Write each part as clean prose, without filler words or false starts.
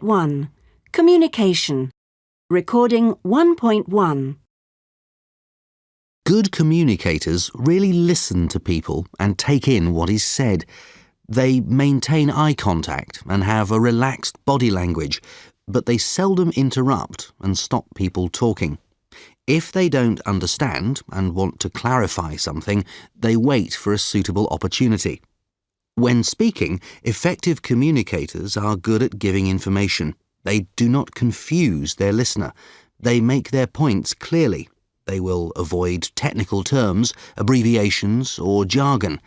1. Communication. Recording 1.1. Good communicators really listen to people and take in what is said. They maintain eye contact and have a relaxed body language, but they seldom interrupt and stop people talking. If they don't understand and want to clarify something, they wait for a suitable opportunity. When speaking, effective communicators are good at giving information. They do not confuse their listener. They make their points clearly. They will avoid technical terms, abbreviations, or jargon.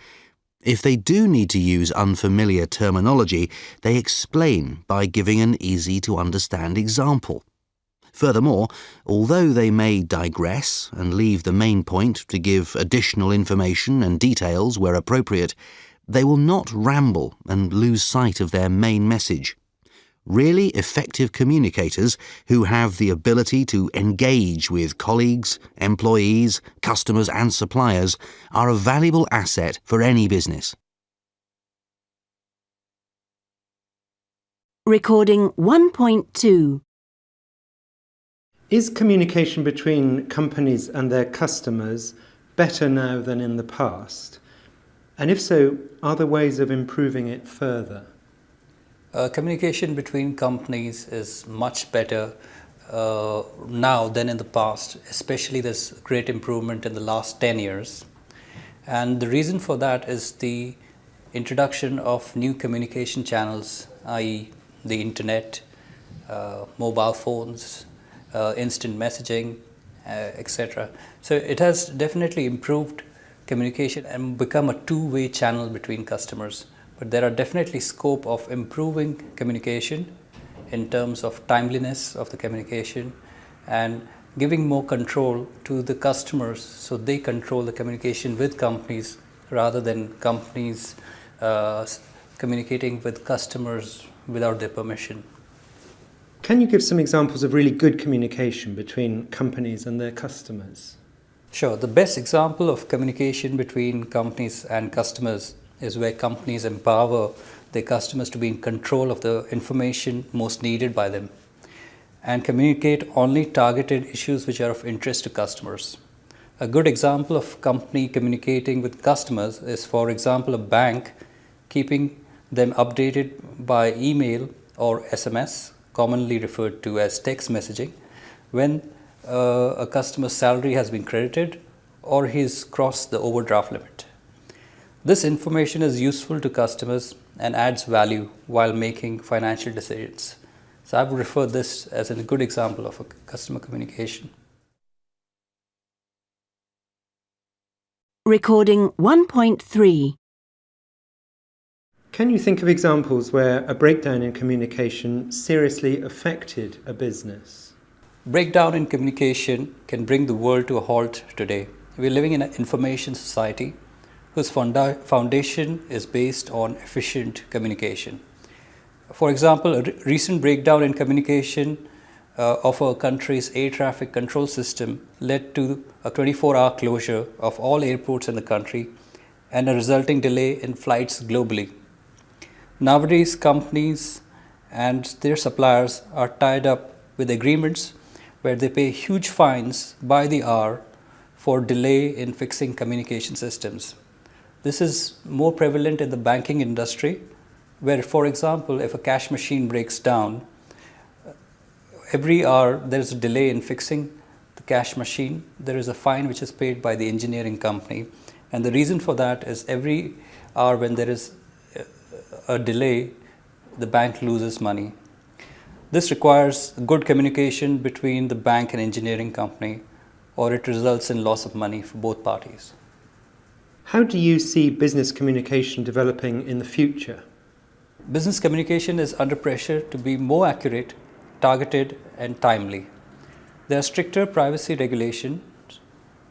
If they do need to use unfamiliar terminology, they explain by giving an easy-to-understand example. Furthermore, although they may digress and leave the main point to give additional information and details where appropriate, they will not ramble and lose sight of their main message. Really effective communicators who have the ability to engage with colleagues, employees, customers and suppliers are a valuable asset for any business. Recording 1.2. Is communication between companies and their customers better now than in the past? And if so, are there ways of improving it further? Communication between companies is much better now than in the past, especially there's great improvement in the last 10 years. And the reason for that is the introduction of new communication channels, i.e. the internet, mobile phones, instant messaging, etc. So it has definitely improved communication and become a two-way channel between customers. But there are definitely scope of improving communication in terms of timeliness of the communication and giving more control to the customers so they control the communication with companies rather than companies communicating with customers without their permission. Can you give some examples of really good communication between companies and their customers? Sure. The best example of communication between companies and customers is where companies empower their customers to be in control of the information most needed by them and communicate only targeted issues which are of interest to customers. A good example of company communicating with customers is, for example, a bank keeping them updated by email or SMS, commonly referred to as text messaging, when a customer's salary has been credited or he's crossed the overdraft limit. This information is useful to customers and adds value while making financial decisions. So I would refer this as a good example of a customer communication. Recording 1.3. Can you think of examples where a breakdown in communication seriously affected a business? Breakdown in communication can bring the world to a halt today. We're living in an information society whose foundation is based on efficient communication. For example, a recent breakdown in communication of a country's air traffic control system led to a 24-hour closure of all airports in the country and a resulting delay in flights globally. Nowadays, companies and their suppliers are tied up with agreements where they pay huge fines by the hour for delay in fixing communication systems. This is more prevalent in the banking industry, where, for example, if a cash machine breaks down, every hour there is a delay in fixing the cash machine. There is a fine which is paid by the engineering company. And the reason for that is every hour when there is a delay, the bank loses money. This requires good communication between the bank and engineering company, or it results in loss of money for both parties. How do you see business communication developing in the future? Business communication is under pressure to be more accurate, targeted, and timely. There are stricter privacy regulations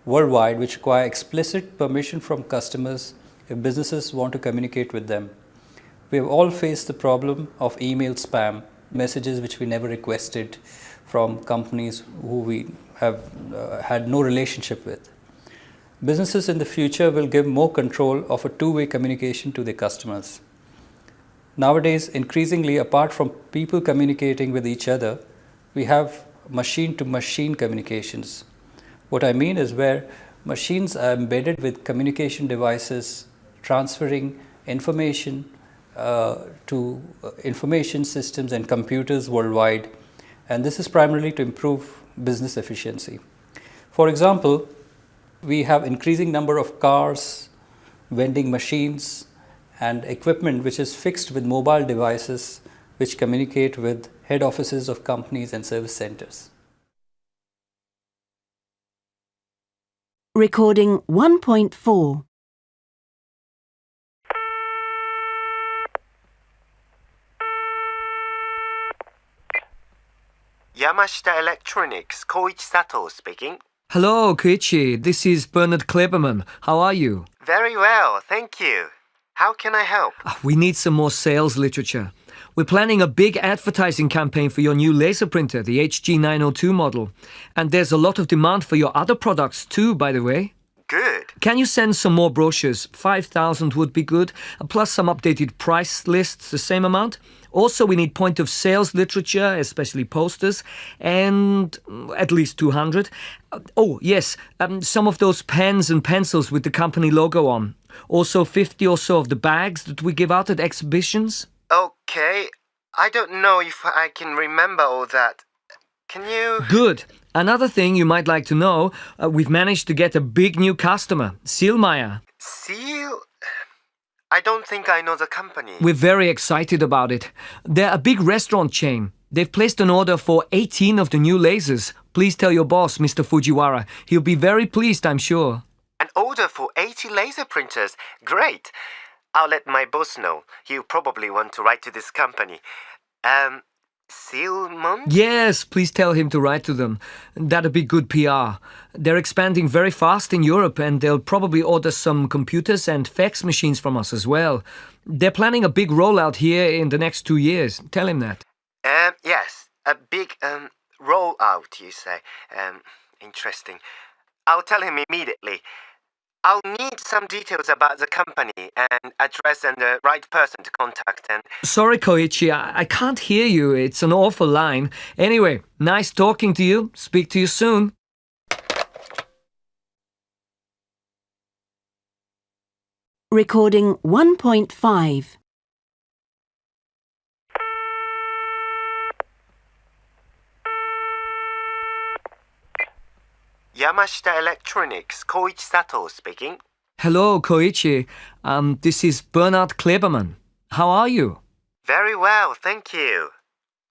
worldwide which require explicit permission from customers if businesses want to communicate with them. We have all faced the problem of email spam, messages which we never requested from companies who we have had no relationship with. Businesses in the future will give more control of a two-way communication to their customers. Nowadays, increasingly, apart from people communicating with each other, we have machine-to-machine communications. What I mean is where machines are embedded with communication devices, transferring information to information systems and computers worldwide, and this is primarily to improve business efficiency. For example, we have increasing number of cars, vending machines, and equipment which is fixed with mobile devices which communicate with head offices of companies and service centers. Recording 1.4. Yamashita Electronics, Koichi Sato speaking. Hello, Koichi. This is Bernard Kleberman. How are you? Very well, thank you. How can I help? We need some more sales literature. We're planning a big advertising campaign for your new laser printer, the HG902 model. And there's a lot of demand for your other products too, by the way. Good. Can you send some more brochures? 5,000 would be good, plus some updated price lists, the same amount. Also, we need point of sales literature, especially posters, and at least 200. Oh, yes, some of those pens and pencils with the company logo on. Also 50 or so of the bags that we give out at exhibitions. Okay, I don't know if I can remember all that. Can you... Good. Another thing you might like to know, we've managed to get a big new customer, Sealmeyer. Seal? I don't think I know the company. We're very excited about it. They're a big restaurant chain. They've placed an order for 18 of the new lasers. Please tell your boss, Mr. Fujiwara. He'll be very pleased, I'm sure. An order for 80 laser printers? Great. I'll let my boss know. He'll probably want to write to this company. Sealmon? Yes, please tell him to write to them. That'd be good PR. They're expanding very fast in Europe and they'll probably order some computers and fax machines from us as well. They're planning a big rollout here in the next 2 years. Tell him that. Yes, a big rollout, you say. Interesting. I'll tell him immediately. I'll need some details about the company and address and the right person to contact and... Sorry, Koichi, I can't hear you. It's an awful line. Anyway, nice talking to you. Speak to you soon. Recording 1.5. Yamashita Electronics, Koichi Sato speaking. Hello, Koichi. This is Bernard Kleberman. How are you? Very well, thank you.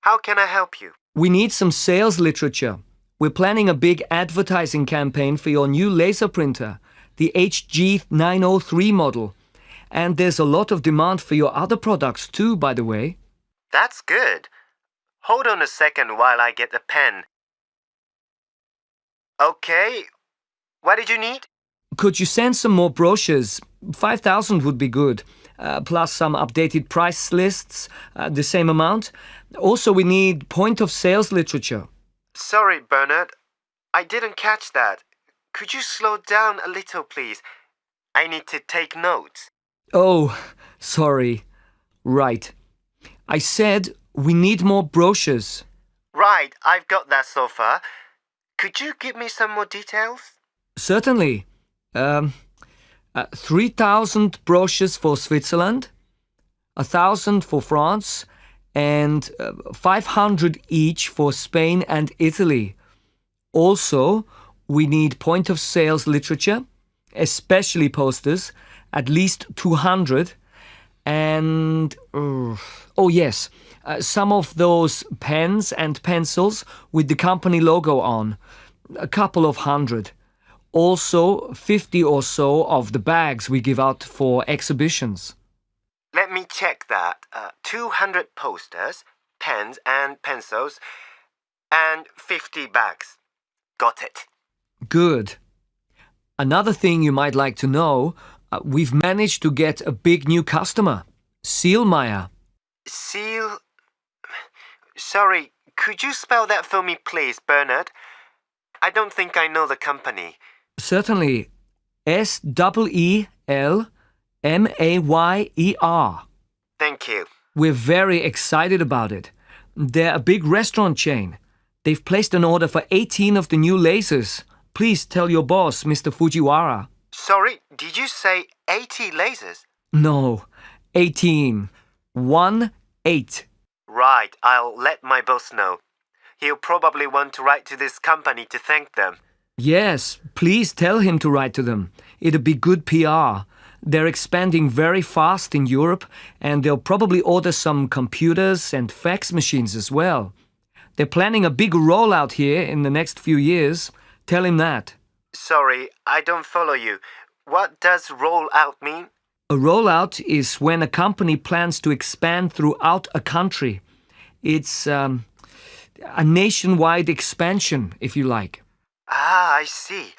How can I help you? We need some sales literature. We're planning a big advertising campaign for your new laser printer, the HG903 model. And there's a lot of demand for your other products too, by the way. That's good. Hold on a second while I get a pen. Okay, what did you need? Could you send some more brochures? 5,000 would be good. Plus some updated price lists, the same amount. Also, we need point of sales literature. Sorry, Bernard. I didn't catch that. Could you slow down a little, please? I need to take notes. Oh, sorry. Right. I said we need more brochures. Right, I've got that so far. Could you give me some more details? Certainly. 3,000 brochures for Switzerland, 1,000 for France, and 500 each for Spain and Italy. Also, we need point of sales literature, especially posters, at least 200, and oh yes, some of those pens and pencils with the company logo on, a couple of hundred. Also 50 or so of the bags we give out for exhibitions. Let me check that. 200 posters, pens and pencils, and 50 bags. Got it. Good. Another thing you might like to know, we've managed to get a big new customer, Sealmeyer. Seal... Sorry, could you spell that for me, please, Bernard? I don't think I know the company. Certainly. Seelmayer. Thank you. We're very excited about it. They're a big restaurant chain. They've placed an order for 18 of the new lasers. Please tell your boss, Mr. Fujiwara. Sorry, did you say 80 lasers? No, 18. 1-8. Right, I'll let my boss know. He'll probably want to write to this company to thank them. Yes, please tell him to write to them. It'd be good PR. They're expanding very fast in Europe, and they'll probably order some computers and fax machines as well. They're planning a big rollout here in the next few years. Tell him that. Sorry, I don't follow you. What does roll out mean? A rollout is when a company plans to expand throughout a country. It's a nationwide expansion, if you like. Ah, I see.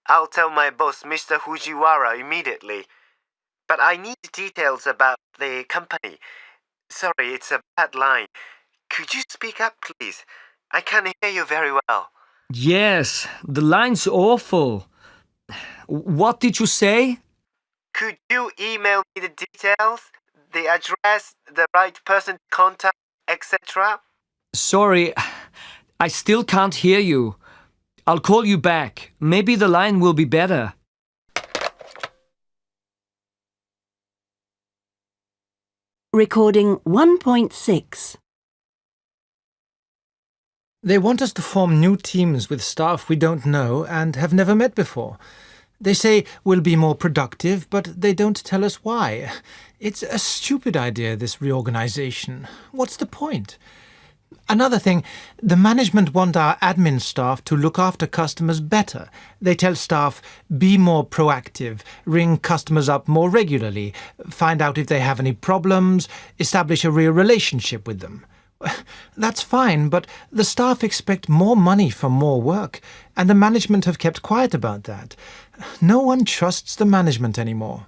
I'll tell my boss, Mr. Fujiwara, immediately. But I need details about the company. Sorry, it's a bad line. Could you speak up, please? I can't hear you very well. Yes, the line's awful. What did you say? Could you email me the details? The address, the right person to contact, etc.? Sorry, I still can't hear you. I'll call you back. Maybe the line will be better. Recording 1.6. They want us to form new teams with staff we don't know and have never met before. They say we'll be more productive, but they don't tell us why. It's a stupid idea, this reorganization. What's the point? Another thing, the management want our admin staff to look after customers better. They tell staff, be more proactive, ring customers up more regularly, find out if they have any problems, establish a real relationship with them. That's fine, but the staff expect more money for more work, and the management have kept quiet about that. No one trusts the management anymore.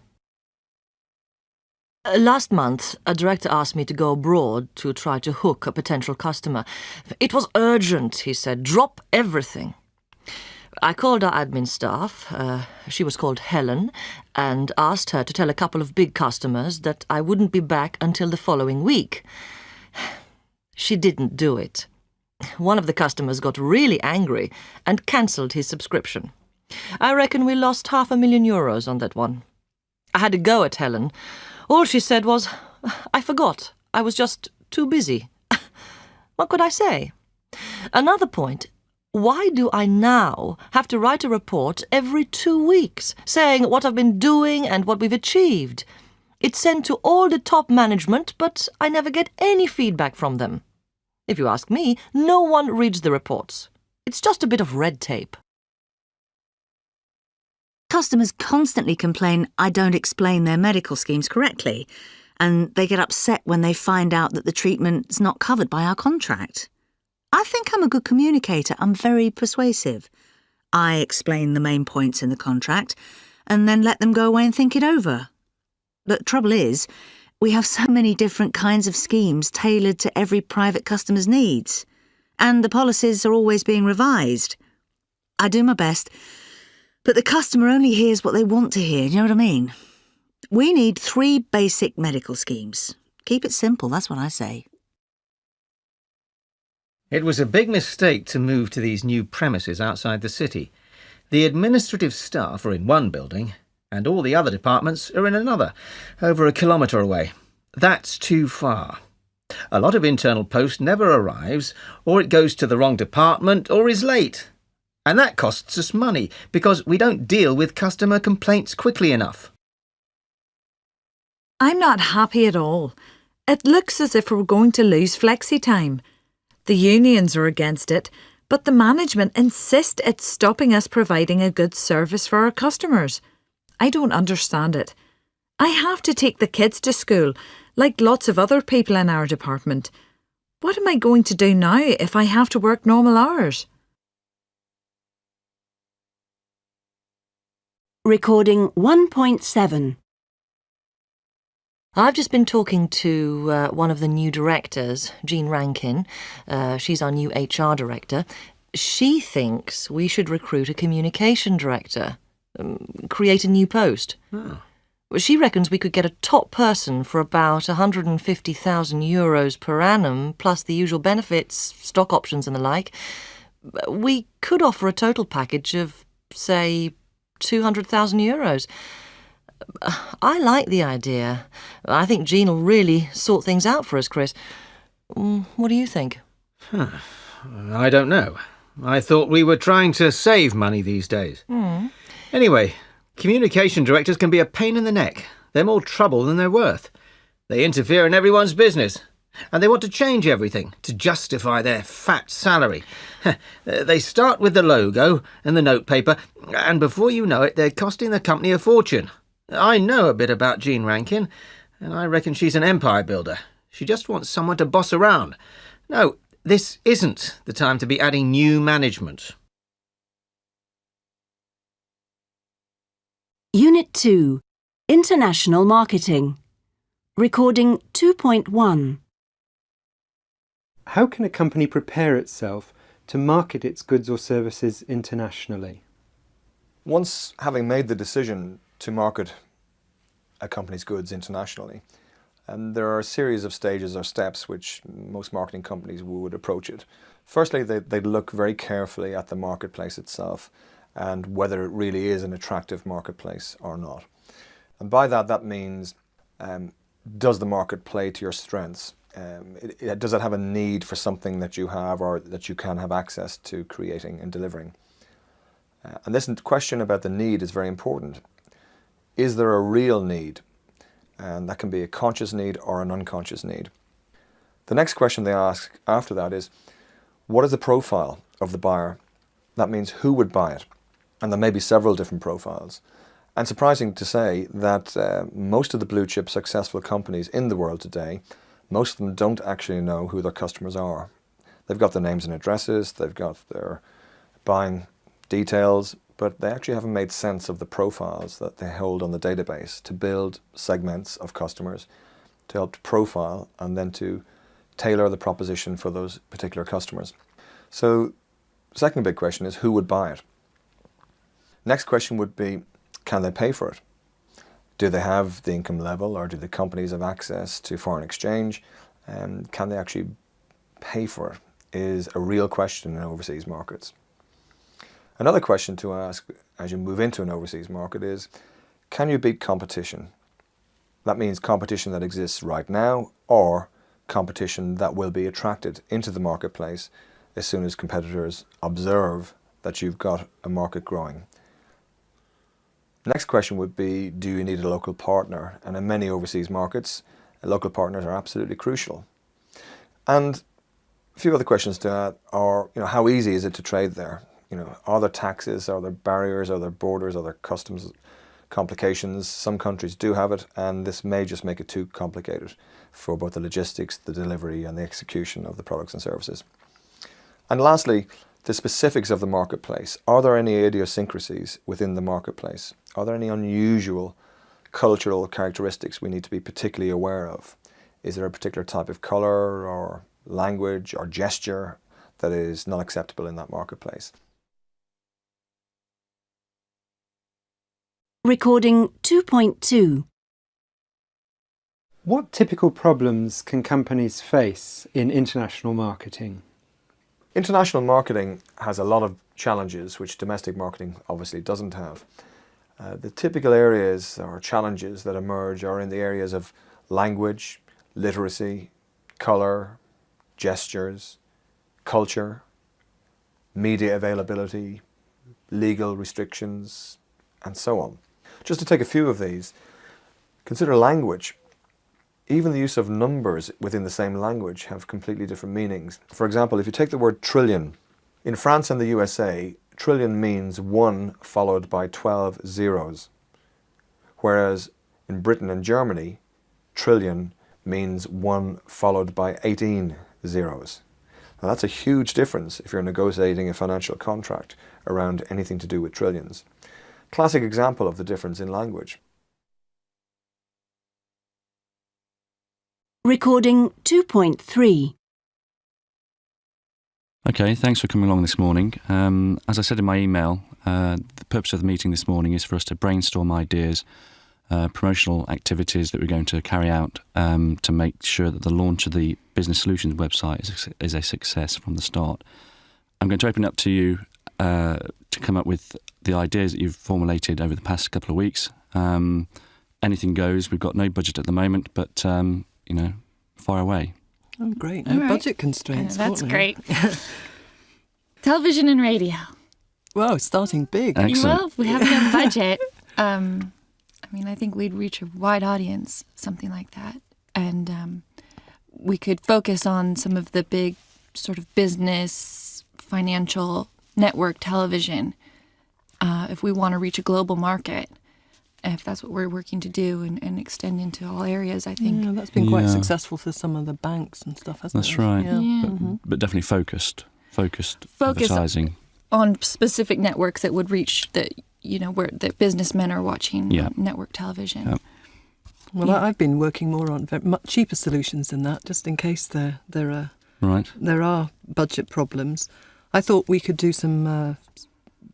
Last month, a director asked me to go abroad to try to hook a potential customer. It was urgent, he said. Drop everything. I called our admin staff, she was called Helen, and asked her to tell a couple of big customers that I wouldn't be back until the following week. She didn't do it. One of the customers got really angry and cancelled his subscription. I reckon we lost €500,000 on that one. I had a go at Helen. All she said was, I forgot. I was just too busy. What could I say? Another point, why do I now have to write a report every 2 weeks saying what I've been doing and what we've achieved? It's sent to all the top management, but I never get any feedback from them. If you ask me, no one reads the reports. It's just a bit of red tape. Customers constantly complain I don't explain their medical schemes correctly, and they get upset when they find out that the treatment's not covered by our contract. I think I'm a good communicator. I'm very persuasive. I explain the main points in the contract and then let them go away and think it over. But the trouble is, we have so many different kinds of schemes tailored to every private customer's needs, and the policies are always being revised. I do my best, but the customer only hears what they want to hear, you know what I mean? We need 3 basic medical schemes. Keep it simple, that's what I say. It was a big mistake to move to these new premises outside the city. The administrative staff are in one building, and all the other departments are in another, over a kilometre away. That's too far. A lot of internal post never arrives, or it goes to the wrong department, or is late. And that costs us money, because we don't deal with customer complaints quickly enough. I'm not happy at all. It looks as if we're going to lose flexi time. The unions are against it, but the management insist it's stopping us providing a good service for our customers. I don't understand it. I have to take the kids to school, like lots of other people in our department. What am I going to do now if I have to work normal hours? Recording 1.7. I've just been talking to one of the new directors, Jean Rankin. She's our new HR director. She thinks we should recruit a communication director, create a new post. Oh. She reckons we could get a top person for about €150,000 per annum, plus the usual benefits, stock options and the like. We could offer a total package of, say, €200,000. I like the idea. I think Jean will really sort things out for us, Chris. What do you think? I don't know. I thought we were trying to save money these days. Anyway, communication directors can be a pain in the neck. They're more trouble than they're worth. They interfere in everyone's business. And they want to change everything to justify their fat salary. They start with the logo and the notepaper, and before you know it, they're costing the company a fortune. I know a bit about Jean Rankin, and I reckon she's an empire builder. She just wants someone to boss around. No, this isn't the time to be adding new management. Unit 2, International Marketing. Recording 2.1. How can a company prepare itself to market its goods or services internationally? Once having made the decision to market a company's goods internationally, there are a series of stages or steps which most marketing companies would approach it. Firstly, they'd look very carefully at the marketplace itself and whether it really is an attractive marketplace or not. And by that means, does the market play to your strengths? Does it have a need for something that you have or that you can have access to creating and delivering? And this question about the need is very important. Is there a real need? And that can be a conscious need or an unconscious need. The next question they ask after that is, what is the profile of the buyer? That means who would buy it? And there may be several different profiles. And surprising to say that most of the blue chip successful companies in the world today, most of them don't actually know who their customers are. They've got their names and addresses, they've got their buying details, but they actually haven't made sense of the profiles that they hold on the database to build segments of customers, to help to profile and then to tailor the proposition for those particular customers. So the second big question is, who would buy it? Next question would be, can they pay for it? Do they have the income level, or do the companies have access to foreign exchange? Can they actually pay for it? Is a real question in overseas markets. Another question to ask as you move into an overseas market is, can you beat competition? That means competition that exists right now, or competition that will be attracted into the marketplace as soon as competitors observe that you've got a market growing. Next question would be, do you need a local partner? And in many overseas markets, local partners are absolutely crucial. And a few other questions to add are, how easy is it to trade there? Are there taxes, are there barriers, are there borders, are there customs complications? Some countries do have it, and this may just make it too complicated for both the logistics, the delivery, and the execution of the products and services. And lastly, the specifics of the marketplace. Are there any idiosyncrasies within the marketplace? Are there any unusual cultural characteristics we need to be particularly aware of? Is there a particular type of colour or language or gesture that is not acceptable in that marketplace? Recording 2.2. What typical problems can companies face in international marketing? International marketing has a lot of challenges which domestic marketing obviously doesn't have. The typical areas or challenges that emerge are in the areas of language, literacy, colour, gestures, culture, media availability, legal restrictions, and so on. Just to take a few of these, consider language. Even the use of numbers within the same language have completely different meanings. For example, if you take the word trillion, in France and the USA, trillion means 1 followed by 12 zeros, whereas in Britain and Germany, trillion means 1 followed by 18 zeros. Now that's a huge difference if you're negotiating a financial contract around anything to do with trillions. Classic example of the difference in language. Recording 2.3. Okay, thanks for coming along this morning. As I said in my email, the purpose of the meeting this morning is for us to brainstorm ideas promotional activities that we're going to carry out to make sure that the launch of the Business Solutions website is a success from the start. I'm going to open it up to you to come up with the ideas that you've formulated over the past couple of weeks. Anything goes. We've got no budget at the moment, but, fire away. Oh, great. No budget constraints. That's great. Television and radio. Wow, starting big. Excellent. Well, if we have no budget, I think we'd reach a wide audience, something like that. And we could focus on some of the big sort of business, financial, network television if we want to reach a global market. If that's what we're working to do and extend into all areas, I think. Yeah, that's been quite successful for some of the banks and stuff, hasn't it? That's right. Yeah. But definitely focused advertising. On specific networks that would reach where the businessmen are watching network television. Yeah. Well, I've been working more on much cheaper solutions than that, just in case there are budget problems. I thought we could do some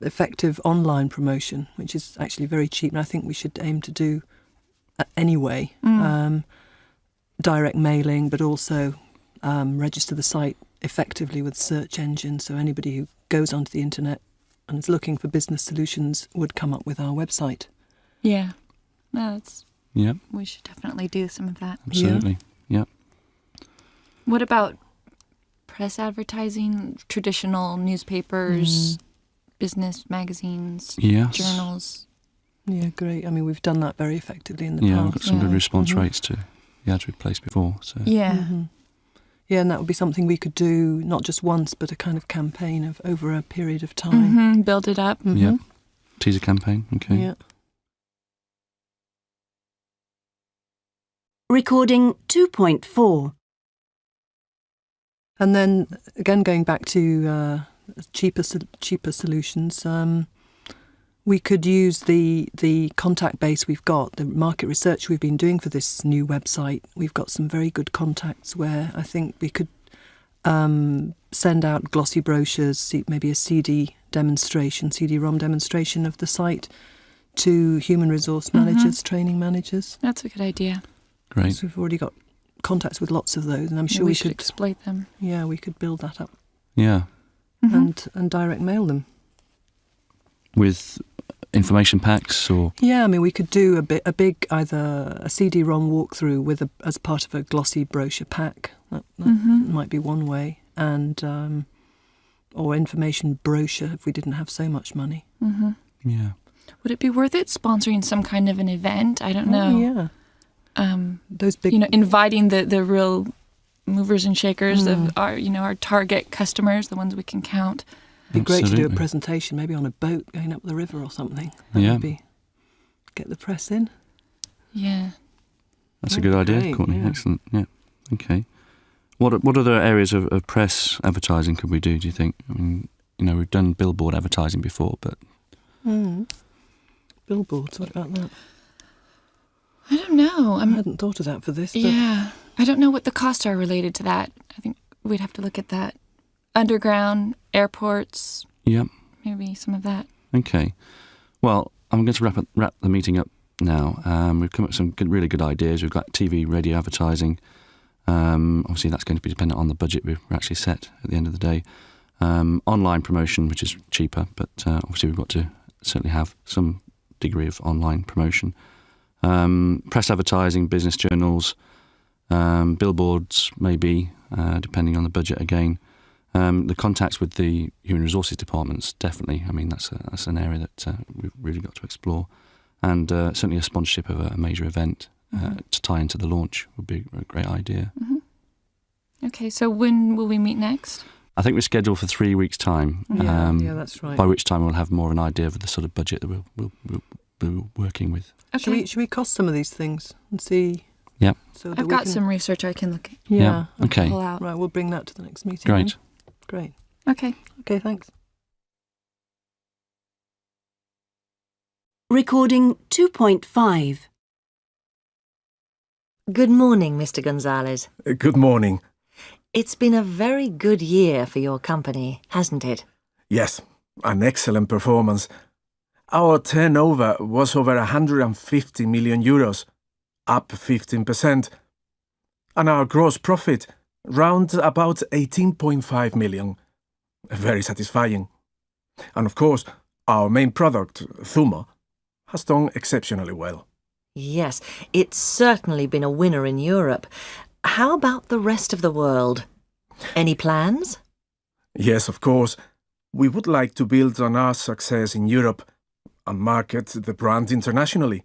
effective online promotion, which is actually very cheap, and I think we should aim to do anyway. Direct mailing, but also register the site effectively with search engines, so anybody who goes onto the internet and is looking for business solutions would come up with our website. Yeah. No, we should definitely do some of that. Absolutely. Yeah. What about press advertising, traditional newspapers, business magazines, journals? Yeah, great. We've done that very effectively in the past. past. We've got some good response rates to the ads we've placed before. So. Yeah. Yeah, and that would be something we could do not just once, but a kind of campaign of over a period of time. Build it up. Yeah. Teaser campaign. Okay. Yeah. Recording 2.4. And then, again, going back to cheaper solutions, we could use the contact base we've got, the market research we've been doing for this new website. We've got some very good contacts where I think we could send out glossy brochures, maybe a CD-ROM demonstration of the site to human resource managers, training managers. That's a good idea. Great. So we've already got contacts with lots of those, and I'm sure we could exploit them. Yeah, we could build that up. Yeah. And direct mail them. With information packs or? Yeah, we could do a big either a CD-ROM walkthrough as part of a glossy brochure pack. That might be one way, and or information brochure if we didn't have so much money. Yeah. Would it be worth it sponsoring some kind of an event? I don't know. Yeah. Those big, inviting the real movers and shakers of our target customers, the ones we can count. It'd be great to do a presentation, maybe on a boat going up the river or something. Get the press in. Yeah. That's a good idea, great, Courtney. yeah. Excellent. Yeah. Okay. What other areas of press advertising could we do you think? We've done billboard advertising before, but... Billboards, what about that? I don't know. I hadn't thought of that for this. Yeah. I don't know what the costs are related to that. I think we'd have to look at that. Underground, airports. Yep. Maybe some of that. Okay. Well, I'm going to wrap the meeting up now. We've come up with some really good ideas. We've got TV, radio advertising. Obviously, that's going to be dependent on the budget we're actually set at the end of the day. Online promotion, which is cheaper, but obviously we've got to certainly have some degree of online promotion. Press advertising, business journals, billboards, maybe, depending on the budget again. The contacts with the human resources departments, definitely. That's an area that we've really got to explore. And certainly a sponsorship of a major event to tie into the launch would be a great idea. Okay, so when will we meet next? I think we're scheduled for 3 weeks' time. Yeah, that's right. By which time we'll have more of an idea of the sort of budget that we'll be working with. Okay. Should we cost some of these things and see? Yeah. So that I've got some research I can look at. Yeah. Okay. Pull out. Right, we'll bring that to the next meeting. Great. Then. Great. Okay. Okay, thanks. Recording 2.5. Good morning, Mr. Gonzalez. Good morning. It's been a very good year for your company, hasn't it? Yes, an excellent performance. Our turnover was over 150 million euros, up 15%, and our gross profit round about 18.5 million. Very satisfying. And of course, our main product, Thumo, has done exceptionally well. Yes, it's certainly been a winner in Europe. How about the rest of the world? Any plans? Yes, of course. We would like to build on our success in Europe and market the brand internationally.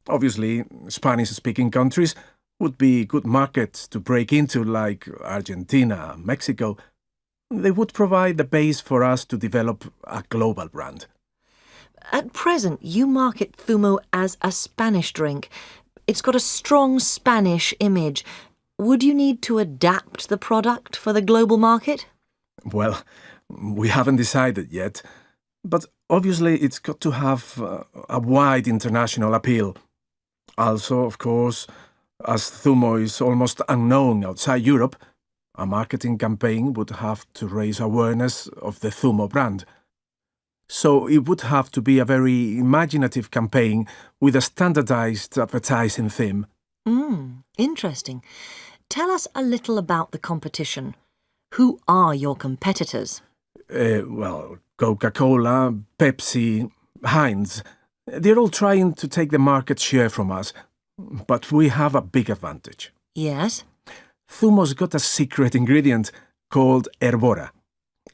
Obviously, Spanish-speaking countries would be good markets to break into, like Argentina, Mexico. They would provide the base for us to develop a global brand. At present, you market Thumo as a Spanish drink. It's got a strong Spanish image. Would you need to adapt the product for the global market? Well, we haven't decided yet, but obviously it's got to have a wide international appeal. Also, of course, as Thumo is almost unknown outside Europe, a marketing campaign would have to raise awareness of the Thumo brand. So it would have to be a very imaginative campaign with a standardized advertising theme. Interesting. Tell us a little about the competition. Who are your competitors? Well, Coca-Cola, Pepsi, Heinz. They're all trying to take the market share from us, but we have a big advantage. Yes? Thumo's got a secret ingredient called herbora.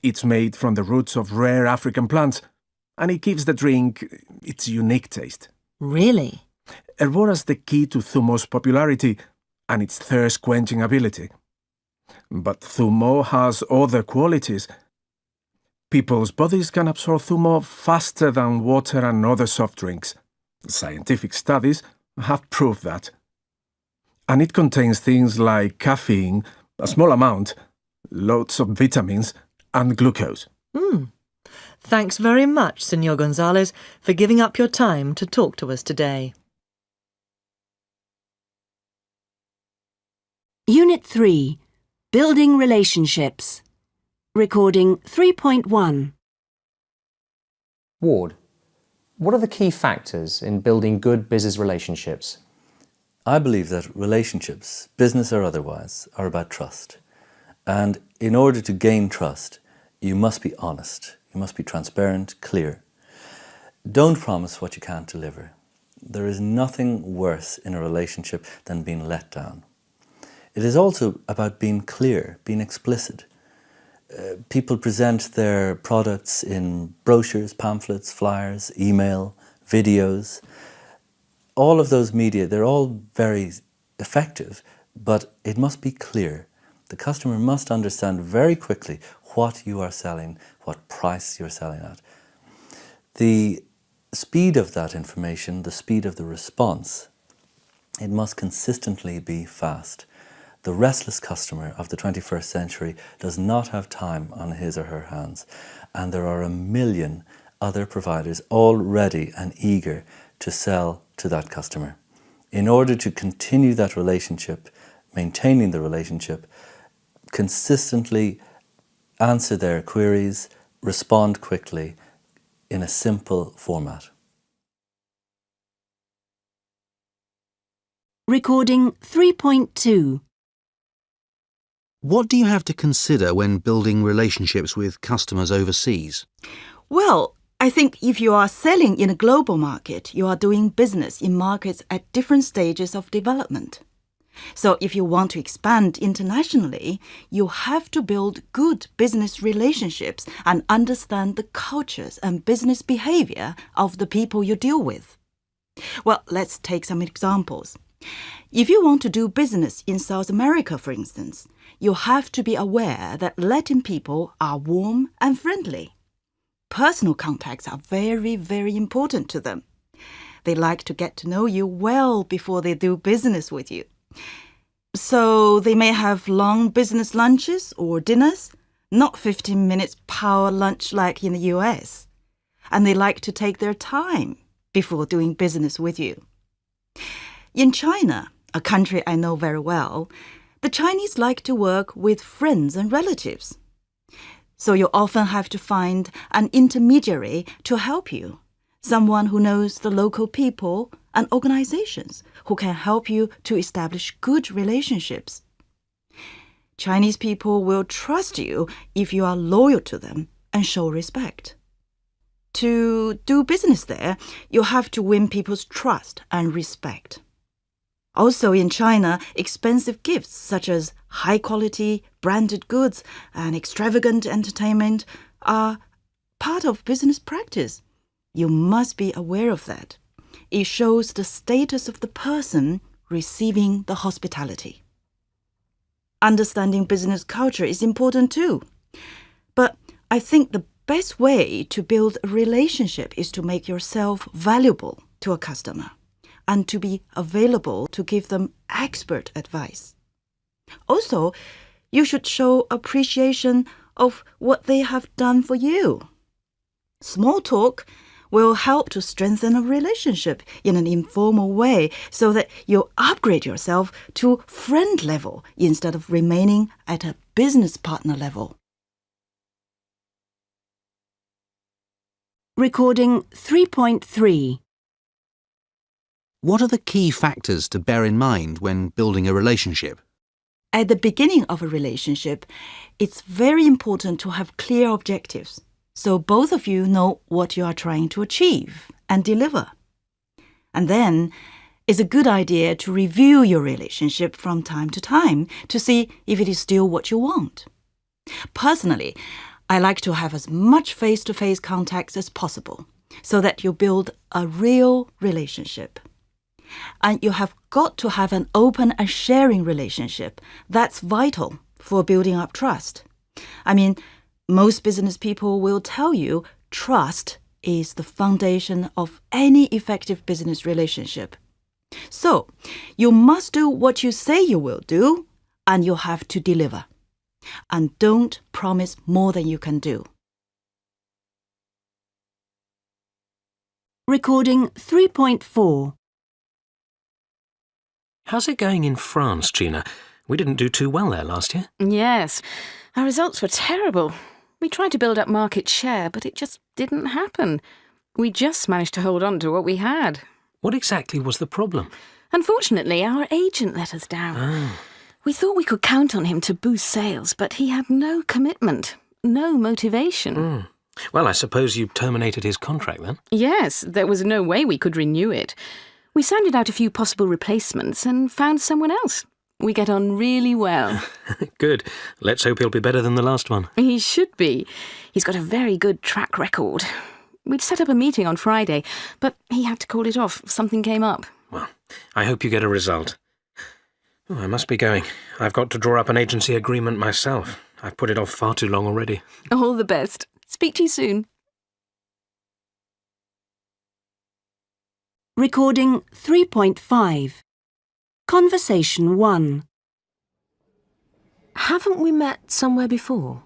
It's made from the roots of rare African plants, and it gives the drink its unique taste. Really? Herbora's the key to Thumo's popularity and its thirst-quenching ability. But Thumo has other qualities. People's bodies can absorb Thumo faster than water and other soft drinks. Scientific studies have proved that. And it contains things like caffeine, a small amount, loads of vitamins, and glucose. Thanks very much, Senor Gonzalez, for giving up your time to talk to us today. Unit 3. Building Relationships. Recording 3.1. Ward, what are the key factors in building good business relationships? I believe that relationships, business or otherwise, are about trust. And in order to gain trust, you must be honest. You must be transparent, clear. Don't promise what you can't deliver. There is nothing worse in a relationship than being let down. It is also about being clear, being explicit. People present their products in brochures, pamphlets, flyers, email, videos. All of those media, they're all very effective, but it must be clear. The customer must understand very quickly what you are selling, what price you're selling at. The speed of that information, the speed of the response, it must consistently be fast. The restless customer of the 21st century does not have time on his or her hands, and there are a million other providers all ready and eager to sell to that customer. In order to continue that relationship, maintaining the relationship, consistently answer their queries, respond quickly in a simple format. Recording 3.2. What do you have to consider when building relationships with customers overseas? Well, I think if you are selling in a global market, you are doing business in markets at different stages of development. So if you want to expand internationally, you have to build good business relationships and understand the cultures and business behavior of the people you deal with. Well, let's take some examples. If you want to do business in South America, for instance, you have to be aware that Latin people are warm and friendly. Personal contacts are very, very important to them. They like to get to know you well before they do business with you. So they may have long business lunches or dinners, not 15 minutes power lunch like in the US. And they like to take their time before doing business with you. In China, a country I know very well, the Chinese like to work with friends and relatives. So you often have to find an intermediary to help you. someone who knows the local people and organizations who can help you to establish good relationships. Chinese people will trust you if you are loyal to them and show respect. To do business there, you have to win people's trust and respect. Also in China, expensive gifts such as high-quality branded goods and extravagant entertainment are part of business practice. You must be aware of that. It shows the status of the person receiving the hospitality. Understanding business culture is important too. But I think the best way to build a relationship is to make yourself valuable to a customer and to be available to give them expert advice. Also, you should show appreciation of what they have done for you. Small talk will help to strengthen a relationship in an informal way so that you upgrade yourself to friend level instead of remaining at a business partner level. Recording 3.3. What are the key factors to bear in mind when building a relationship? At the beginning of a relationship, it's very important to have clear objectives, so both of you know what you are trying to achieve and deliver. And then, it's a good idea to review your relationship from time to time to see if it is still what you want. Personally, I like to have as much face-to-face contact as possible so that you build a real relationship. And you have got to have an open and sharing relationship. That's vital for building up trust. I mean, most business people will tell you trust is the foundation of any effective business relationship. So, you must do what you say you will do, and you have to deliver. And don't promise more than you can do. Recording 3.4. How's it going in France, Gina? We didn't do too well there last year. Yes, our results were terrible. We tried to build up market share, but it just didn't happen. We just managed to hold on to what we had. What exactly was the problem? Unfortunately, our agent let us down. Oh. We thought we could count on him to boost sales, but he had no commitment, no motivation. Well, I suppose you terminated his contract then? Yes, there was no way we could renew it. We sounded out a few possible replacements and found someone else. We get on really well. Good. Let's hope he'll be better than the last one. He should be. He's got a very good track record. We'd set up a meeting on Friday, but he had to call it off. Something came up. Well, I hope you get a result. Oh, I must be going. I've got to draw up an agency agreement myself. I've put it off far too long already. All the best. Speak to you soon. Recording 3.5. Conversation 1. Haven't we met somewhere before?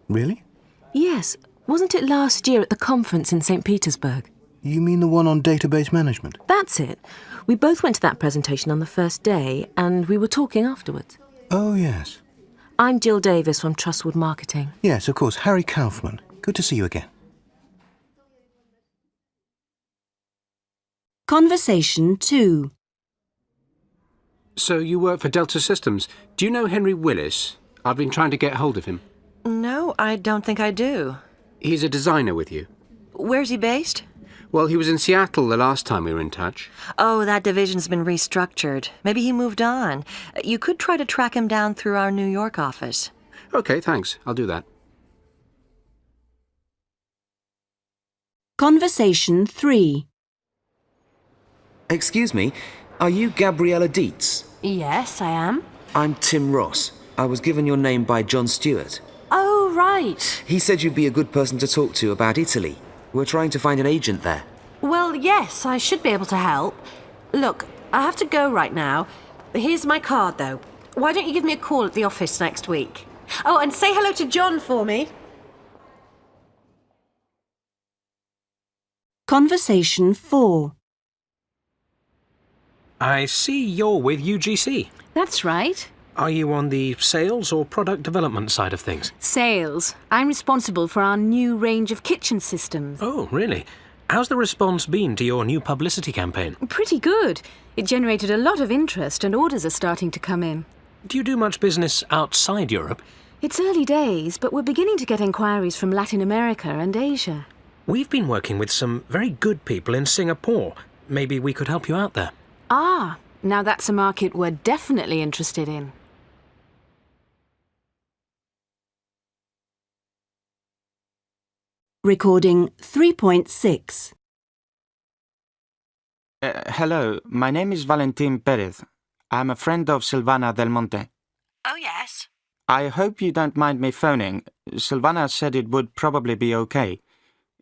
Really? Yes. Wasn't it last year at the conference in St. Petersburg? You mean the one on database management? That's it. We both went to that presentation on the first day, and we were talking afterwards. Oh, yes. I'm Jill Davis from Trustwood Marketing. Yes, of course. Harry Kaufman. Good to see you again. Conversation 2. So you work for Delta Systems. Do you know Henry Willis? I've been trying to get hold of him. No, I don't think I do. He's a designer with you. Where's he based? Well, he was in Seattle the last time we were in touch. Oh, that division's been restructured. Maybe he moved on. You could try to track him down through our New York office. OK, thanks. I'll do that. Conversation 3. Excuse me, are you Gabriella Dietz? Yes, I am. I'm Tim Ross. I was given your name by John Stewart. Oh, right. He said you'd be a good person to talk to about Italy. We're trying to find an agent there. Well, yes, I should be able to help. Look, I have to go right now. Here's my card, though. Why don't you give me a call at the office next week? Oh, and say hello to John for me. Conversation 4. I see you're with UGC. That's right. Are you on the sales or product development side of things? Sales. I'm responsible for our new range of kitchen systems. Oh, really? How's the response been to your new publicity campaign? Pretty good. It generated a lot of interest and orders are starting to come in. Do you do much business outside Europe? It's early days, but we're beginning to get inquiries from Latin America and Asia. We've been working with some very good people in Singapore. Maybe we could help you out there. Ah, now that's a market we're definitely interested in. Recording 3.6. Hello, my name is Valentin Perez. I'm a friend of Silvana Del Monte. Oh, yes. I hope you don't mind me phoning. Silvana said it would probably be okay.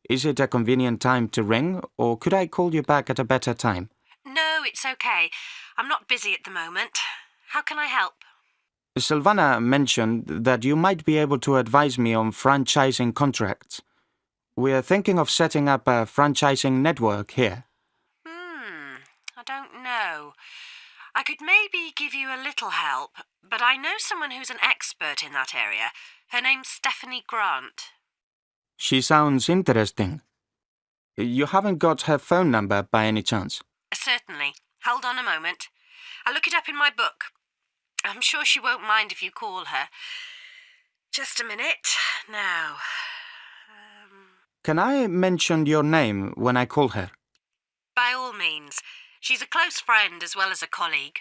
Is it a convenient time to ring, or could I call you back at a better time? No, it's okay. I'm not busy at the moment. How can I help? Silvana mentioned that you might be able to advise me on franchising contracts. We're thinking of setting up a franchising network here. I don't know. I could maybe give you a little help, but I know someone who's an expert in that area. Her name's Stephanie Grant. She sounds interesting. You haven't got her phone number by any chance? Certainly. Hold on a moment. I'll look it up in my book. I'm sure she won't mind if you call her. Just a minute. Now. Can I mention your name when I call her? By all means. She's a close friend as well as a colleague.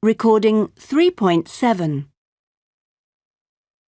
Recording 3.7.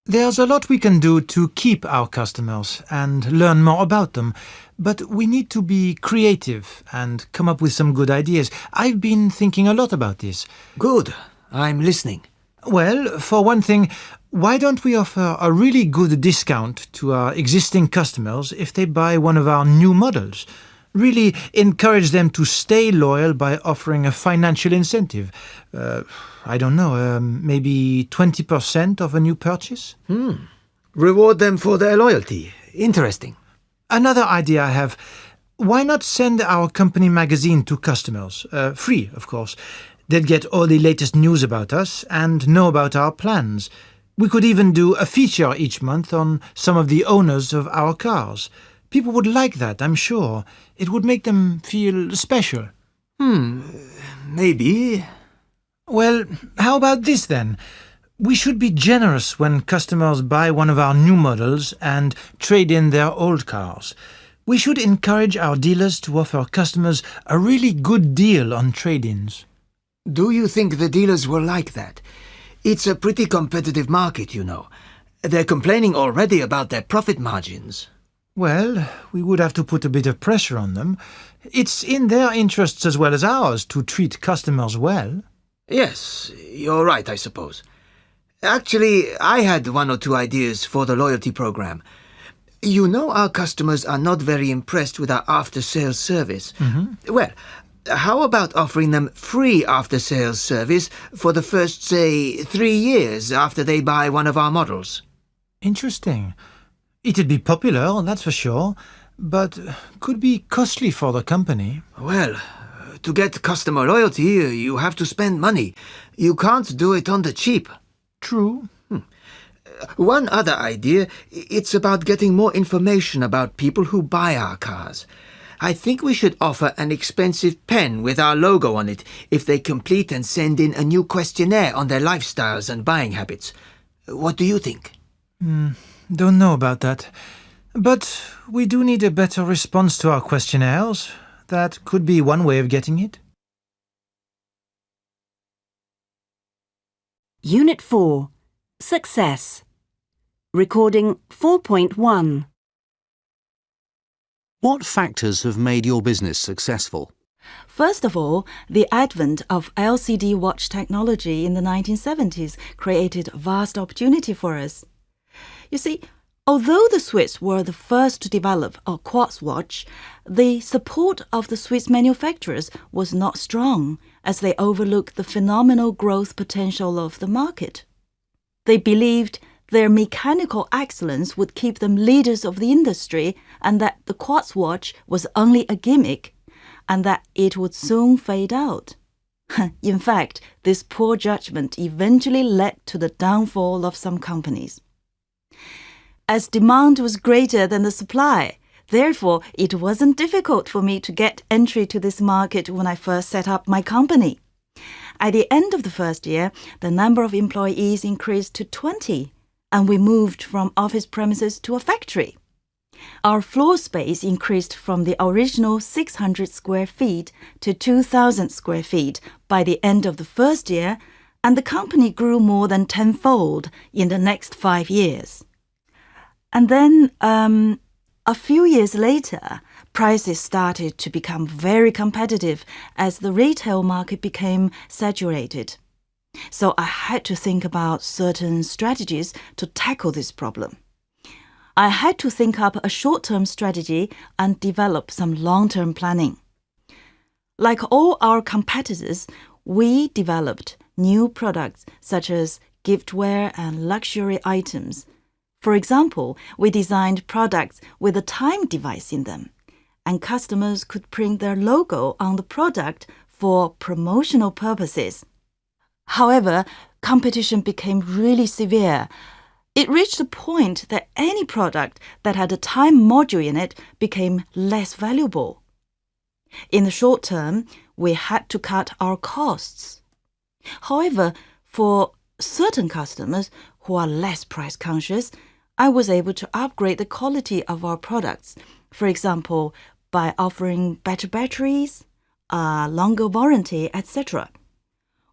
There's a lot we can do to keep our customers and learn more about them, but we need to be creative and come up with some good ideas. I've been thinking a lot about this. Good. I'm listening. Well, for one thing, why don't we offer a really good discount to our existing customers if they buy one of our new models? Really encourage them to stay loyal by offering a financial incentive. I don't know, maybe 20% of a new purchase? Reward them for their loyalty. Interesting. Another idea I have, why not send our company magazine to customers? Free, of course. They'd get all the latest news about us and know about our plans. We could even do a feature each month on some of the owners of our cars. People would like that, I'm sure. It would make them feel special. Maybe. Well, how about this then? We should be generous when customers buy one of our new models and trade in their old cars. We should encourage our dealers to offer customers a really good deal on trade-ins. Do you think the dealers will like that? It's a pretty competitive market, you know. They're complaining already about their profit margins. Well, we would have to put a bit of pressure on them. It's in their interests as well as ours to treat customers well. Yes, you're right, I suppose. Actually, I had one or two ideas for the loyalty program. You know our customers are not very impressed with our after-sales service. Well, how about offering them free after-sales service for the first, say, 3 years after they buy one of our models? Interesting. It'd be popular, that's for sure, but could be costly for the company. Well, to get customer loyalty, you have to spend money. You can't do it on the cheap. True. One other idea, it's about getting more information about people who buy our cars. I think we should offer an expensive pen with our logo on it if they complete and send in a new questionnaire on their lifestyles and buying habits. What do you think? Don't know about that. But we do need a better response to our questionnaires. That could be one way of getting it. Unit 4. Success. Recording 4.1. What factors have made your business successful? First of all, the advent of LCD watch technology in the 1970s created vast opportunity for us. You see, although the Swiss were the first to develop a quartz watch, the support of the Swiss manufacturers was not strong, as they overlooked the phenomenal growth potential of the market. They believed their mechanical excellence would keep them leaders of the industry, and that the quartz watch was only a gimmick, and that it would soon fade out. In fact, this poor judgment eventually led to the downfall of some companies. as demand was greater than the supply. Therefore, it wasn't difficult for me to get entry to this market when I first set up my company. At the end of the first year, the number of employees increased to 20, and we moved from office premises to a factory. Our floor space increased from the original 600 square feet to 2,000 square feet by the end of the first year, and the company grew more than tenfold in the next 5 years. And then, a few years later, prices started to become very competitive as the retail market became saturated. So I had to think about certain strategies to tackle this problem. I had to think up a short-term strategy and develop some long-term planning. Like all our competitors, we developed new products such as giftware and luxury items. For example, we designed products with a time device in them, and customers could print their logo on the product for promotional purposes. However, competition became really severe. It reached a point that any product that had a time module in it became less valuable. In the short term, we had to cut our costs. However, for certain customers who are less price conscious, I was able to upgrade the quality of our products, for example, by offering better batteries, a longer warranty, etc.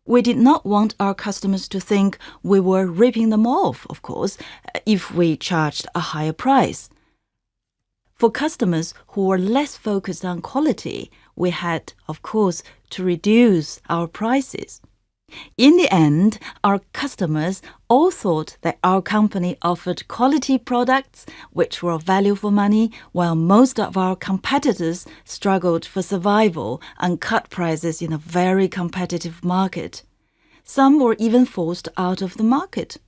We did not want our customers to think we were ripping them off, of course, if we charged a higher price. For customers who were less focused on quality, we had, of course, to reduce our prices. In the end, our customers all thought that our company offered quality products which were value for money, while most of our competitors struggled for survival and cut prices in a very competitive market. Some were even forced out of the market.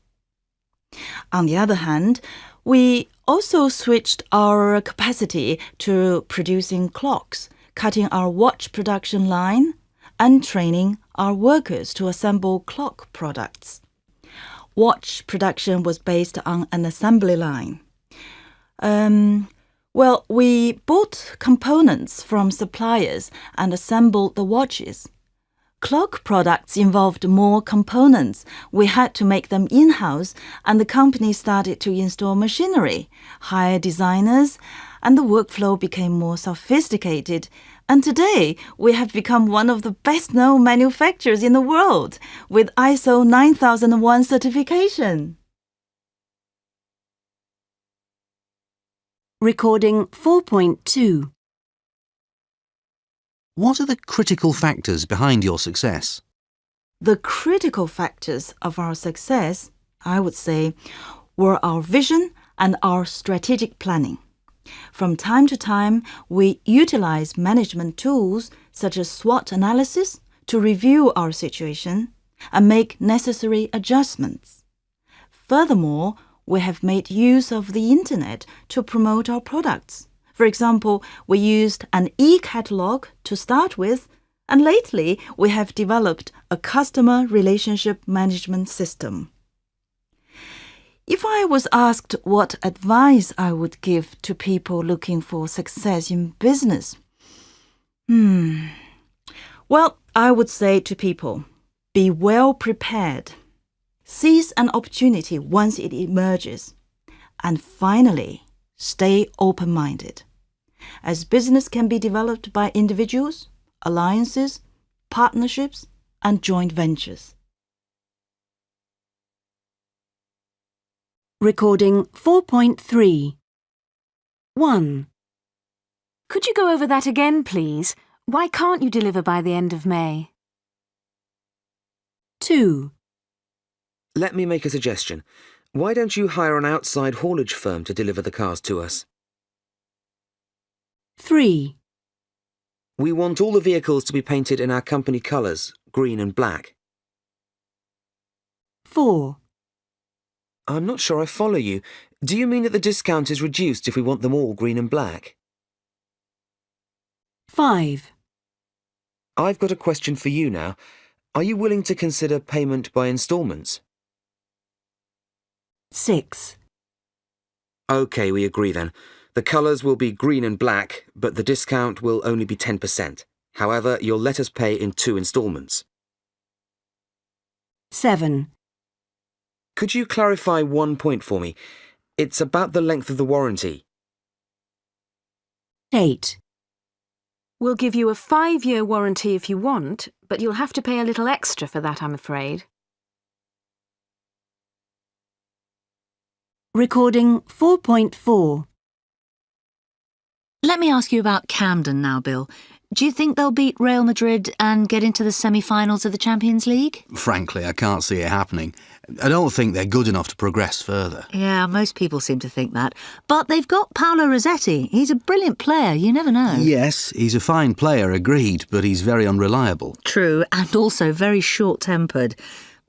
On the other hand, we also switched our capacity to producing clocks, cutting our watch production line, and training our workers to assemble clock products. Watch production was based on an assembly line. We bought components from suppliers and assembled the watches. Clock products involved more components. We had to make them in-house, and the company started to install machinery, hire designers, and the workflow became more sophisticated. And today, we have become one of the best-known manufacturers in the world, with ISO 9001 certification. Recording 4.2. What are the critical factors behind your success? The critical factors of our success, I would say, were our vision and our strategic planning. From time to time, we utilize management tools such as SWOT analysis to review our situation and make necessary adjustments. Furthermore, we have made use of the internet to promote our products. For example, we used an e-catalog to start with, and lately we have developed a customer relationship management system. If I was asked what advice I would give to people looking for success in business, I would say to people, be well prepared, seize an opportunity once it emerges, and finally, stay open-minded, as business can be developed by individuals, alliances, partnerships, and joint ventures. Recording 4.3. 1. Could you go over that again, please? Why can't you deliver by the end of May? 2. Let me make a suggestion. Why don't you hire an outside haulage firm to deliver the cars to us? 3. We want all the vehicles to be painted in our company colours, green and black. 4. I'm not sure I follow you. Do you mean that the discount is reduced if we want them all green and black? 5. I've got a question for you now. Are you willing to consider payment by instalments? 6. OK, we agree then. The colours will be green and black, but the discount will only be 10%. However, you'll let us pay in 2 instalments. 7. Could you clarify one point for me? It's about the length of the warranty. 8. We'll give you a 5-year warranty if you want, but you'll have to pay a little extra for that, I'm afraid. Recording 4.4. Let me ask you about Camden now, Bill. Do you think they'll beat Real Madrid and get into the semi-finals of the Champions League? Frankly, I can't see it happening. I don't think they're good enough to progress further. Yeah, most people seem to think that. But they've got Paolo Rossetti. He's a brilliant player, you never know. Yes, he's a fine player, agreed, but he's very unreliable. True, and also very short-tempered.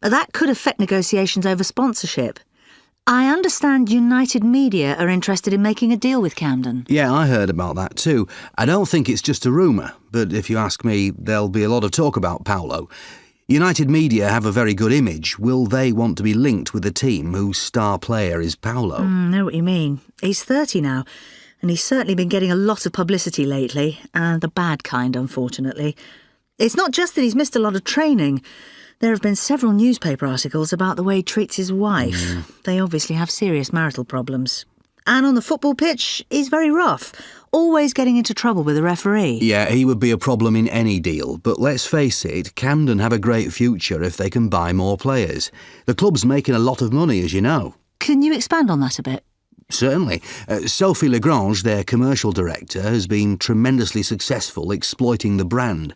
That could affect negotiations over sponsorship. I understand United Media are interested in making a deal with Camden. Yeah, I heard about that too. I don't think it's just a rumour, but if you ask me, there'll be a lot of talk about Paolo. United Media have a very good image. Will they want to be linked with a team whose star player is Paolo? Know what you mean. He's 30 now, and he's certainly been getting a lot of publicity lately, and the bad kind, unfortunately. It's not just that he's missed a lot of training. There have been several newspaper articles about the way he treats his wife. They obviously have serious marital problems. And on the football pitch, he's very rough, always getting into trouble with the referee. Yeah, he would be a problem in any deal, but let's face it, Camden have a great future if they can buy more players. The club's making a lot of money, as you know. Can you expand on that a bit? Certainly. Sophie Lagrange, their commercial director, has been tremendously successful exploiting the brand.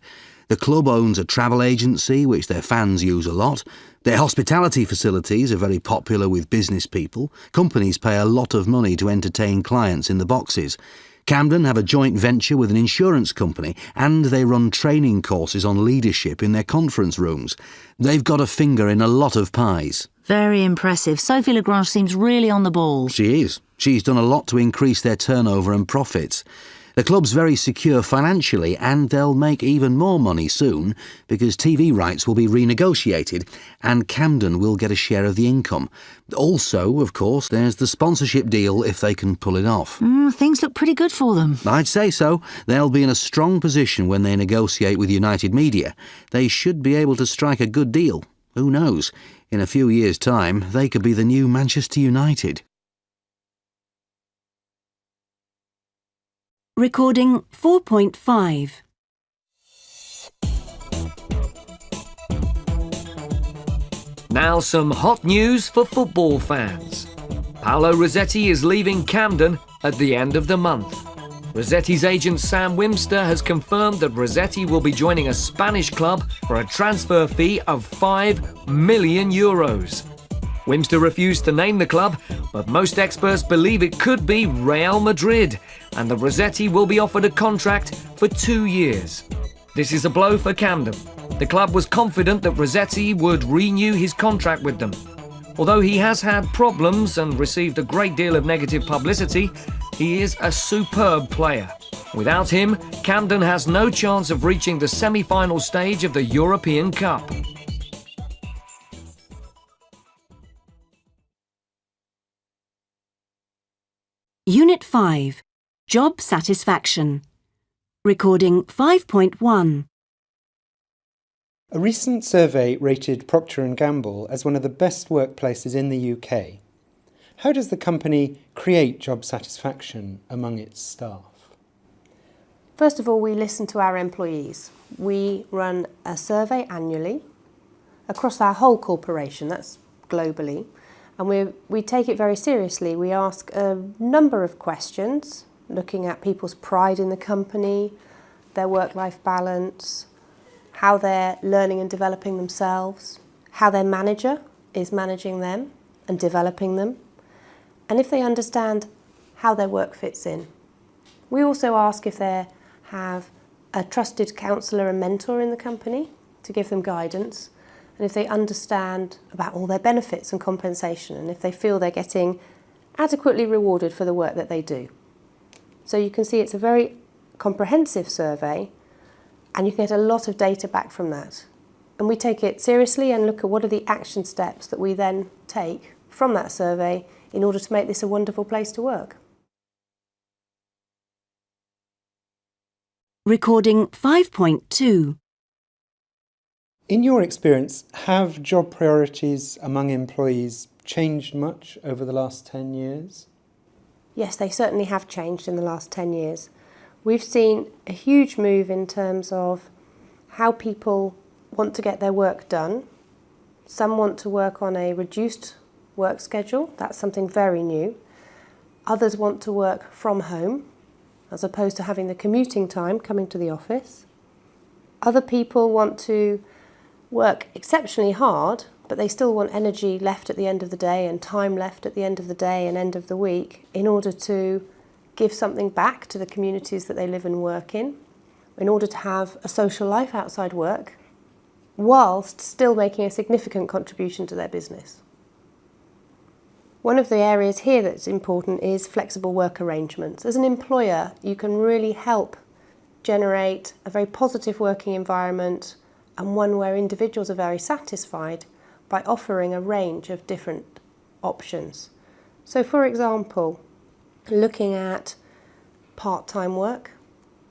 The club owns a travel agency, which their fans use a lot. Their hospitality facilities are very popular with business people. Companies pay a lot of money to entertain clients in the boxes. Camden have a joint venture with an insurance company, and they run training courses on leadership in their conference rooms. They've got a finger in a lot of pies. Very impressive. Sophie Lagrange seems really on the ball. She is. She's done a lot to increase their turnover and profits. The club's very secure financially, and they'll make even more money soon because TV rights will be renegotiated and Camden will get a share of the income. Also, of course, there's the sponsorship deal if they can pull it off. Things look pretty good for them. I'd say so. They'll be in a strong position when they negotiate with United Media. They should be able to strike a good deal. Who knows? In a few years' time, they could be the new Manchester United. Recording 4.5. Now some hot news for football fans. Paolo Rossetti is leaving Camden at the end of the month. Rossetti's agent Sam Wimster has confirmed that Rossetti will be joining a Spanish club for a transfer fee of €5 million. Wimster refused to name the club, but most experts believe it could be Real Madrid, and that Rossetti will be offered a contract for 2 years. This is a blow for Camden. The club was confident that Rossetti would renew his contract with them. Although he has had problems and received a great deal of negative publicity, he is a superb player. Without him, Camden has no chance of reaching the semi-final stage of the European Cup. Unit 5. Job Satisfaction. Recording 5.1. A recent survey rated Procter & Gamble as one of the best workplaces in the UK. How does the company create job satisfaction among its staff? First of all, we listen to our employees. We run a survey annually across our whole corporation, that's globally, and we take it very seriously. We ask a number of questions, looking at people's pride in the company, their work-life balance, how they're learning and developing themselves, how their manager is managing them and developing them, and if they understand how their work fits in. We also ask if they have a trusted counsellor and mentor in the company to give them guidance, and if they understand about all their benefits and compensation, and if they feel they're getting adequately rewarded for the work that they do. So you can see it's a very comprehensive survey, and you can get a lot of data back from that. And we take it seriously and look at what are the action steps that we then take from that survey in order to make this a wonderful place to work. Recording 5.2. In your experience, have job priorities among employees changed much over the last 10 years? Yes, they certainly have changed in the last 10 years. We've seen a huge move in terms of how people want to get their work done. Some want to work on a reduced work schedule. That's something very new. Others want to work from home, as opposed to having the commuting time coming to the office. Other people want to work exceptionally hard, but they still want energy left at the end of the day and time left at the end of the day and end of the week in order to give something back to the communities that they live and work in order to have a social life outside work, whilst still making a significant contribution to their business. One of the areas here that's important is flexible work arrangements. As an employer, you can really help generate a very positive working environment and one where individuals are very satisfied by offering a range of different options. So, for example, looking at part-time work,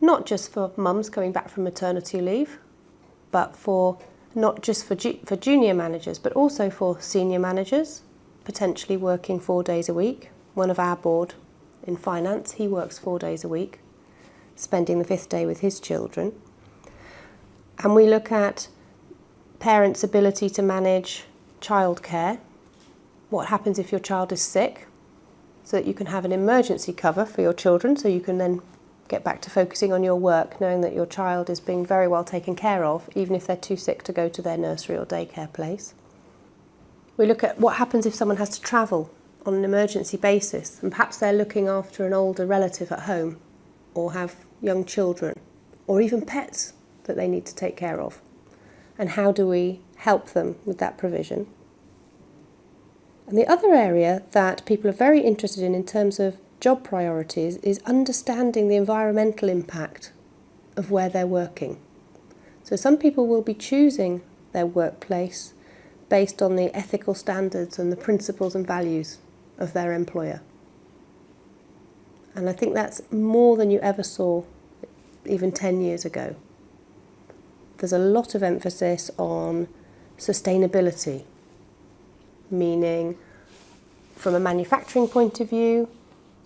not just for mums coming back from maternity leave, but not just for junior managers, but also for senior managers, potentially working 4 days a week. One of our board in finance, he works 4 days a week, spending the 5th day with his children. And we look at parents' ability to manage childcare. What happens if your child is sick, so that you can have an emergency cover for your children, so you can then get back to focusing on your work, knowing that your child is being very well taken care of, even if they're too sick to go to their nursery or daycare place. We look at what happens if someone has to travel on an emergency basis, and perhaps they're looking after an older relative at home, or have young children, or even pets that they need to take care of. And how do we help them with that provision? And the other area that people are very interested in terms of job priorities is understanding the environmental impact of where they're working. So some people will be choosing their workplace based on the ethical standards and the principles and values of their employer. And I think that's more than you ever saw even 10 years ago. There's a lot of emphasis on sustainability, meaning from a manufacturing point of view,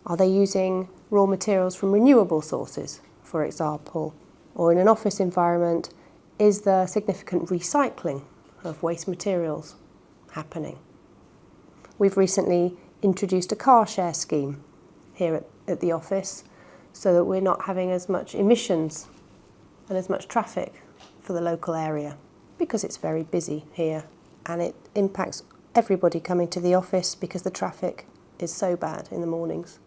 are they using raw materials from renewable sources, for example? Or in an office environment, is there significant recycling of waste materials happening? We've recently introduced a car share scheme here at the office so that we're not having as much emissions and as much traffic for the local area, because it's very busy here and it impacts everybody coming to the office because the traffic is so bad in the mornings.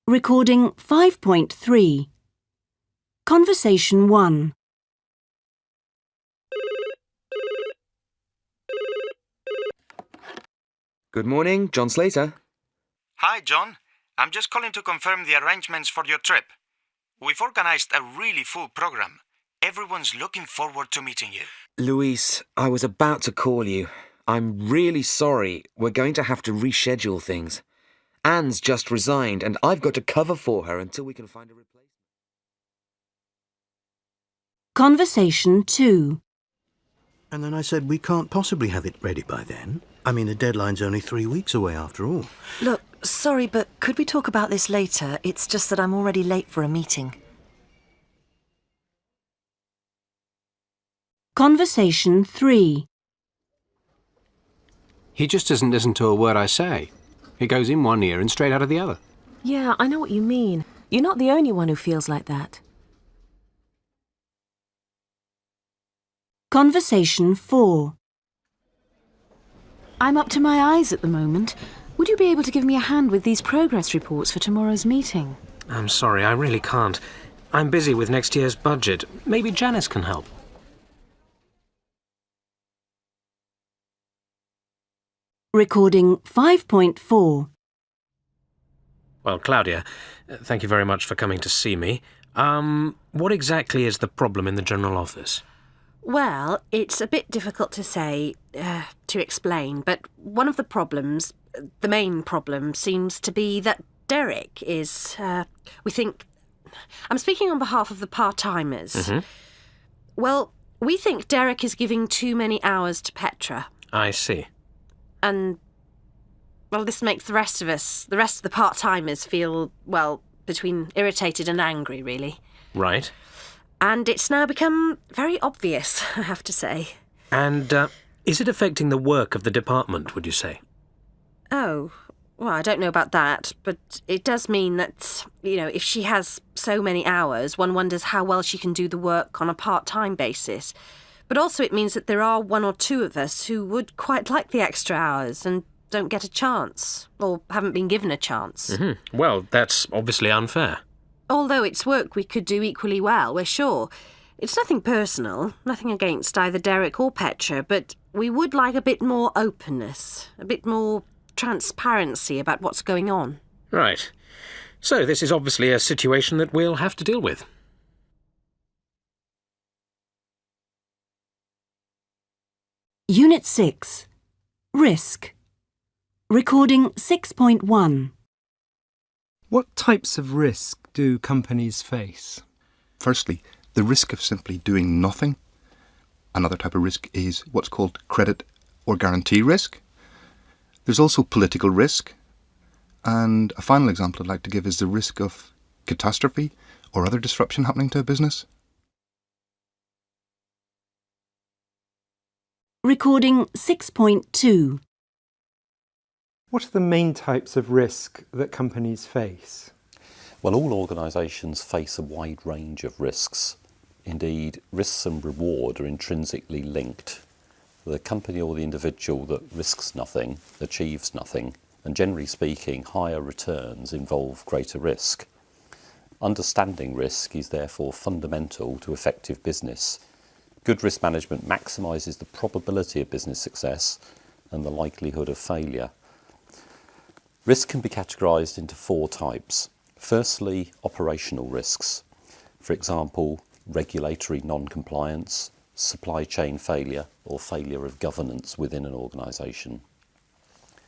Recording 5.3. Conversation 1. Good morning, John Slater. Hi, John. I'm just calling to confirm the arrangements for your trip. We've organised a really full programme. Everyone's looking forward to meeting you. Louise, I was about to call you. I'm really sorry. We're going to have to reschedule things. Anne's just resigned and I've got to cover for her until we can find a replacement. Conversation 2. And then I said we can't possibly have it ready by then. I mean, the deadline's only 3 weeks away after all. Look, sorry, but could we talk about this later? It's just that I'm already late for a meeting. Conversation 3. He just doesn't listen to a word I say. It goes in one ear and straight out of the other. Yeah, I know what you mean. You're not the only one who feels like that. Conversation 4. I'm up to my eyes at the moment. Would you be able to give me a hand with these progress reports for tomorrow's meeting? I'm sorry, I really can't. I'm busy with next year's budget. Maybe Janice can help. Recording 5.4. Well, Claudia, thank you very much for coming to see me. What exactly is the problem in the general office? Well, it's a bit difficult to say, to explain, but one of the problems, the main problem, seems to be that Derek is, we think... I'm speaking on behalf of the part-timers. Mm-hmm. Well, we think Derek is giving too many hours to Petra. I see. And, well, this makes the rest of the part-timers feel, well, between irritated and angry, really. Right. And it's now become very obvious, I have to say. And is it affecting the work of the department, would you say? Oh, well, I don't know about that, but it does mean that, if she has so many hours, one wonders how well she can do the work on a part-time basis. But also it means that there are one or two of us who would quite like the extra hours and don't get a chance, or haven't been given a chance. Mm-hmm. Well, that's obviously unfair. Although it's work we could do equally well, we're sure. It's nothing personal, nothing against either Derek or Petra, but we would like a bit more openness, a bit more transparency about what's going on. Right. So this is obviously a situation that we'll have to deal with. Unit 6. Risk. Recording 6.1. What types of risk do companies face? Firstly, the risk of simply doing nothing. Another type of risk is what's called credit or guarantee risk. There's also political risk. And a final example I'd like to give is the risk of catastrophe or other disruption happening to a business. Recording 6.2. What are the main types of risk that companies face? Well, all organisations face a wide range of risks. Indeed, risks and reward are intrinsically linked. The company or the individual that risks nothing achieves nothing, and generally speaking, higher returns involve greater risk. Understanding risk is therefore fundamental to effective business. Good risk management maximises the probability of business success and the likelihood of failure. Risk can be categorised into 4 types. Firstly, operational risks. For example, regulatory non-compliance, supply chain failure, or failure of governance within an organisation.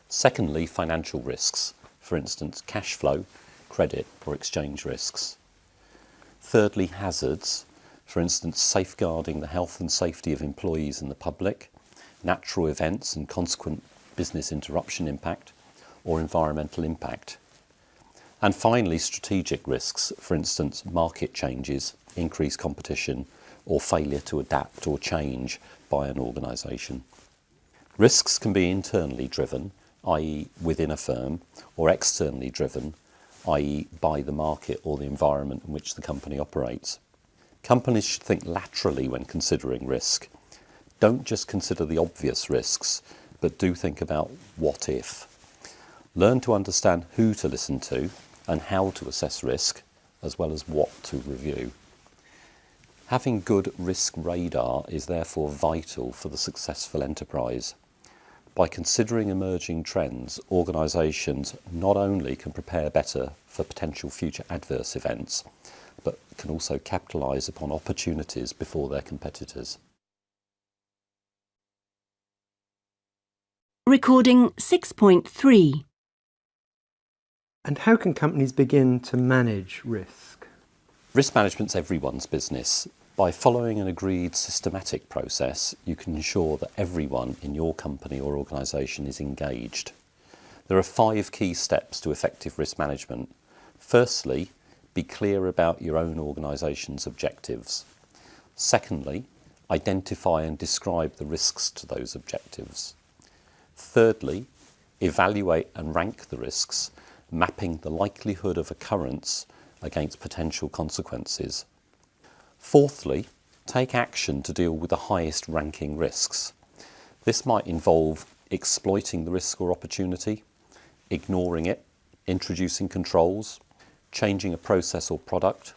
Secondly, financial risks. For instance, cash flow, credit, or exchange risks. Thirdly, hazards. For instance, safeguarding the health and safety of employees and the public, natural events and consequent business interruption impact, or environmental impact. And finally, strategic risks, for instance, market changes, increased competition, or failure to adapt or change by an organisation. Risks can be internally driven, i.e. within a firm, or externally driven, i.e. by the market or the environment in which the company operates. Companies should think laterally when considering risk. Don't just consider the obvious risks, but do think about what if. Learn to understand who to listen to and how to assess risk, as well as what to review. Having good risk radar is therefore vital for the successful enterprise. By considering emerging trends, organisations not only can prepare better for potential future adverse events, but can also capitalise upon opportunities before their competitors. Recording 6.3. And how can companies begin to manage risk? Risk management's everyone's business. By following an agreed systematic process, you can ensure that everyone in your company or organisation is engaged. There are 5 key steps to effective risk management. Firstly, be clear about your own organisation's objectives. Secondly, identify and describe the risks to those objectives. Thirdly, evaluate and rank the risks, mapping the likelihood of occurrence against potential consequences. Fourthly, take action to deal with the highest ranking risks. This might involve exploiting the risk or opportunity, ignoring it, introducing controls, changing a process or product,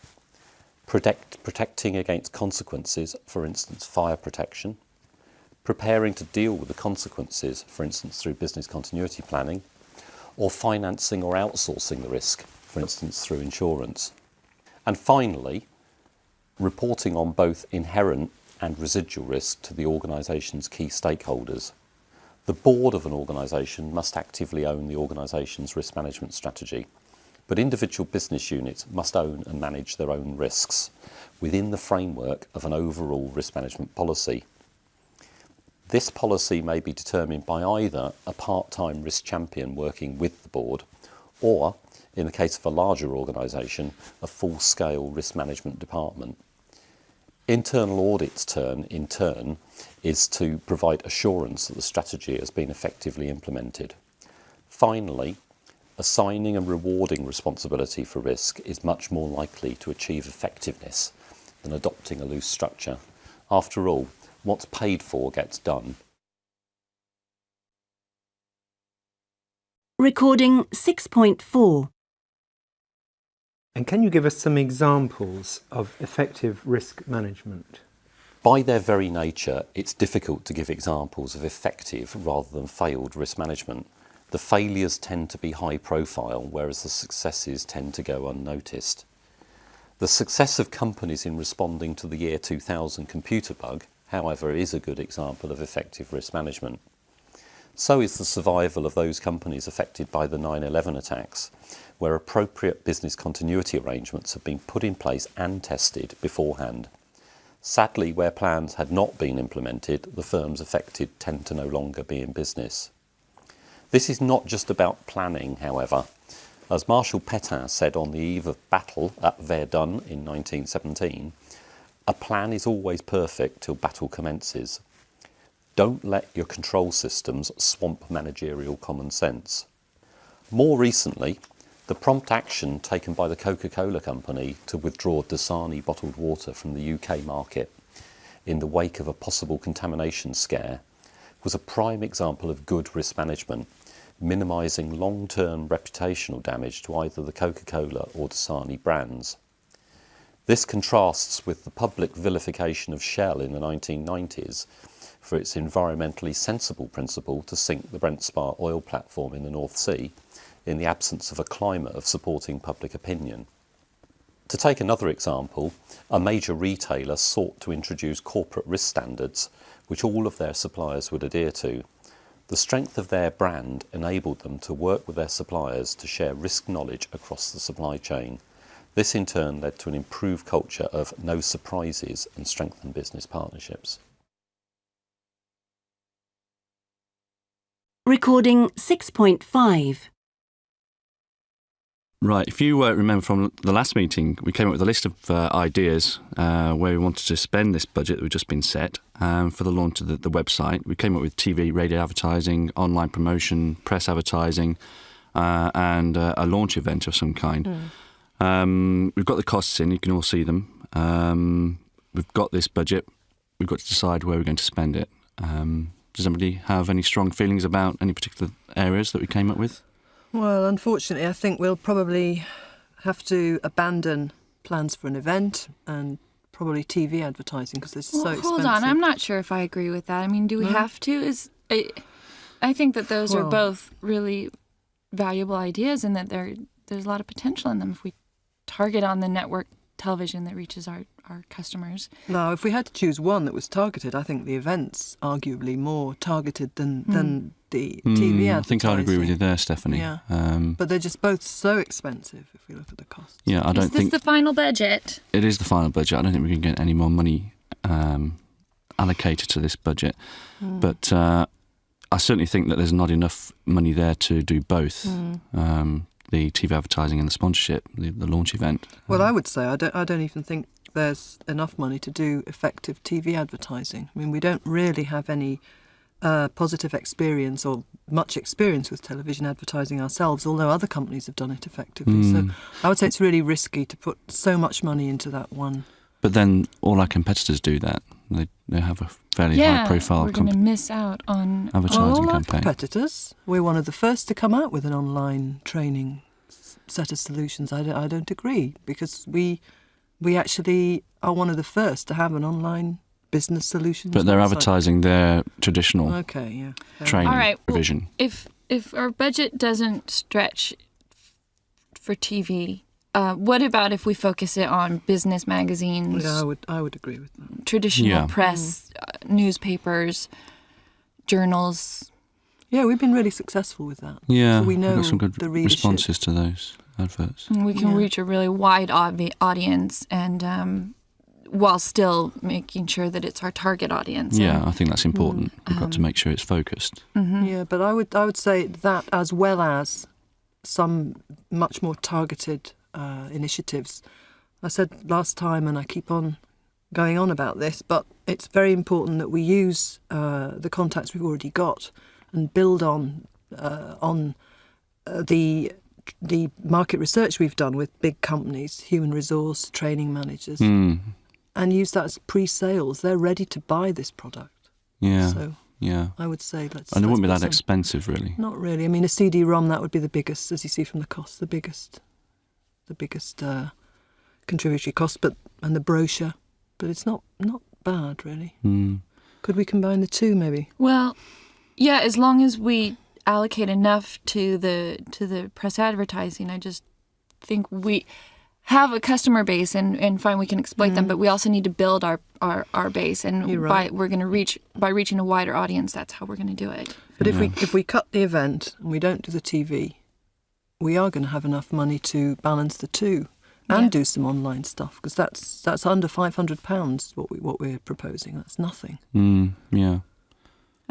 protecting against consequences, for instance fire protection, preparing to deal with the consequences, for instance through business continuity planning, or financing or outsourcing the risk, for instance through insurance. And finally, reporting on both inherent and residual risk to the organisation's key stakeholders. The board of an organisation must actively own the organisation's risk management strategy, but individual business units must own and manage their own risks within the framework of an overall risk management policy. This policy may be determined by either a part-time risk champion working with the board or, in the case of a larger organisation, a full-scale risk management department. Internal audit's turn, in turn, is to provide assurance that the strategy has been effectively implemented. Finally, assigning and rewarding responsibility for risk is much more likely to achieve effectiveness than adopting a loose structure. After all, what's paid for gets done. Recording 6.4. And can you give us some examples of effective risk management? By their very nature, it's difficult to give examples of effective rather than failed risk management. The failures tend to be high profile, whereas the successes tend to go unnoticed. The success of companies in responding to the year 2000 computer bug, however, is a good example of effective risk management. So is the survival of those companies affected by the 9/11 attacks, where appropriate business continuity arrangements have been put in place and tested beforehand. Sadly, where plans had not been implemented, the firms affected tend to no longer be in business. This is not just about planning, however. As Marshal Pétain said on the eve of battle at Verdun in 1917, a plan is always perfect till battle commences. Don't let your control systems swamp managerial common sense. More recently, the prompt action taken by the Coca-Cola company to withdraw Dasani bottled water from the UK market in the wake of a possible contamination scare was a prime example of good risk management, minimising long-term reputational damage to either the Coca-Cola or Dasani brands. This contrasts with the public vilification of Shell in the 1990s for its environmentally sensible principle to sink the Brent Spar oil platform in the North Sea in the absence of a climate of supporting public opinion. To take another example, a major retailer sought to introduce corporate risk standards which all of their suppliers would adhere to. The strength of their brand enabled them to work with their suppliers to share risk knowledge across the supply chain. This in turn led to an improved culture of no surprises and strengthened business partnerships. Recording 6.5. Right, if you remember from the last meeting, we came up with a list of ideas where we wanted to spend this budget that we've just been set for the launch of the website. We came up with TV, radio advertising, online promotion, press advertising, and a launch event of some kind. We've got the costs in, you can all see them. We've got this budget, we've got to decide where we're going to spend it. Does anybody have any strong feelings about any particular areas that we came up with? Well, unfortunately, I think we'll probably have to abandon plans for an event and probably TV advertising because it's so expensive. Hold on, I'm not sure if I agree with that. I mean, do we have to? I think that those are both really valuable ideas and that there's a lot of potential in them if we target on the network television that reaches our customers. Now, if we had to choose one that was targeted, I think the event's arguably more targeted than the TV advertising. I think I'd agree with you there, Stephanie. Yeah. But they're just both so expensive if we look at the costs. Yeah, I don't think... Is this the final budget? It is the final budget. I don't think we can get any more money allocated to this budget. But I certainly think that there's not enough money there to do both. The TV advertising and the sponsorship, the launch event. Well, I would say I don't even think there's enough money to do effective TV advertising. I mean, we don't really have any positive experience or much experience with television advertising ourselves, although other companies have done it effectively. So I would say it's really risky to put so much money into that one. But then all our competitors do that. They have a fairly high-profile we're going to miss out on advertising our campaign. Competitors. We're one of the first to come out with an online training set of solutions. I don't agree because we actually are one of the first to have an online business solution. But they're advertising their traditional training provision. Well, if our budget doesn't stretch for TV, What about if we focus it on business magazines? Yeah, I would agree with that. Traditional press, newspapers, journals. Yeah, we've been really successful with that. Yeah, so we know we've got some good the readership. responses to those adverts. And we can reach a really wide audience, and while still making sure that it's our target audience. Yeah, I think that's important. We've got to make sure it's focused. Yeah, but I would say that as well as some much more targeted initiatives. I said last time, and I keep on going on about this, but it's very important that we use the contacts we've already got and build on the market research we've done with big companies, human resource, training managers, and use that as pre-sales. They're ready to buy this product. Yeah. So I would say let's. And it wouldn't be put that expensive, really. Not really. I mean, a CD-ROM, that would be the biggest, as you see from the cost, the biggest contributory cost, and the brochure. But it's not bad, really. Could we combine the two, maybe? Well, yeah, as long as we allocate enough to the press advertising, I just think we have a customer base and find we can exploit them, but we also need to build our base, and we're going to reach by reaching a wider audience. That's how we're going to do it. But if we cut the event and we don't do the TV, we are going to have enough money to balance the two and do some online stuff, because that's under £500 what we're proposing. That's nothing. Yeah.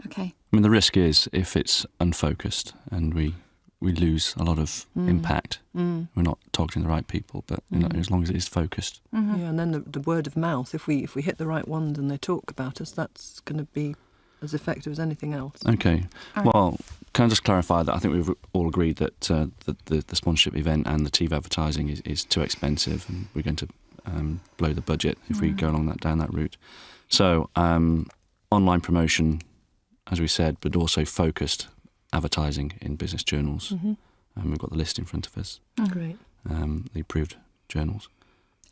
Okay. I mean, the risk is if it's unfocused and we lose a lot of impact. We're not targeting the right people, but as long as it is focused. Yeah, and then the word of mouth. If we hit the right ones and they talk about us, that's going to be as effective as anything else. Okay. Well, can I just clarify that I think we've all agreed that the sponsorship event and the TV advertising is too expensive, and we're going to blow the budget if we go down that route. So online promotion, as we said, but also focused advertising in business journals. And we've got the list in front of us. Great. The approved journals.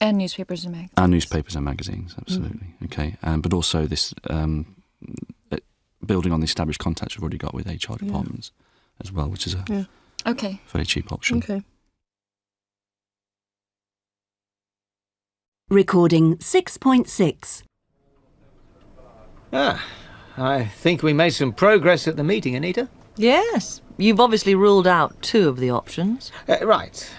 And newspapers and magazines. And newspapers and magazines, absolutely. Okay. But also this building on the established contacts we've already got with HR departments as well, which is a fairly cheap option. Okay. Recording 6.6. I think we made some progress at the meeting, Anita. Yes. You've obviously ruled out two of the options. Right.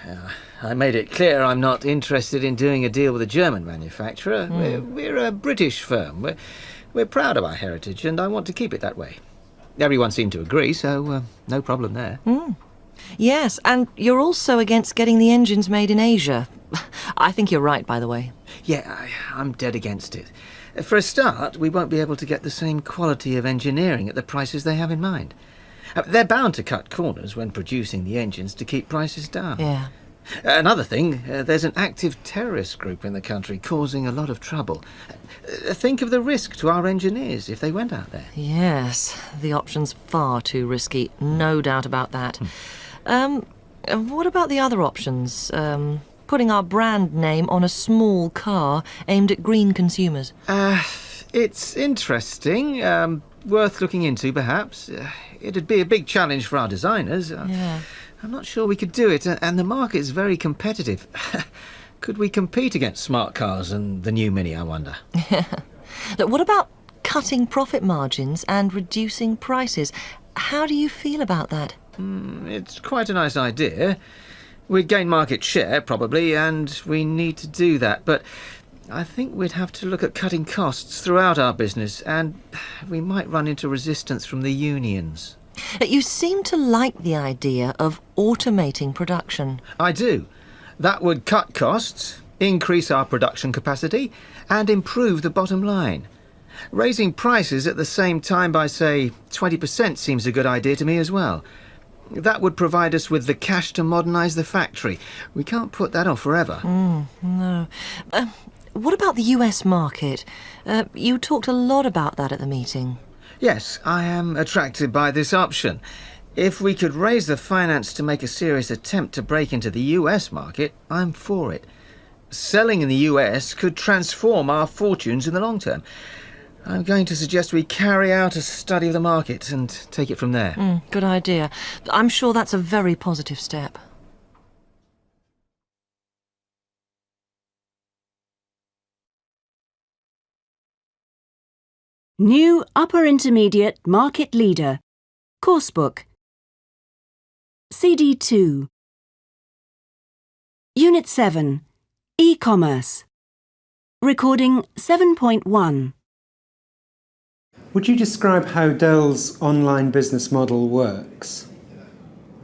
I made it clear I'm not interested in doing a deal with a German manufacturer. We're a British firm. We're proud of our heritage, and I want to keep it that way. Everyone seemed to agree, so no problem there. Yes, and you're also against getting the engines made in Asia. I think you're right, by the way. Yeah, I'm dead against it. For a start, we won't be able to get the same quality of engineering at the prices they have in mind. They're bound to cut corners when producing the engines to keep prices down. Yeah. Another thing, there's an active terrorist group in the country causing a lot of trouble. Think of the risk to our engineers if they went out there. Yes, the option's far too risky, no doubt about that. What about the other options? Putting our brand name on a small car aimed at green consumers. It's interesting. Worth looking into, perhaps. It'd be a big challenge for our designers. I'm not sure we could do it, and the market's very competitive. Could we compete against smart cars and the new Mini, I wonder? What about cutting profit margins and reducing prices? How do you feel about that? It's quite a nice idea. We'd gain market share, probably, and we need to do that. But I think we'd have to look at cutting costs throughout our business, and we might run into resistance from the unions. You seem to like the idea of automating production. I do. That would cut costs, increase our production capacity, and improve the bottom line. Raising prices at the same time by, say, 20% seems a good idea to me as well. That would provide us with the cash to modernise the factory. We can't put that off forever. No. What about the US market? You talked a lot about that at the meeting. Yes, I am attracted by this option. If we could raise the finance to make a serious attempt to break into the US market, I'm for it. Selling in the US could transform our fortunes in the long term. I'm going to suggest we carry out a study of the market and take it from there. Good idea. I'm sure that's a very positive step. New Upper Intermediate Market Leader. Coursebook. CD2. Unit 7. E-commerce. Recording 7.1. Would you describe how Dell's online business model works?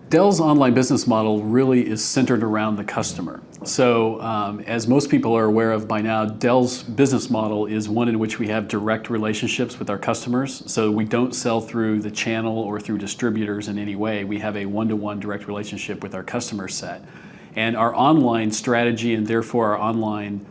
Dell's online business model really is centered around the customer. So, as most people are aware of by now, Dell's business model is one in which we have direct relationships with our customers. So we don't sell through the channel or through distributors in any way. We have a one-to-one direct relationship with our customer set. And our online strategy, and therefore our online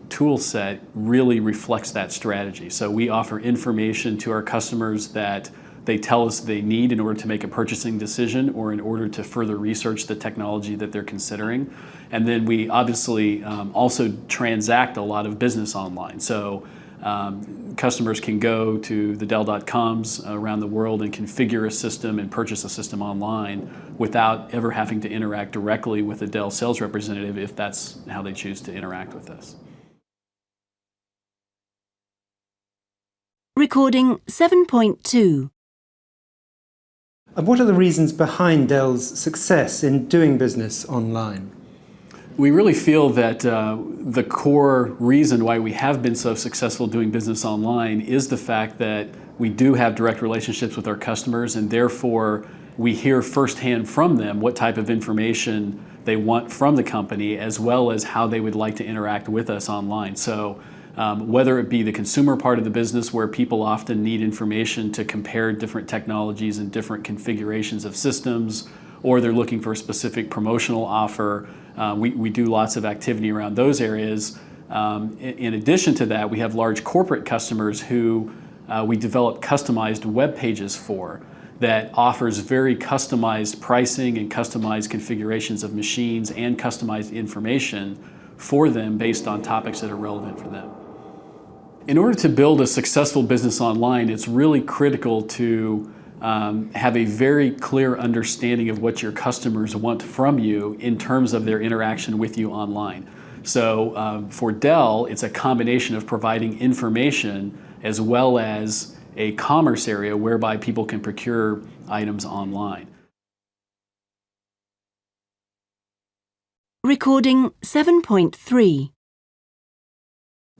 tool set, really reflects that strategy. So we offer information to our customers that they tell us they need in order to make a purchasing decision or in order to further research the technology that they're considering. And then we obviously also transact a lot of business online. So customers can go to the Dell.coms around the world and configure a system and purchase a system online without ever having to interact directly with a Dell sales representative if that's how they choose to interact with us. Recording 7.2. And what are the reasons behind Dell's success in doing business online? We really feel that the core reason why we have been so successful doing business online is the fact that we do have direct relationships with our customers, and therefore we hear firsthand from them what type of information they want from the company, as well as how they would like to interact with us online. So whether it be the consumer part of the business, where people often need information to compare different technologies and different configurations of systems, or they're looking for a specific promotional offer, we do lots of activity around those areas. In addition to that, we have large corporate customers who we develop customized web pages for that offers very customized pricing and customized configurations of machines and customized information for them based on topics that are relevant for them. In order to build a successful business online, it's really critical to have a very clear understanding of what your customers want from you in terms of their interaction with you online. So for Dell, it's a combination of providing information as well as a commerce area whereby people can procure items online. Recording 7.3.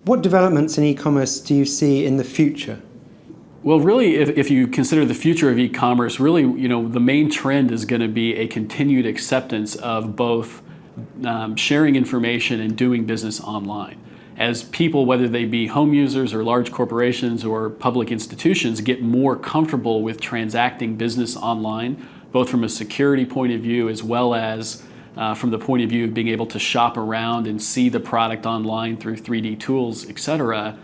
What developments in e-commerce do you see in the future? Well, really, if you consider the future of e-commerce, really, the main trend is going to be a continued acceptance of both sharing information and doing business online. As people, whether they be home users or large corporations or public institutions, get more comfortable with transacting business online, both from a security point of view as well as from the point of view of being able to shop around and see the product online through 3D tools, etc.,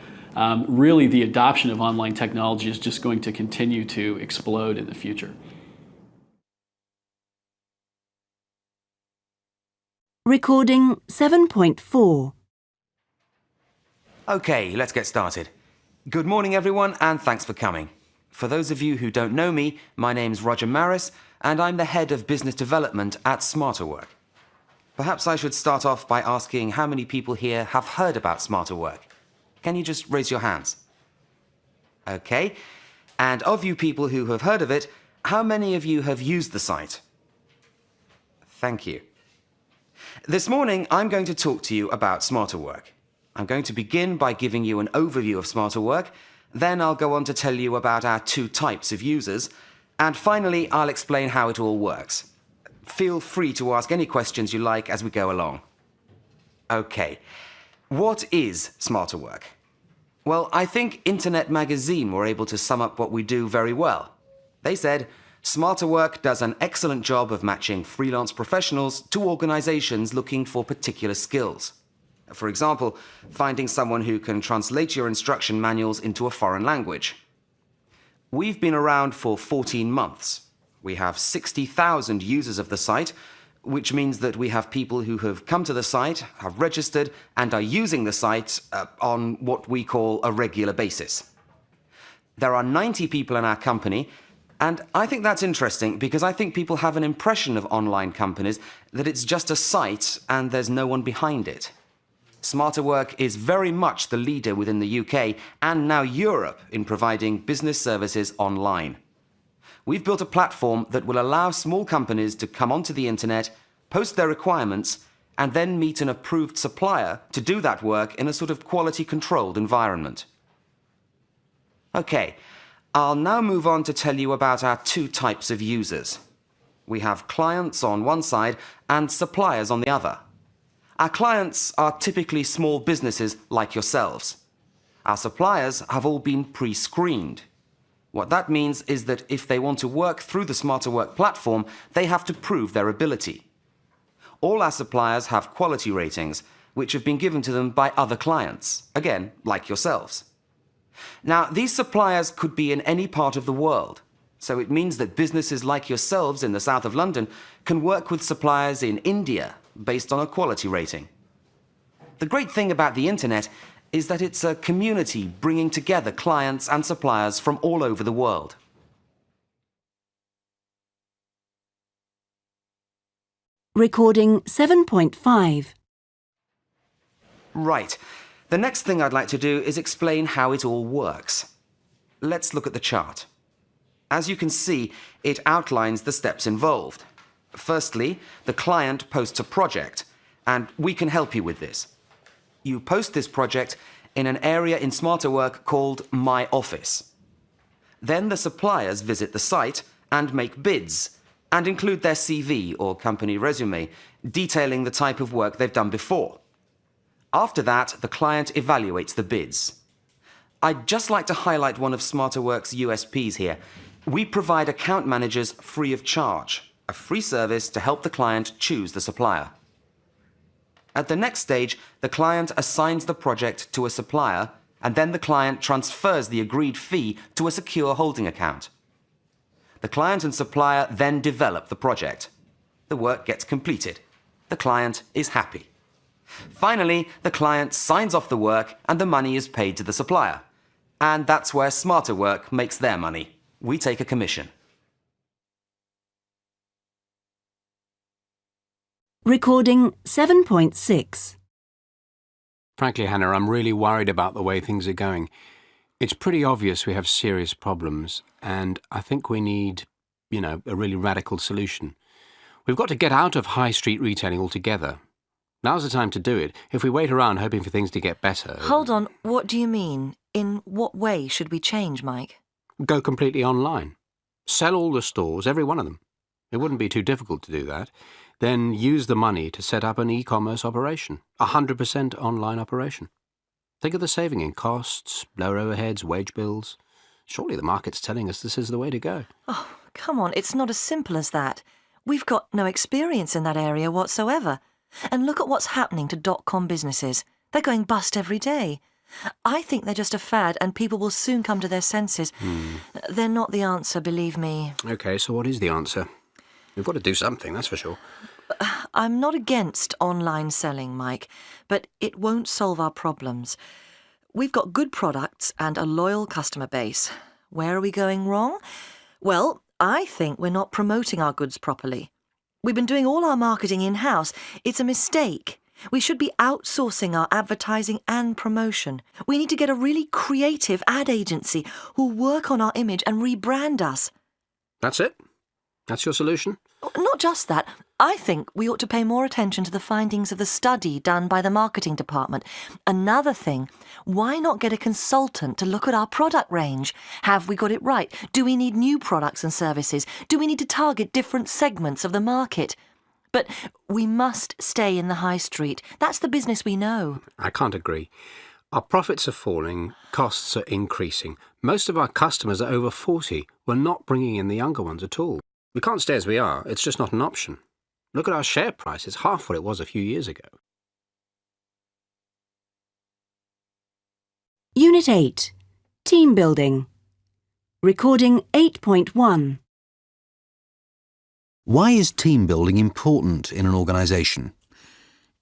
really the adoption of online technology is just going to continue to explode in the future. Recording 7.4. Okay, let's get started. Good morning, everyone, and thanks for coming. For those of you who don't know me, my name's Roger Maris, and I'm the head of business development at Smarter Work. Perhaps I should start off by asking how many people here have heard about Smarter Work. Can you just raise your hands? Okay. And of you people who have heard of it, how many of you have used the site? Thank you. This morning, I'm going to talk to you about Smarter Work. I'm going to begin by giving you an overview of Smarter Work, then I'll go on to tell you about our two types of users, and finally, I'll explain how it all works. Feel free to ask any questions you like as we go along. Okay. What is Smarter Work? Well, I think Internet Magazine were able to sum up what we do very well. They said, Smarter Work does an excellent job of matching freelance professionals to organizations looking for particular skills. For example, finding someone who can translate your instruction manuals into a foreign language. We've been around for 14 months. We have 60,000 users of the site, which means that we have people who have come to the site, have registered, and are using the site on what we call a regular basis. There are 90 people in our company, and I think that's interesting because I think people have an impression of online companies that it's just a site and there's no one behind it. Smarter Work is very much the leader within the UK and now Europe in providing business services online. We've built a platform that will allow small companies to come onto the internet, post their requirements, and then meet an approved supplier to do that work in a sort of quality-controlled environment. Okay, I'll now move on to tell you about our two types of users. We have clients on one side and suppliers on the other. Our clients are typically small businesses like yourselves. Our suppliers have all been pre-screened. What that means is that if they want to work through the Smarter Work platform, they have to prove their ability. All our suppliers have quality ratings, which have been given to them by other clients, again, like yourselves. Now, these suppliers could be in any part of the world, so it means that businesses like yourselves in the south of London can work with suppliers in India based on a quality rating. The great thing about the internet is that it's a community bringing together clients and suppliers from all over the world. Recording 7.5. Right. The next thing I'd like to do is explain how it all works. Let's look at the chart. As you can see, it outlines the steps involved. Firstly, the client posts a project, and we can help you with this. You post this project in an area in Smarter Work called My Office. Then the suppliers visit the site and make bids, and include their CV or company resume, detailing the type of work they've done before. After that, the client evaluates the bids. I'd just like to highlight one of Smarter Work's USPs here. We provide account managers free of charge, a free service to help the client choose the supplier. At the next stage, the client assigns the project to a supplier, and then the client transfers the agreed fee to a secure holding account. The client and supplier then develop the project. The work gets completed. The client is happy. Finally, the client signs off the work and the money is paid to the supplier. And that's where Smarter Work makes their money. We take a commission. Recording 7.6. Frankly, Hannah, I'm really worried about the way things are going. It's pretty obvious we have serious problems, and I think we need, a really radical solution. We've got to get out of high street retailing altogether. Now's the time to do it. If we wait around hoping for things to get better... Hold on, what do you mean? In what way should we change, Mike? Go completely online. Sell all the stores, every one of them. It wouldn't be too difficult to do that. Then use the money to set up an e-commerce operation, 100% online operation. Think of the saving in costs, lower overheads, wage bills. Surely the market's telling us this is the way to go. Oh, come on, it's not as simple as that. We've got no experience in that area whatsoever. And look at what's happening to .com businesses. They're going bust every day. I think they're just a fad and people will soon come to their senses. They're not the answer, believe me. OK, so what is the answer? We've got to do something, that's for sure. I'm not against online selling, Mike, but it won't solve our problems. We've got good products and a loyal customer base. Where are we going wrong? Well, I think we're not promoting our goods properly. We've been doing all our marketing in-house. It's a mistake. We should be outsourcing our advertising and promotion. We need to get a really creative ad agency who'll work on our image and rebrand us. That's it? That's your solution? Not just that. I think we ought to pay more attention to the findings of the study done by the marketing department. Another thing, why not get a consultant to look at our product range? Have we got it right? Do we need new products and services? Do we need to target different segments of the market? But we must stay in the high street. That's the business we know. I can't agree. Our profits are falling, costs are increasing. Most of our customers are over 40. We're not bringing in the younger ones at all. We can't stay as we are. It's just not an option. Look at our share price. It's half what it was a few years ago. Unit 8. Team Building. Recording 8.1. Why is team building important in an organisation?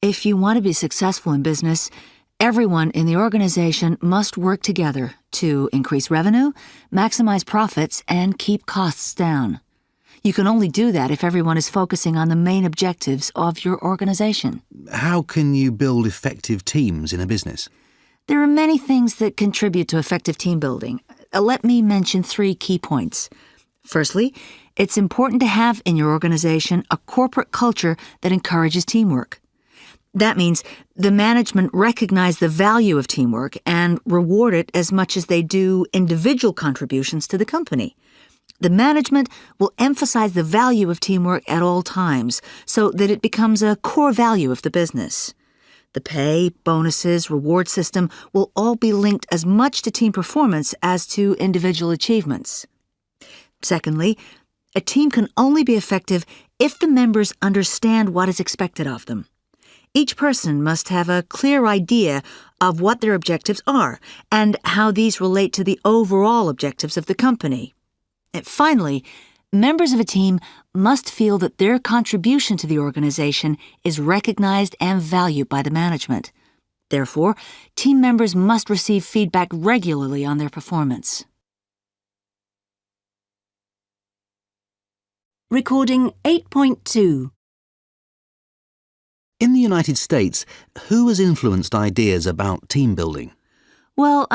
If you want to be successful in business, everyone in the organisation must work together to increase revenue, maximize profits, and keep costs down. You can only do that if everyone is focusing on the main objectives of your organization. How can you build effective teams in a business? There are many things that contribute to effective team building. Let me mention 3 key points. Firstly, it's important to have in your organization a corporate culture that encourages teamwork. That means the management recognize the value of teamwork and reward it as much as they do individual contributions to the company. The management will emphasize the value of teamwork at all times so that it becomes a core value of the business. The pay, bonuses, reward system will all be linked as much to team performance as to individual achievements. Secondly, a team can only be effective if the members understand what is expected of them. Each person must have a clear idea of what their objectives are and how these relate to the overall objectives of the company. And finally, members of a team must feel that their contribution to the organization is recognized and valued by the management. Therefore, team members must receive feedback regularly on their performance. Recording 8.2. In the United States, who has influenced ideas about team building? Well,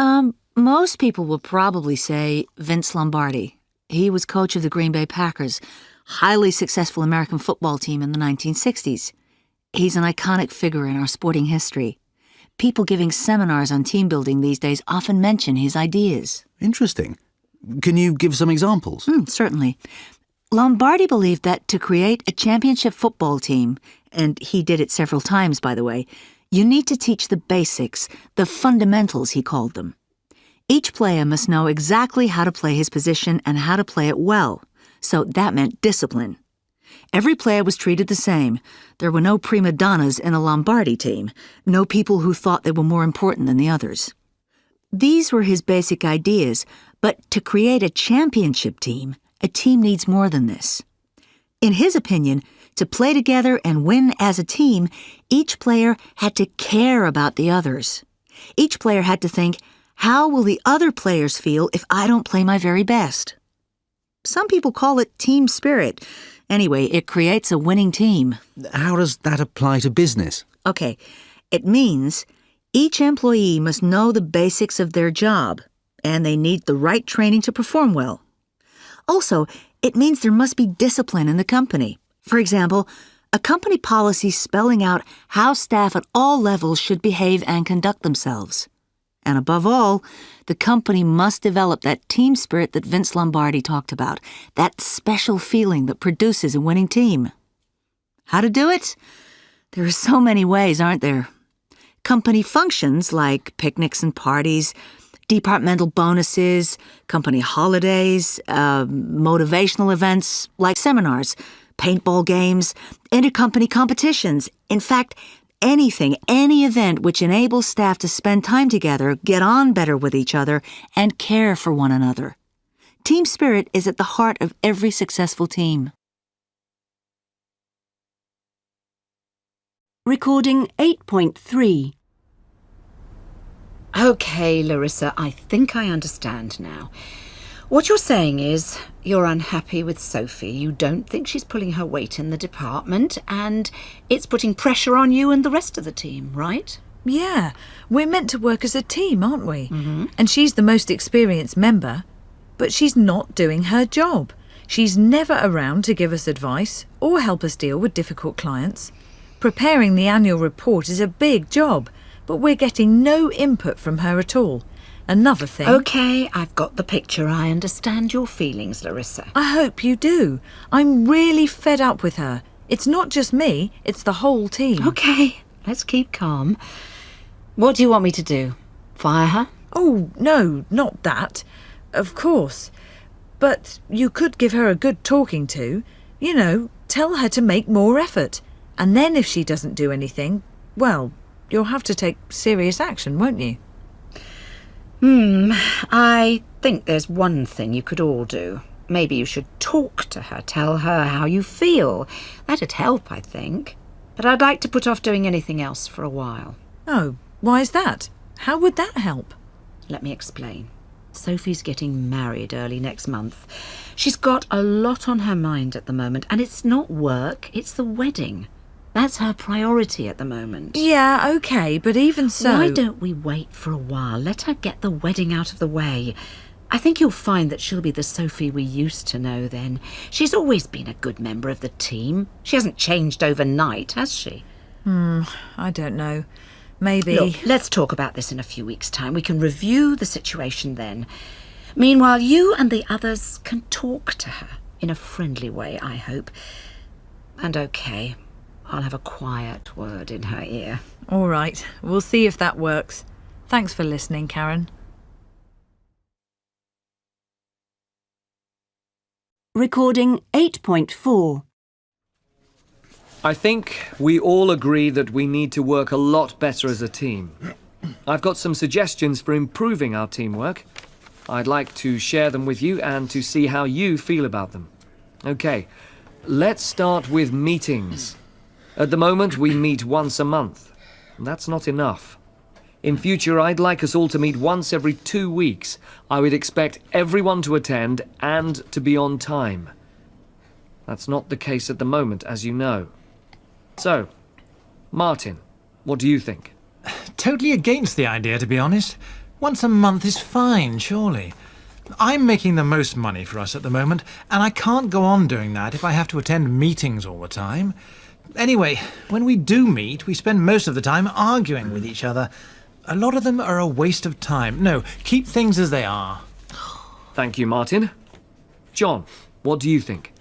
most people will probably say Vince Lombardi. He was coach of the Green Bay Packers, highly successful American football team in the 1960s. He's an iconic figure in our sporting history. People giving seminars on team building these days often mention his ideas. Interesting. Can you give some examples? Certainly. Lombardi believed that to create a championship football team, and he did it several times, by the way, you need to teach the basics, the fundamentals, he called them. Each player must know exactly how to play his position and how to play it well, so that meant discipline. Every player was treated the same. There were no prima donnas in a Lombardi team, no people who thought they were more important than the others. These were his basic ideas, but to create a championship team, a team needs more than this. In his opinion, to play together and win as a team, each player had to care about the others. Each player had to think, how will the other players feel if I don't play my very best? Some people call it team spirit. Anyway, it creates a winning team. How does that apply to business? Okay, it means each employee must know the basics of their job, and they need the right training to perform well. Also, it means there must be discipline in the company. For example, a company policy spelling out how staff at all levels should behave and conduct themselves. And above all, the company must develop that team spirit that Vince Lombardi talked about, that special feeling that produces a winning team. How to do it? There are so many ways, aren't there? Company functions like picnics and parties, departmental bonuses, company holidays, motivational events like seminars, paintball games, intercompany competitions. In fact, anything, any event which enables staff to spend time together, get on better with each other, and care for one another. Team spirit is at the heart of every successful team. Recording 8.3. Okay, Larissa, I think I understand now. What you're saying is you're unhappy with Sophie. You don't think she's pulling her weight in the department, and it's putting pressure on you and the rest of the team, right? Yeah, we're meant to work as a team, aren't we? Mm-hmm. And she's the most experienced member, but she's not doing her job. She's never around to give us advice or help us deal with difficult clients. Preparing the annual report is a big job, but we're getting no input from her at all. Another thing... OK, I've got the picture. I understand your feelings, Larissa. I hope you do. I'm really fed up with her. It's not just me, it's the whole team. OK, let's keep calm. What do you want me to do? Fire her? Oh, no, not that. Of course. But you could give her a good talking to. You know, tell her to make more effort. And then if she doesn't do anything, well, you'll have to take serious action, won't you? I think there's one thing you could all do. Maybe you should talk to her, tell her how you feel. That'd help, I think. But I'd like to put off doing anything else for a while. Oh, why is that? How would that help? Let me explain. Sophie's getting married early next month. She's got a lot on her mind at the moment, and it's not work, it's the wedding. That's her priority at the moment. Yeah, OK, but even so... Why don't we wait for a while? Let her get the wedding out of the way. I think you'll find that she'll be the Sophie we used to know then. She's always been a good member of the team. She hasn't changed overnight, has she? I don't know. Maybe... Look, let's talk about this in a few weeks' time. We can review the situation then. Meanwhile, you and the others can talk to her in a friendly way, I hope. And OK, I'll have a quiet word in her ear. All right, we'll see if that works. Thanks for listening, Karen. Recording 8.4. I think we all agree that we need to work a lot better as a team. I've got some suggestions for improving our teamwork. I'd like to share them with you and to see how you feel about them. Okay, let's start with meetings. At the moment, we meet once a month. That's not enough. In future, I'd like us all to meet once every 2 weeks. I would expect everyone to attend and to be on time. That's not the case at the moment, as you know. So, Martin, what do you think? Totally against the idea, to be honest. Once a month is fine, surely. I'm making the most money for us at the moment, and I can't go on doing that if I have to attend meetings all the time. Anyway, when we do meet, we spend most of the time arguing with each other. A lot of them are a waste of time. No, keep things as they are. Thank you, Martin. John, what do you think?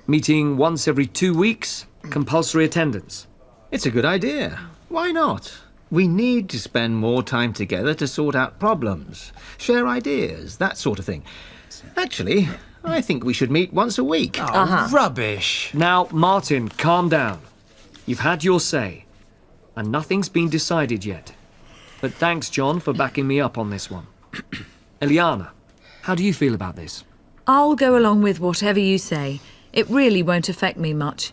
Meeting once every 2 weeks? Compulsory attendance? It's a good idea. Why not? We need to spend more time together to sort out problems, share ideas, that sort of thing. Actually, I think we should meet once a week. Rubbish. Now, Martin, calm down. You've had your say, and nothing's been decided yet. But thanks, John, for backing me up on this one. Eliana, how do you feel about this? I'll go along with whatever you say. It really won't affect me much.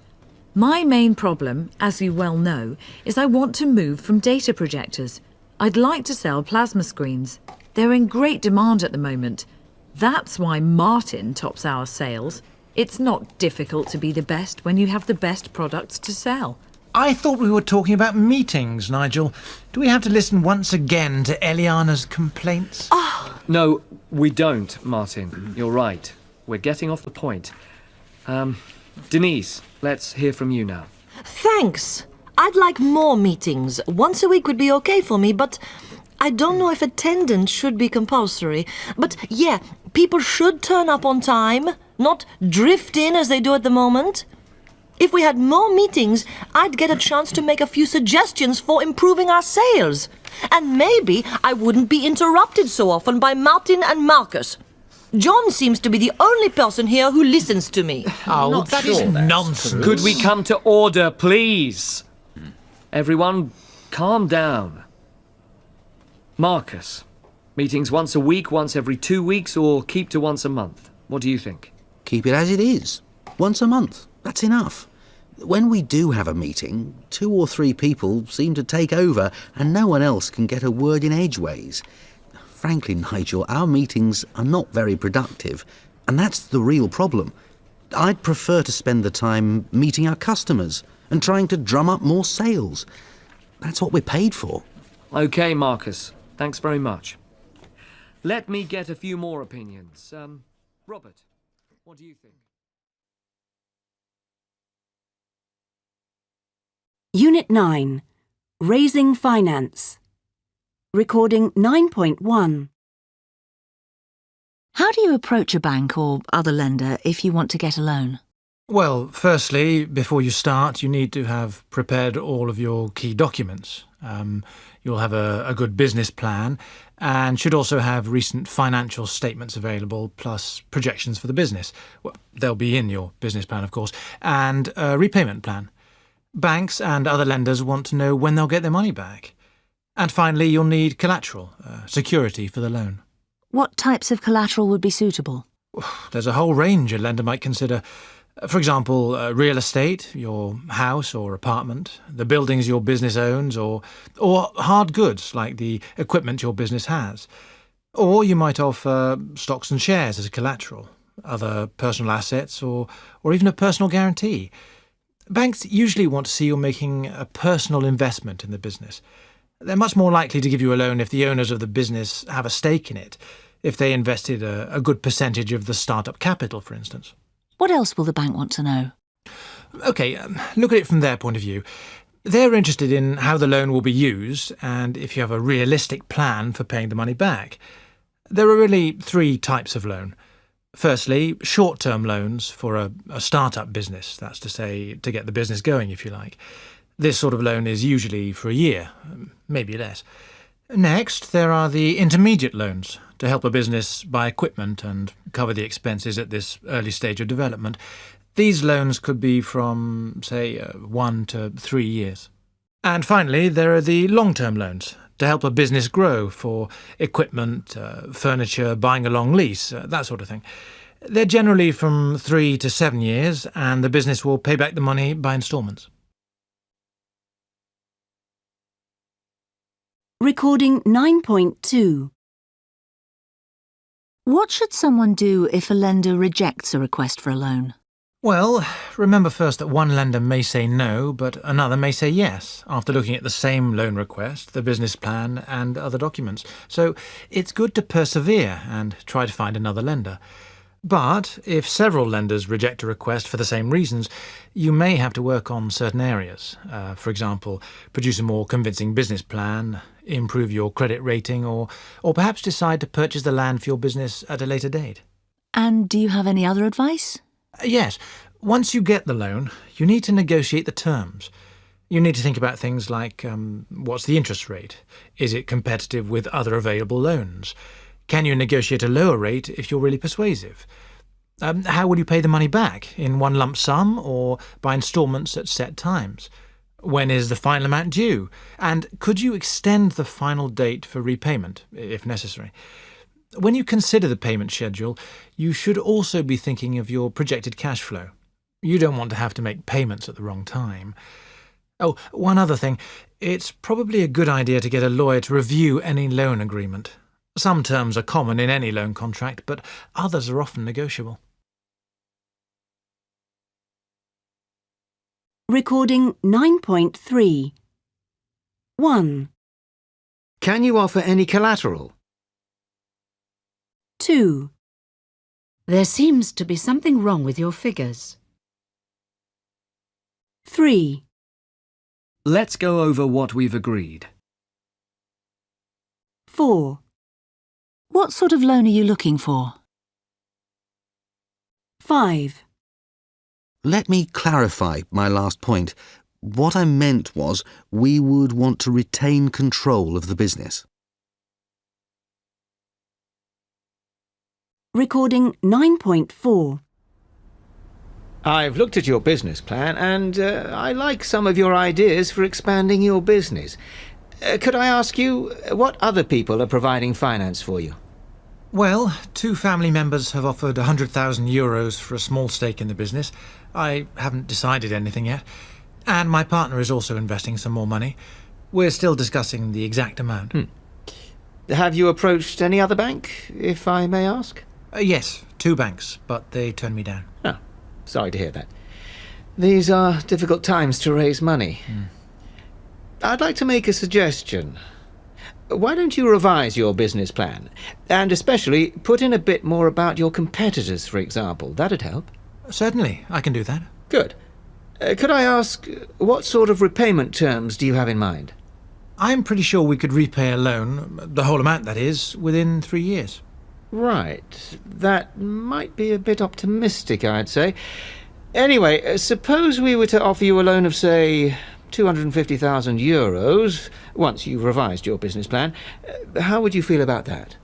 My main problem, as you well know, is I want to move from data projectors. I'd like to sell plasma screens. They're in great demand at the moment. That's why Martin tops our sales. It's not difficult to be the best when you have the best products to sell. I thought we were talking about meetings, Nigel. Do we have to listen once again to Eliana's complaints? No, we don't, Martin. You're right. We're getting off the point. Denise, let's hear from you now. Thanks. I'd like more meetings. Once a week would be okay for me, but I don't know if attendance should be compulsory. But yeah, people should turn up on time, not drift in as they do at the moment. If we had more meetings, I'd get a chance to make a few suggestions for improving our sales. And maybe I wouldn't be interrupted so often by Martin and Marcus. John seems to be the only person here who listens to me. That is nonsense. Could we come to order, please? Everyone, calm down. Marcus, meetings once a week, once every 2 weeks, or keep to once a month? What do you think? Keep it as it is. Once a month. That's enough. When we do have a meeting, 2 or 3 people seem to take over and no one else can get a word in edgeways. Frankly, Nigel, our meetings are not very productive, and that's the real problem. I'd prefer to spend the time meeting our customers and trying to drum up more sales. That's what we're paid for. OK, Marcus. Thanks very much. Let me get a few more opinions. Robert, what do you think? Unit 9. Raising Finance. Recording 9.1. How do you approach a bank or other lender if you want to get a loan? Well, firstly, before you start, you need to have prepared all of your key documents. You'll have a good business plan and should also have recent financial statements available, plus projections for the business. Well, they'll be in your business plan, of course, and a repayment plan. Banks and other lenders want to know when they'll get their money back. And finally, you'll need collateral, security for the loan. What types of collateral would be suitable? There's a whole range a lender might consider. For example, real estate, your house or apartment, the buildings your business owns, or hard goods like the equipment your business has. Or you might offer stocks and shares as collateral, other personal assets, or even a personal guarantee. Banks usually want to see you're making a personal investment in the business. They're much more likely to give you a loan if the owners of the business have a stake in it, if they invested a good percentage of the startup capital, for instance. What else will the bank want to know? OK, look at it from their point of view. They're interested in how the loan will be used and if you have a realistic plan for paying the money back. There are really three types of loan. Firstly, short-term loans for a startup business, that's to say, to get the business going, if you like. This sort of loan is usually for a year, maybe less. Next, there are the intermediate loans to help a business buy equipment and cover the expenses at this early stage of development. These loans could be from, say, 1 to 3 years. And finally, there are the long-term loans to help a business grow for equipment, furniture, buying a long lease, that sort of thing. They're generally from 3 to 7 years, and the business will pay back the money by instalments. Recording 9.2. What should someone do if a lender rejects a request for a loan? Well, remember first that one lender may say no, but another may say yes, after looking at the same loan request, the business plan, and other documents. So it's good to persevere and try to find another lender. But if several lenders reject a request for the same reasons, you may have to work on certain areas. For example, produce a more convincing business plan, improve your credit rating, or perhaps decide to purchase the land for your business at a later date. And do you have any other advice? Yes. Once you get the loan, you need to negotiate the terms. You need to think about things like, what's the interest rate? Is it competitive with other available loans? Can you negotiate a lower rate if you're really persuasive? How will you pay the money back? In one lump sum or by instalments at set times? When is the final amount due? And could you extend the final date for repayment, if necessary? When you consider the payment schedule, you should also be thinking of your projected cash flow. You don't want to have to make payments at the wrong time. Oh, one other thing. It's probably a good idea to get a lawyer to review any loan agreement. Some terms are common in any loan contract, but others are often negotiable. Recording 9.3. 1, Can you offer any collateral? 2, There seems to be something wrong with your figures. 3, Let's go over what we've agreed. 4, What sort of loan are you looking for? 5, Let me clarify my last point. What I meant was we would want to retain control of the business. Recording 9.4. I've looked at your business plan and I like some of your ideas for expanding your business. Could I ask you what other people are providing finance for you? Well, 2 family members have offered €100,000 for a small stake in the business. I haven't decided anything yet. And my partner is also investing some more money. We're still discussing the exact amount. Have you approached any other bank, if I may ask? Yes, 2 banks, but they turned me down. Oh, sorry to hear that. These are difficult times to raise money. I'd like to make a suggestion. Why don't you revise your business plan? And especially put in a bit more about your competitors, for example. That'd help. Certainly, I can do that. Good. Could I ask, what sort of repayment terms do you have in mind? I'm pretty sure we could repay a loan, the whole amount that is, within 3 years. Right. That might be a bit optimistic, I'd say. Anyway, suppose we were to offer you a loan of, say, €250,000 once you've revised your business plan. How would you feel about that?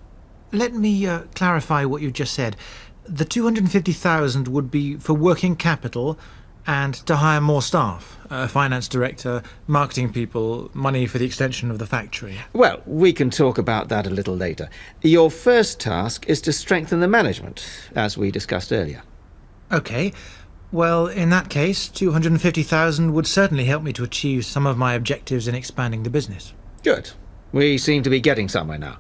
Let me clarify what you just said. The $250,000 would be for working capital and to hire more staff, a finance director, marketing people, money for the extension of the factory. Well, we can talk about that a little later. Your first task is to strengthen the management, as we discussed earlier. OK. Well, in that case, $250,000 would certainly help me to achieve some of my objectives in expanding the business. Good. We seem to be getting somewhere now.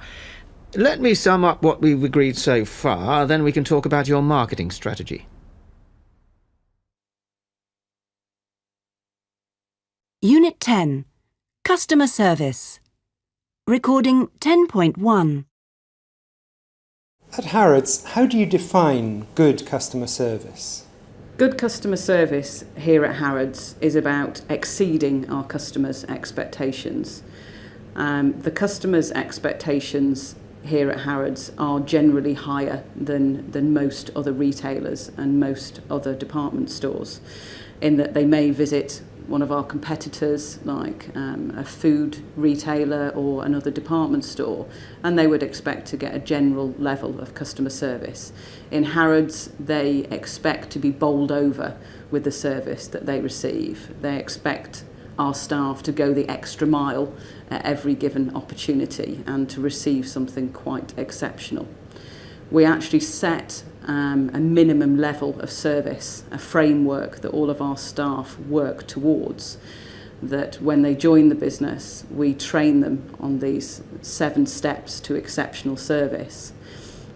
Let me sum up what we've agreed so far, then we can talk about your marketing strategy. Unit 10. Customer Service. Recording 10.1. At Harrods, how do you define good customer service? Good customer service here at Harrods is about exceeding our customers' expectations. The customers' expectations here at Harrods are generally higher than most other retailers and most other department stores, in that they may visit one of our competitors, like a food retailer or another department store, and they would expect to get a general level of customer service. In Harrods, they expect to be bowled over with the service that they receive. They expect our staff to go the extra mile at every given opportunity and to receive something quite exceptional. We actually set a minimum level of service, a framework that all of our staff work towards, that when they join the business, we train them on these 7 steps to exceptional service.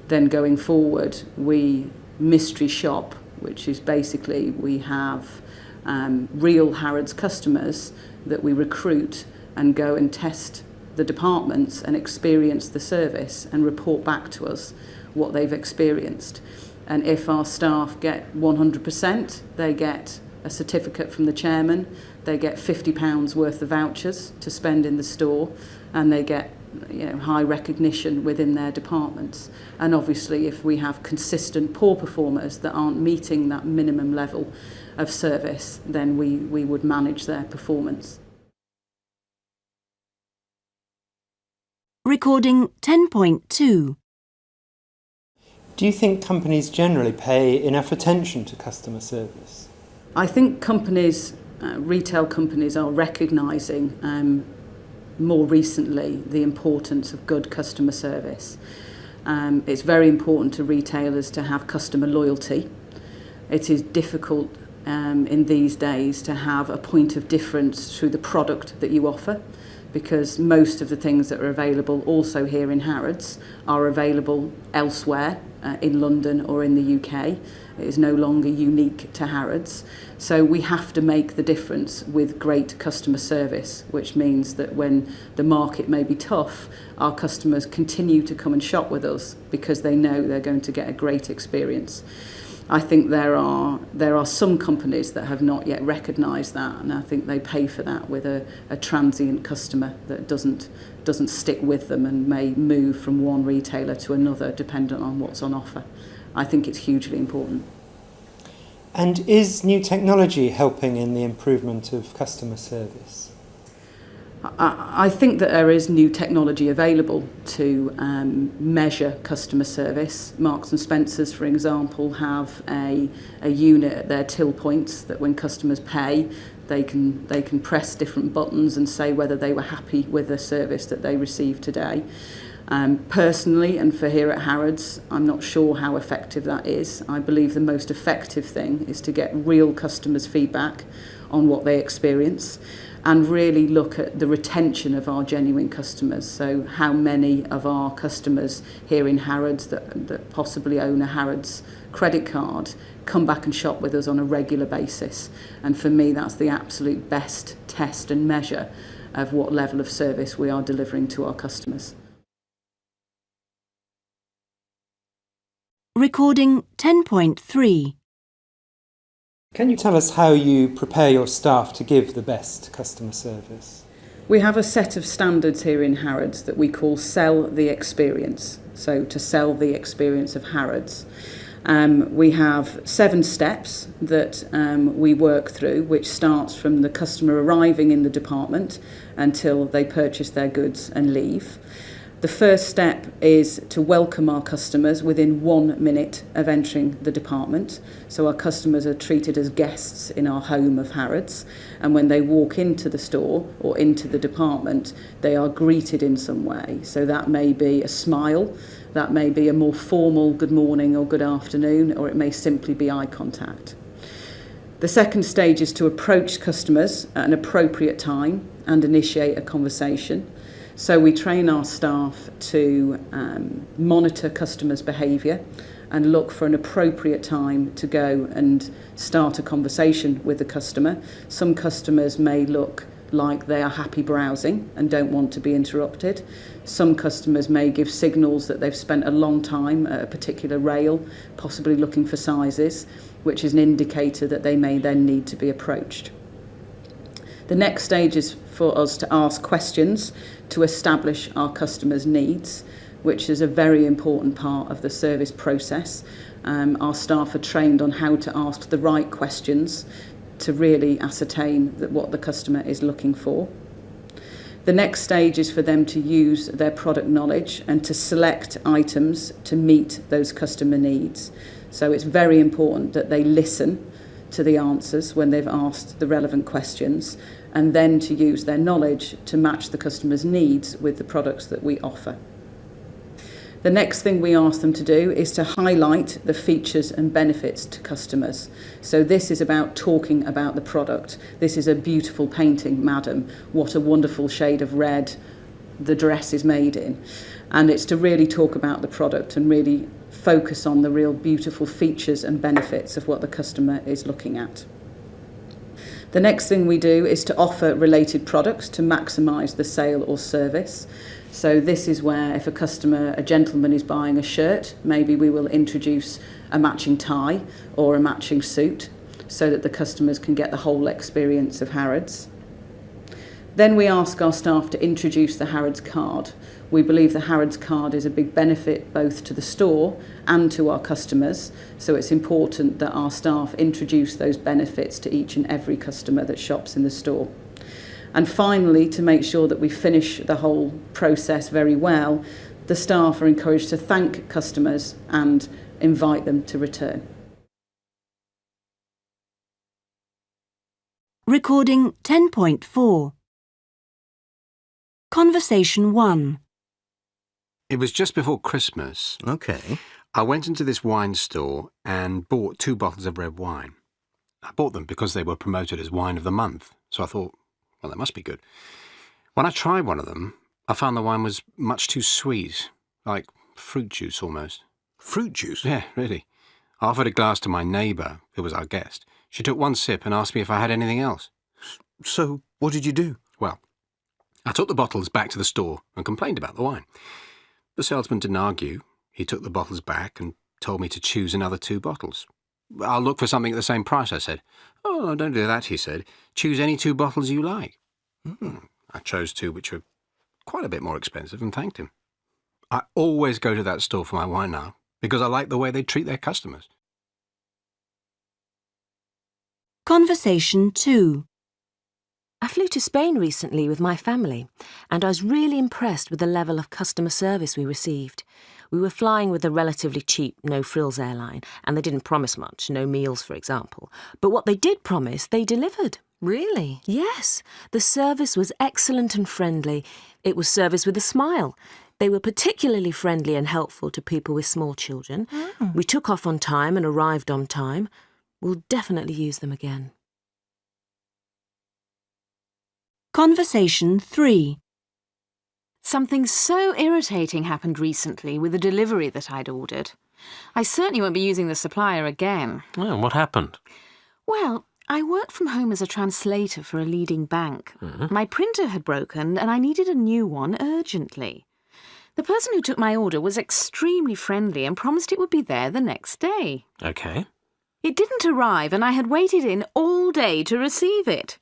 Then going forward, we mystery shop, which is basically we have real Harrods customers that we recruit and go and test the departments and experience the service and report back to us what they've experienced. And if our staff get 100%, they get a certificate from the chairman, they get £50 worth of vouchers to spend in the store, and they get high recognition within their departments. And obviously if we have consistent poor performers that aren't meeting that minimum level of service, then we would manage their performance. Recording 10.2. Do you think companies generally pay enough attention to customer service? I think companies, retail companies, are recognising more recently the importance of good customer service. It's very important to retailers to have customer loyalty. It is difficult in these days to have a point of difference through the product that you offer, because most of the things that are available also here in Harrods are available elsewhere in London or in the UK. It is no longer unique to Harrods. So we have to make the difference with great customer service, which means that when the market may be tough, our customers continue to come and shop with us because they know they're going to get a great experience. I think there are some companies that have not yet recognised that, and I think they pay for that with a transient customer that doesn't stick with them and may move from one retailer to another dependent on what's on offer. I think it's hugely important. And is new technology helping in the improvement of customer service? I think that there is new technology available to measure customer service. Marks and Spencer's, for example, have a unit at their till points that when customers pay, they can press different buttons and say whether they were happy with the service that they received today. Personally, and for here at Harrods, I'm not sure how effective that is. I believe the most effective thing is to get real customers' feedback on what they experience and really look at the retention of our genuine customers. So how many of our customers here in Harrods that possibly own a Harrods credit card come back and shop with us on a regular basis. And for me, that's the absolute best test and measure of what level of service we are delivering to our customers. Recording 10.3. Can you tell us how you prepare your staff to give the best customer service? We have a set of standards here in Harrods that we call sell the experience. So to sell the experience of Harrods. We have 7 steps that we work through, which starts from the customer arriving in the department until they purchase their goods and leave. The first step is to welcome our customers within 1 minute of entering the department. So our customers are treated as guests in our home of Harrods, and when they walk into the store or into the department, they are greeted in some way. So that may be a smile, that may be a more formal good morning or good afternoon, or it may simply be eye contact. The second stage is to approach customers at an appropriate time and initiate a conversation. So we train our staff to monitor customers' behaviour and look for an appropriate time to go and start a conversation with the customer. Some customers may look like they are happy browsing and don't want to be interrupted. Some customers may give signals that they've spent a long time at a particular rail, possibly looking for sizes, which is an indicator that they may then need to be approached. The next stage is for us to ask questions to establish our customers' needs, which is a very important part of the service process. Our staff are trained on how to ask the right questions to really ascertain that what the customer is looking for. The next stage is for them to use their product knowledge and to select items to meet those customer needs. So it's very important that they listen to the answers when they've asked the relevant questions, and then to use their knowledge to match the customer's needs with the products that we offer. The next thing we ask them to do is to highlight the features and benefits to customers. So this is about talking about the product. This is a beautiful painting, madam. What a wonderful shade of red the dress is made in. And it's to really talk about the product and really focus on the real beautiful features and benefits of what the customer is looking at. The next thing we do is to offer related products to maximise the sale or service. So this is where if a gentleman is buying a shirt, maybe we will introduce a matching tie or a matching suit so that the customers can get the whole experience of Harrods. Then we ask our staff to introduce the Harrods card. We believe the Harrods card is a big benefit both to the store and to our customers, so it's important that our staff introduce those benefits to each and every customer that shops in the store. And finally, to make sure that we finish the whole process very well, the staff are encouraged to thank customers and invite them to return. Recording 10.4. Conversation 1. It was just before Christmas. OK. I went into this wine store and bought 2 bottles of red wine. I bought them because they were promoted as wine of the month, so I thought, well, they must be good. When I tried one of them, I found the wine was much too sweet, like fruit juice almost. Fruit juice? Yeah, really. I offered a glass to my neighbour, who was our guest. She took one sip and asked me if I had anything else. So, what did you do? Well, I took the bottles back to the store and complained about the wine. The salesman didn't argue. He took the bottles back and told me to choose another 2 bottles. I'll look for something at the same price, I said. Oh, don't do that, he said. Choose any 2 bottles you like. I chose 2 which were quite a bit more expensive and thanked him. I always go to that store for my wine now because I like the way they treat their customers. Conversation 2. I flew to Spain recently with my family, and I was really impressed with the level of customer service we received. We were flying with a relatively cheap, no-frills airline, and they didn't promise much, no meals, for example. But what they did promise, they delivered. Really? Yes. The service was excellent and friendly. It was service with a smile. They were particularly friendly and helpful to people with small children. We took off on time and arrived on time. We'll definitely use them again. Conversation 3. Something so irritating happened recently with a delivery that I'd ordered. I certainly won't be using the supplier again. Oh, what happened? Well, I work from home as a translator for a leading bank. My printer had broken and I needed a new one urgently. The person who took my order was extremely friendly and promised it would be there the next day. OK. It didn't arrive and I had waited in all day to receive it.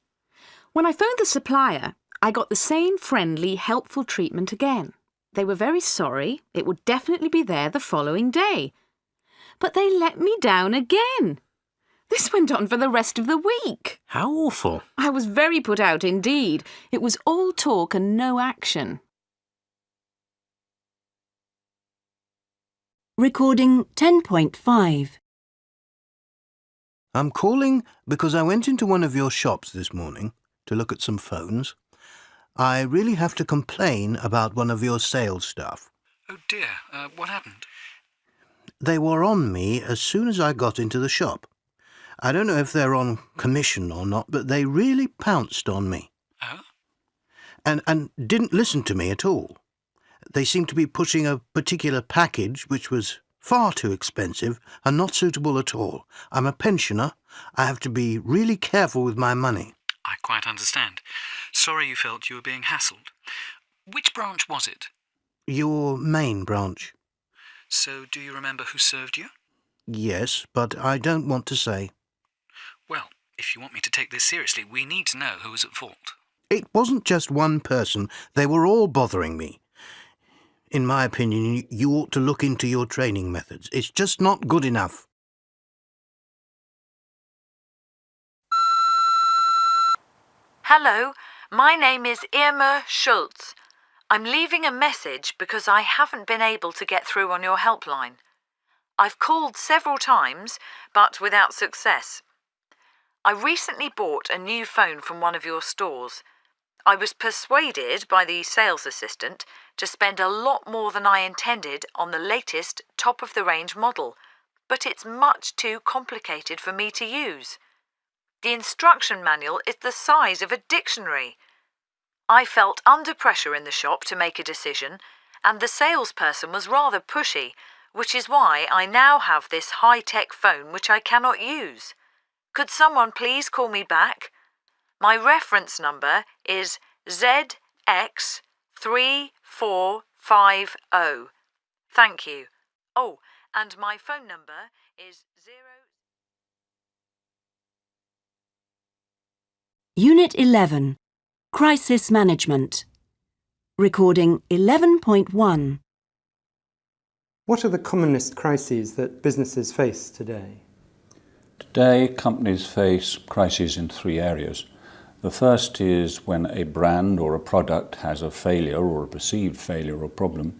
When I phoned the supplier, I got the same friendly, helpful treatment again. They were very sorry. It would definitely be there the following day. But they let me down again. This went on for the rest of the week. How awful. I was very put out indeed. It was all talk and no action. Recording 10.5. I'm calling because I went into one of your shops this morning to look at some phones. I really have to complain about one of your sales staff. Oh dear, what happened? They were on me as soon as I got into the shop. I don't know if they're on commission or not, but they really pounced on me. Oh? and didn't listen to me at all. They seemed to be pushing a particular package which was far too expensive and not suitable at all. I'm a pensioner. I have to be really careful with my money. I quite understand. Sorry you felt you were being hassled. Which branch was it? Your main branch. So do you remember who served you? Yes, but I don't want to say. Well, if you want me to take this seriously, we need to know who was at fault. It wasn't just one person. They were all bothering me. In my opinion, you ought to look into your training methods. It's just not good enough. Hello, my name is Irma Schultz. I'm leaving a message because I haven't been able to get through on your helpline. I've called several times, but without success. I recently bought a new phone from one of your stores. I was persuaded by the sales assistant to spend a lot more than I intended on the latest top-of-the-range model, but it's much too complicated for me to use. The instruction manual is the size of a dictionary. I felt under pressure in the shop to make a decision, and the salesperson was rather pushy, which is why I now have this high-tech phone which I cannot use. Could someone please call me back? My reference number is ZX3450. Thank you. Oh, and my phone number is 0... Unit 11. Crisis Management. Recording 11.1. What are the commonest crises that businesses face today? Today, companies face crises in three areas. The first is when a brand or a product has a failure or a perceived failure or problem.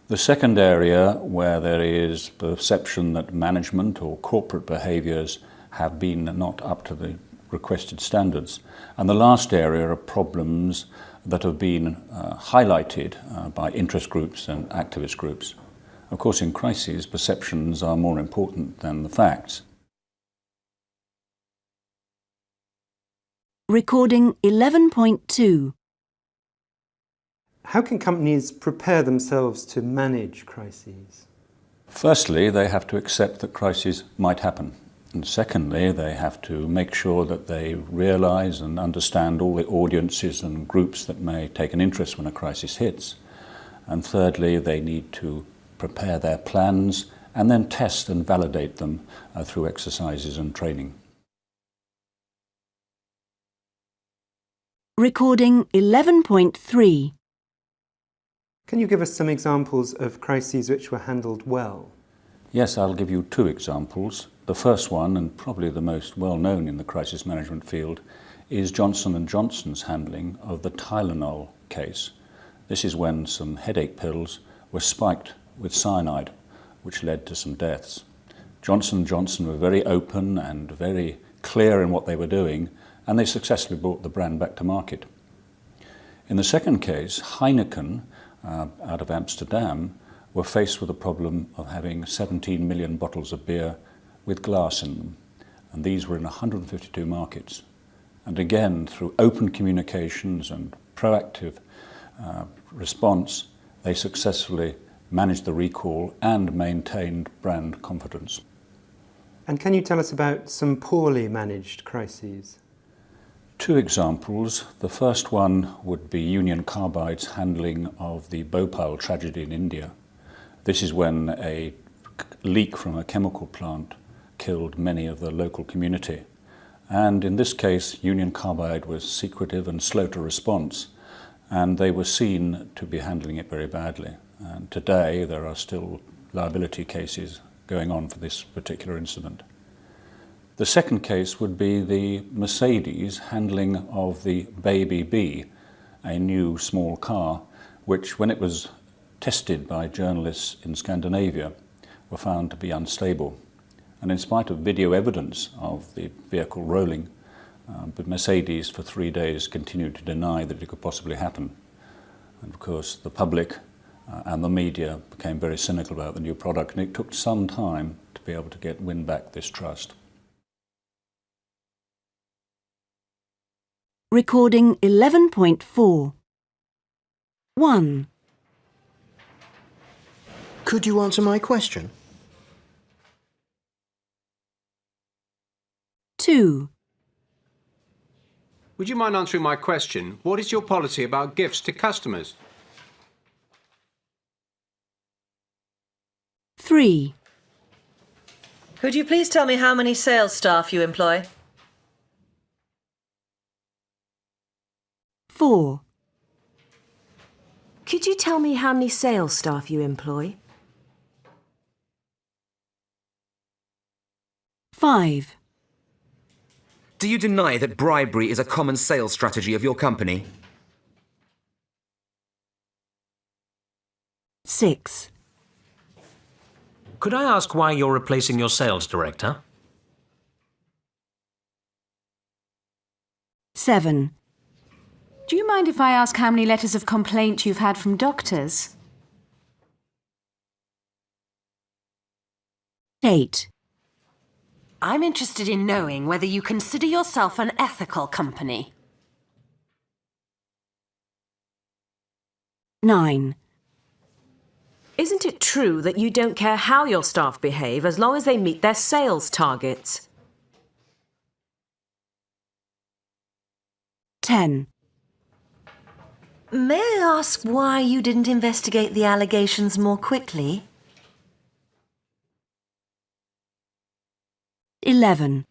The second area where there is perception that management or corporate behaviours have been not up to the requested standards. And the last area are problems that have been highlighted by interest groups and activist groups. Of course, in crises, perceptions are more important than the facts. Recording 11.2. How can companies prepare themselves to manage crises? Firstly, they have to accept that crises might happen. And secondly, they have to make sure that they realise and understand all the audiences and groups that may take an interest when a crisis hits. And thirdly, they need to prepare their plans and then test and validate them through exercises and training. Recording 11.3. Can you give us some examples of crises which were handled well? Yes, I'll give you two examples. The first one, and probably the most well-known in the crisis management field, is Johnson & Johnson's handling of the Tylenol case. This is when some headache pills were spiked with cyanide, which led to some deaths. Johnson & Johnson were very open and very clear in what they were doing, and they successfully brought the brand back to market. In the second case, Heineken, out of Amsterdam, were faced with the problem of having 17 million bottles of beer with glass in them, and these were in 152 markets. And again, through open communications and proactive response, they successfully managed the recall and maintained brand confidence. And can you tell us about some poorly managed crises? Two examples. The first one would be Union Carbide's handling of the Bhopal tragedy in India. This is when a leak from a chemical plant killed many of the local community. And in this case, Union Carbide was secretive and slow to response, and they were seen to be handling it very badly. And today, there are still liability cases going on for this particular incident. The second case would be the Mercedes handling of the Baby B, a new small car, which when it was tested by journalists in Scandinavia were found to be unstable. And in spite of video evidence of the vehicle rolling, but Mercedes for 3 days continued to deny that it could possibly happen. And of course the public and the media became very cynical about the new product, and it took some time to be able to win back this trust. Recording 11.4. 1. Could you answer my question? 2. Would you mind answering my question? What is your policy about gifts to customers? 3. Could you please tell me how many sales staff you employ? 4. Could you tell me how many sales staff you employ? 5. Do you deny that bribery is a common sales strategy of your company? 6. Could I ask why you're replacing your sales director? 7. Do you mind if I ask how many letters of complaint you've had from doctors? 8. I'm interested in knowing whether you consider yourself an ethical company. 9. Isn't it true that you don't care how your staff behave as long as they meet their sales targets? 10. May I ask why you didn't investigate the allegations more quickly? 11.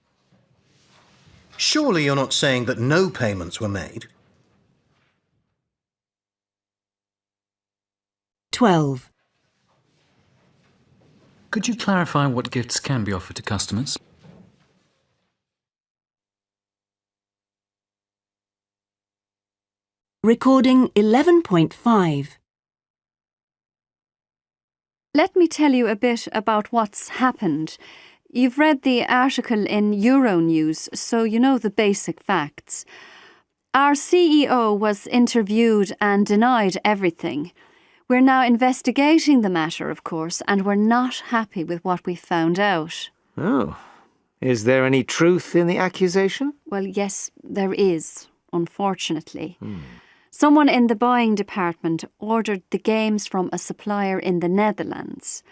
Surely you're not saying that no payments were made? 12. Could you clarify what gifts can be offered to customers? 11.5. Let me tell you a bit about what's happened. You've read the article in Euronews, so you know the basic facts. Our CEO was interviewed and denied everything. We're now investigating the matter, of course, and we're not happy with what we found out. Oh. Is there any truth in the accusation? Well, yes, there is, unfortunately. Someone in the buying department ordered the games from a supplier in the Netherlands.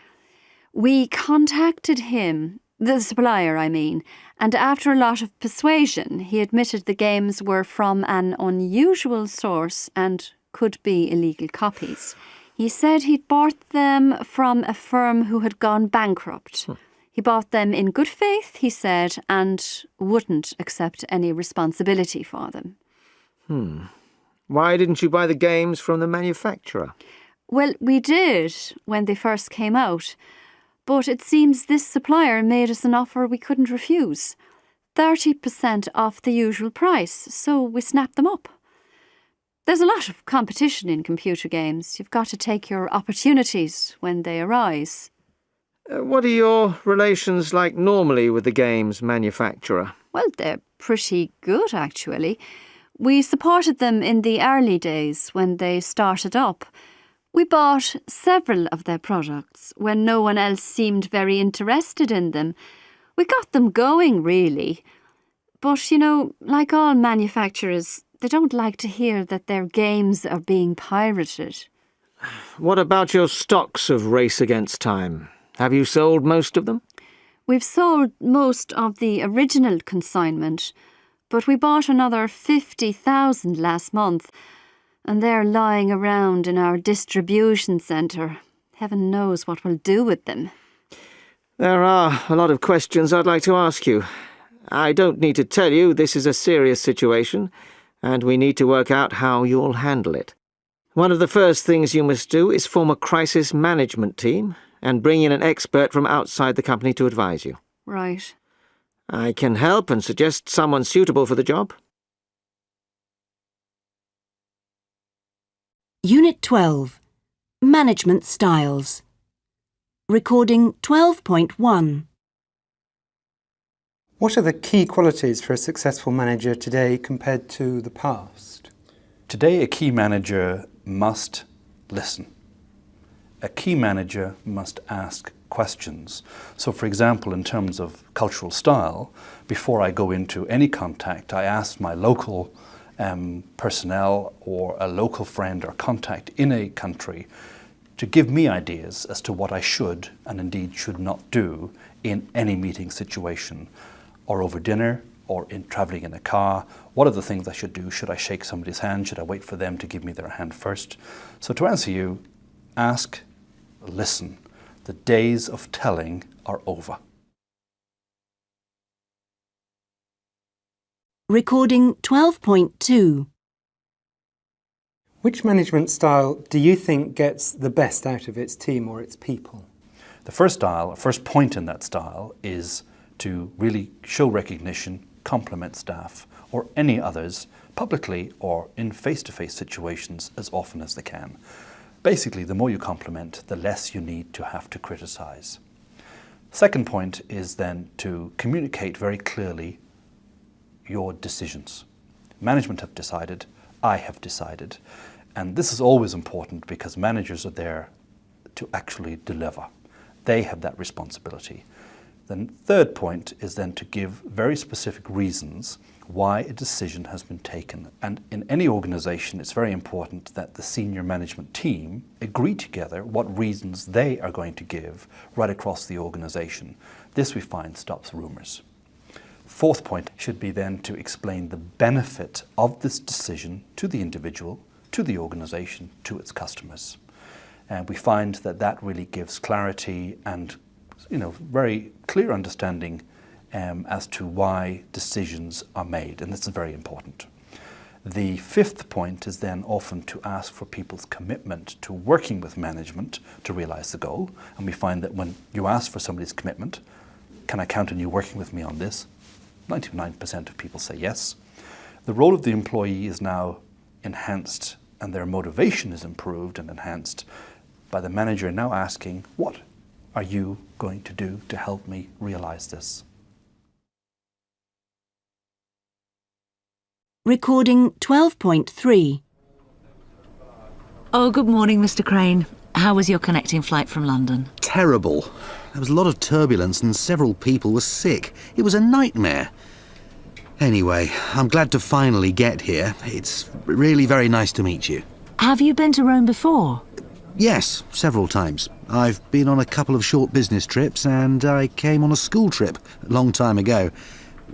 We contacted him, the supplier I mean, and after a lot of persuasion, he admitted the games were from an unusual source and could be illegal copies. He said he'd bought them from a firm who had gone bankrupt. He bought them in good faith, he said, and wouldn't accept any responsibility for them. Why didn't you buy the games from the manufacturer? Well, we did when they first came out, but it seems this supplier made us an offer we couldn't refuse. 30% off the usual price, so we snapped them up. There's a lot of competition in computer games. You've got to take your opportunities when they arise. What are your relations like normally with the games manufacturer? Well, they're pretty good, actually. We supported them in the early days when they started up. We bought several of their products when no one else seemed very interested in them. We got them going, really. But, you know, like all manufacturers, they don't like to hear that their games are being pirated. What about your stocks of Race Against Time? Have you sold most of them? We've sold most of the original consignment, but we bought another 50,000 last month, and they're lying around in our distribution centre. Heaven knows what we'll do with them. There are a lot of questions I'd like to ask you. I don't need to tell you this is a serious situation, and we need to work out how you'll handle it. One of the first things you must do is form a crisis management team and bring in an expert from outside the company to advise you. Right. I can help and suggest someone suitable for the job. Unit 12. Management Styles. Recording 12.1. What are the key qualities for a successful manager today compared to the past? Today, a key manager must listen. A key manager must ask questions. So, for example, in terms of cultural style, before I go into any contact, I ask my local personnel or a local friend or contact in a country to give me ideas as to what I should and indeed should not do in any meeting situation, or over dinner, or in travelling in a car. What are the things I should do? Should I shake somebody's hand? Should I wait for them to give me their hand first? So to answer you, ask, listen. The days of telling are over. Recording 12.2. Which management style do you think gets the best out of its team or its people? The first point in that style is to really show recognition, compliment staff or any others publicly or in face-to-face situations as often as they can. Basically, the more you compliment, the less you need to have to criticise. Second point is then to communicate very clearly your decisions. Management have decided, I have decided. And this is always important because managers are there to actually deliver. They have that responsibility. The third point is then to give very specific reasons why a decision has been taken. And in any organization, it's very important that the senior management team agree together what reasons they are going to give right across the organization. This, we find, stops rumors. Fourth point should be then to explain the benefit of this decision to the individual, to the organization, to its customers. And we find that that really gives clarity and very clear understanding as to why decisions are made, and this is very important. The fifth point is then often to ask for people's commitment to working with management to realize the goal, and we find that when you ask for somebody's commitment, can I count on you working with me on this? 99% of people say yes. The role of the employee is now enhanced and their motivation is improved and enhanced by the manager now asking, what are you going to do to help me realize this? Recording 12.3. Oh, good morning, Mr. Crane. How was your connecting flight from London? Terrible. There was a lot of turbulence and several people were sick. It was a nightmare. Anyway, I'm glad to finally get here. It's really very nice to meet you. Have you been to Rome before? Yes, several times. I've been on a couple of short business trips and I came on a school trip a long time ago.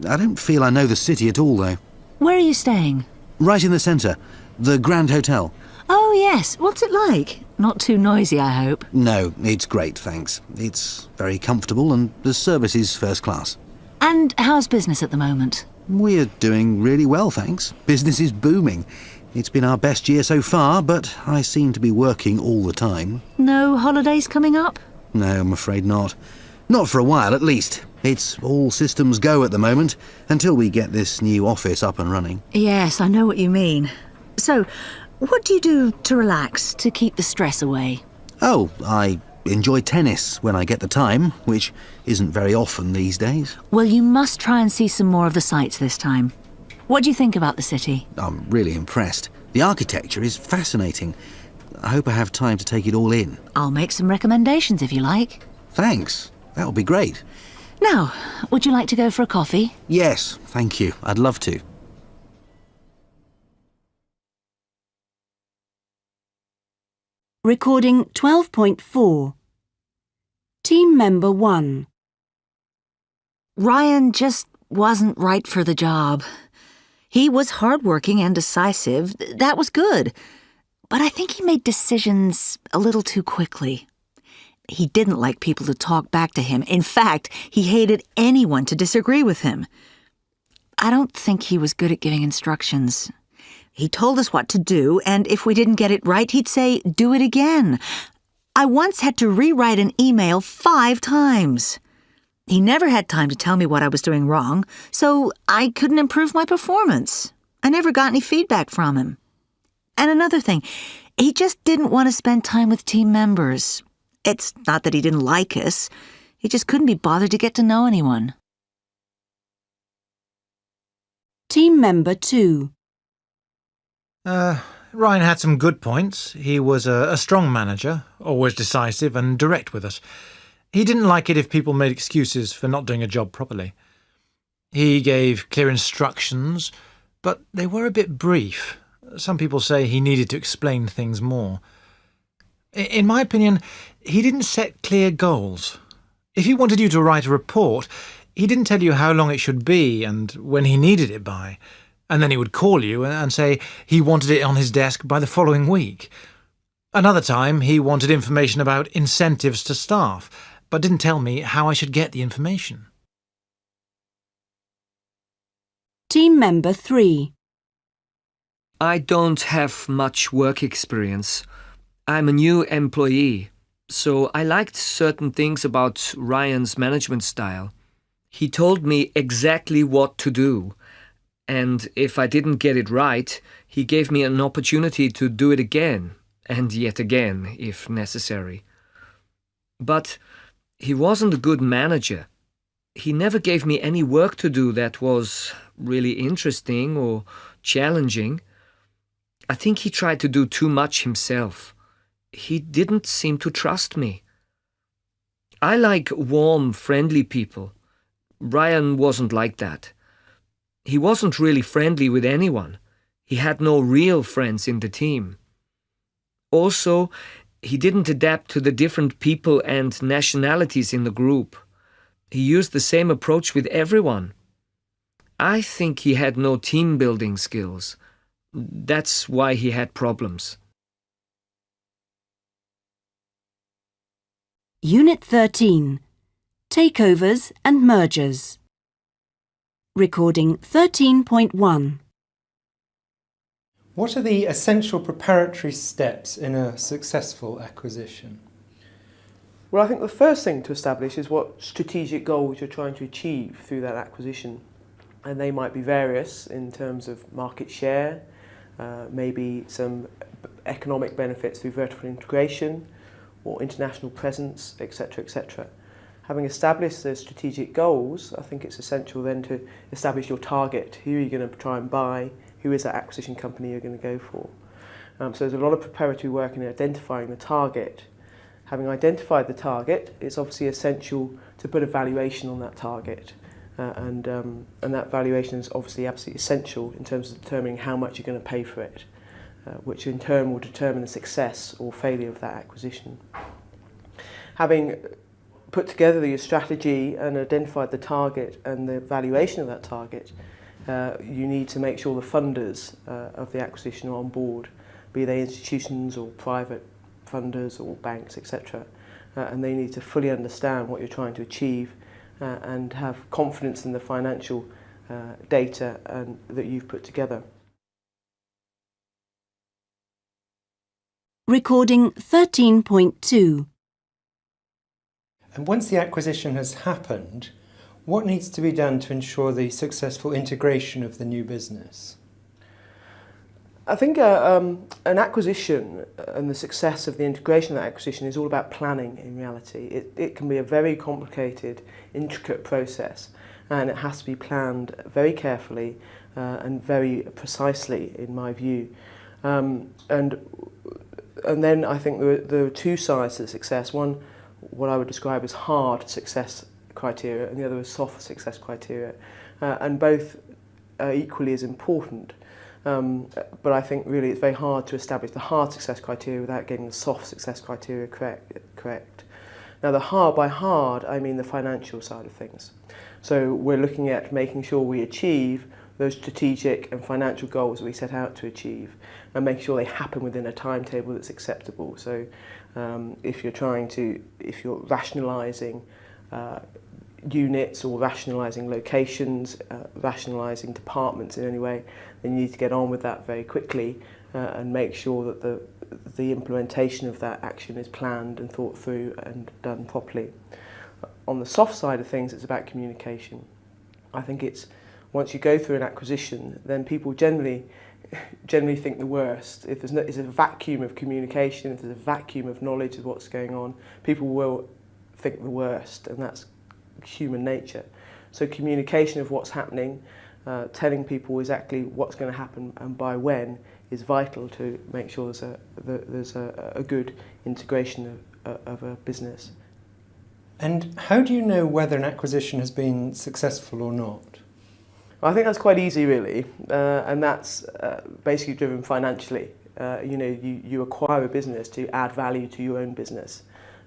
I don't feel I know the city at all, though. Where are you staying? Right in the centre. The Grand Hotel. Oh, yes. What's it like? Not too noisy, I hope. No, it's great, thanks. It's very comfortable and the service is first class. And how's business at the moment? We're doing really well, thanks. Business is booming. It's been our best year so far, but I seem to be working all the time. No holidays coming up? No, I'm afraid not. Not for a while, at least. It's all systems go at the moment, until we get this new office up and running. Yes, I know what you mean. So, what do you do to relax, to keep the stress away? Oh, I enjoy tennis when I get the time, which isn't very often these days. Well, you must try and see some more of the sights this time. What do you think about the city? I'm really impressed. The architecture is fascinating. I hope I have time to take it all in. I'll make some recommendations if you like. Thanks. That would be great. Now, would you like to go for a coffee? Yes, thank you. I'd love to. Recording 12.4. Team Member 1. Ryan just wasn't right for the job. He was hardworking and decisive. That was good. But I think he made decisions a little too quickly. He didn't like people to talk back to him. In fact, he hated anyone to disagree with him. I don't think he was good at giving instructions. He told us what to do, and if we didn't get it right, he'd say, "Do it again." I once had to rewrite an email 5 times. He never had time to tell me what I was doing wrong, so I couldn't improve my performance. I never got any feedback from him. And another thing, he just didn't want to spend time with team members. It's not that he didn't like us. He just couldn't be bothered to get to know anyone. Team Member 2. Ryan had some good points. He was a strong manager, always decisive and direct with us. He didn't like it if people made excuses for not doing a job properly. He gave clear instructions, but they were a bit brief. Some people say he needed to explain things more. In my opinion, he didn't set clear goals. If he wanted you to write a report, he didn't tell you how long it should be and when he needed it by, and then he would call you and say he wanted it on his desk by the following week. Another time, he wanted information about incentives to staff, but didn't tell me how I should get the information. Team Member 3. I don't have much work experience. I'm a new employee, so I liked certain things about Ryan's management style. He told me exactly what to do, and if I didn't get it right, he gave me an opportunity to do it again, and yet again, if necessary. But he wasn't a good manager. He never gave me any work to do that was really interesting or challenging. I think he tried to do too much himself. He didn't seem to trust me. I like warm, friendly people. Ryan wasn't like that. He wasn't really friendly with anyone. He had no real friends in the team. Also, he didn't adapt to the different people and nationalities in the group. He used the same approach with everyone. I think he had no team-building skills. That's why he had problems. Unit 13. Takeovers and mergers. Recording 13.1. What are the essential preparatory steps in a successful acquisition? Well, I think the first thing to establish is what strategic goals you're trying to achieve through that acquisition. And they might be various in terms of market share, maybe some economic benefits through vertical integration or international presence, etc., etc. Having established those strategic goals, I think it's essential then to establish your target. Who are you going to try and buy? Who is that acquisition company you're going to go for? So there's a lot of preparatory work in identifying the target. Having identified the target, it's obviously essential to put a valuation on that target. And that valuation is obviously absolutely essential in terms of determining how much you're going to pay for it, which in turn will determine the success or failure of that acquisition. Having put together your strategy and identified the target and the valuation of that target, you need to make sure the funders of the acquisition are on board, be they institutions or private funders or banks, etc. And they need to fully understand what you're trying to achieve and have confidence in the financial data that you've put together. Recording 13.2. And once the acquisition has happened, what needs to be done to ensure the successful integration of the new business? I think an acquisition and the success of the integration of that acquisition is all about planning in reality. It can be a very complicated, intricate process, and it has to be planned very carefully and very precisely, in my view. And then I think there are two sides to the success. One, what I would describe as hard success criteria, and the other is soft success criteria. And both are equally as important. But I think really it's very hard to establish the hard success criteria without getting the soft success criteria correct. Now by hard, I mean the financial side of things. So we're looking at making sure we achieve those strategic and financial goals that we set out to achieve and making sure they happen within a timetable that's acceptable. So if you're rationalising units or rationalising locations, rationalising departments in any way, then you need to get on with that very quickly and make sure that the implementation of that action is planned and thought through and done properly. On the soft side of things, it's about communication. I think it's once you go through an acquisition, then people generally think the worst. If there's a vacuum of communication, if there's a vacuum of knowledge of what's going on, people will think the worst, and that's human nature. So communication of what's happening, telling people exactly what's going to happen and by when is vital to make sure there's a good integration of a business. And how do you know whether an acquisition has been successful or not? I think that's quite easy, really, and that's basically driven financially. You acquire a business to add value to your own business,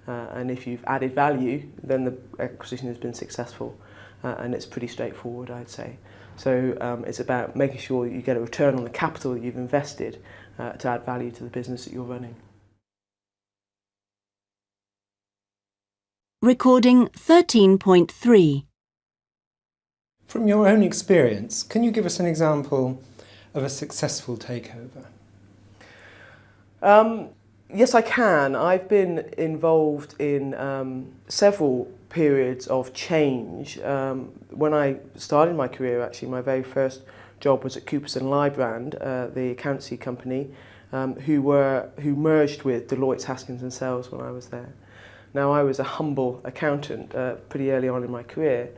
and if you've added value, then the acquisition has been successful, and it's pretty straightforward, I'd say. So it's about making sure that you get a return on the capital that you've invested to add value to the business that you're running. Recording 13.3. From your own experience, can you give us an example of a successful takeover? Yes, I can. I've been involved in several periods of change. When I started my career, actually, my very first job was at Coopers & Lybrand, the accountancy company, who merged with Deloitte's Haskins & Sells when I was there. Now, I was a humble accountant pretty early on in my career,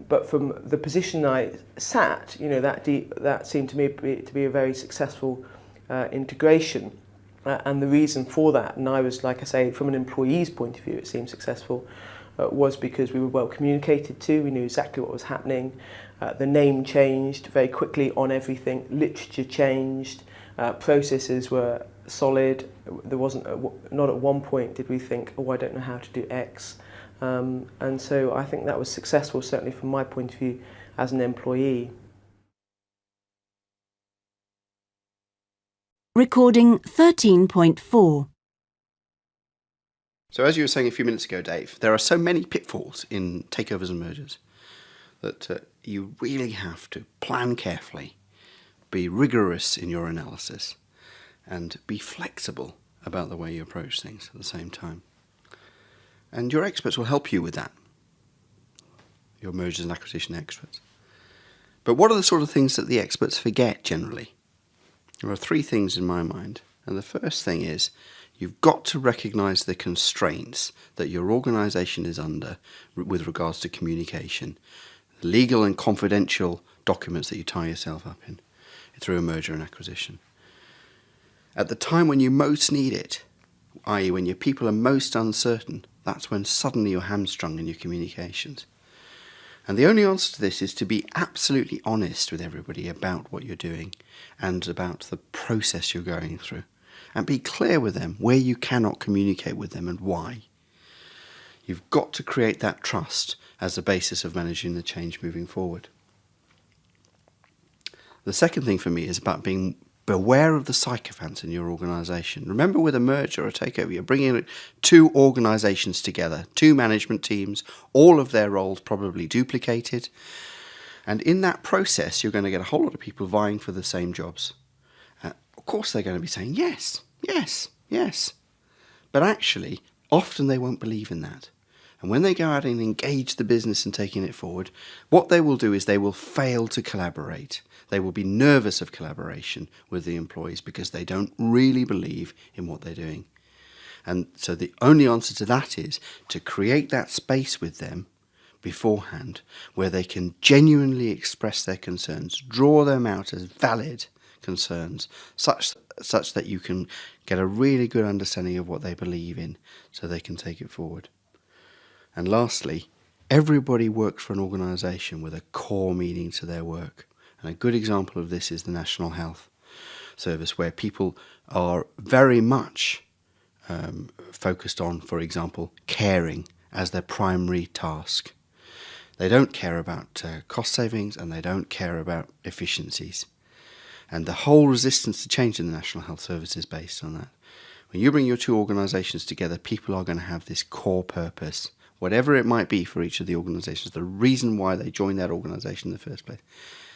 but from the position I sat, that seemed to me to be a very successful integration. And the reason for that, and I was, like I say, from an employee's point of view, it seemed successful, was because we were well communicated to, we knew exactly what was happening, the name changed very quickly on everything, literature changed, processes were solid. There wasn't, not at one point did we think, oh, I don't know how to do X. And so I think that was successful, certainly from my point of view as an employee. Recording 13.4. So as you were saying a few minutes ago, Dave, there are so many pitfalls in takeovers and mergers that you really have to plan carefully, be rigorous in your analysis, and be flexible about the way you approach things at the same time. And your experts will help you with that, your mergers and acquisition experts. But what are the sort of things that the experts forget generally? There are three things in my mind. And the first thing is you've got to recognise the constraints that your organisation is under with regards to communication, legal and confidential documents that you tie yourself up in through a merger and acquisition. At the time when you most need it, i.e. when your people are most uncertain, that's when suddenly you're hamstrung in your communications. And the only answer to this is to be absolutely honest with everybody about what you're doing and about the process you're going through. And be clear with them where you cannot communicate with them and why. You've got to create that trust as the basis of managing the change moving forward. The second thing for me is about being beware of the sycophants in your organisation. Remember, with a merger or a takeover, you're bringing two organisations together, two management teams, all of their roles probably duplicated. And in that process, you're going to get a whole lot of people vying for the same jobs. Of course, they're going to be saying, yes, yes, yes. But actually, often they won't believe in that. And when they go out and engage the business in taking it forward, what they will do is they will fail to collaborate. They will be nervous of collaboration with the employees because they don't really believe in what they're doing. And so the only answer to that is to create that space with them beforehand where they can genuinely express their concerns, draw them out as valid concerns, such that you can get a really good understanding of what they believe in so they can take it forward. And lastly, everybody works for an organisation with a core meaning to their work. And a good example of this is the National Health Service, where people are very much focused on, for example, caring as their primary task. They don't care about cost savings and they don't care about efficiencies. And the whole resistance to change in the National Health Service is based on that. When you bring your two organisations together, people are going to have this core purpose, whatever it might be for each of the organisations, the reason why they joined that organisation in the first place.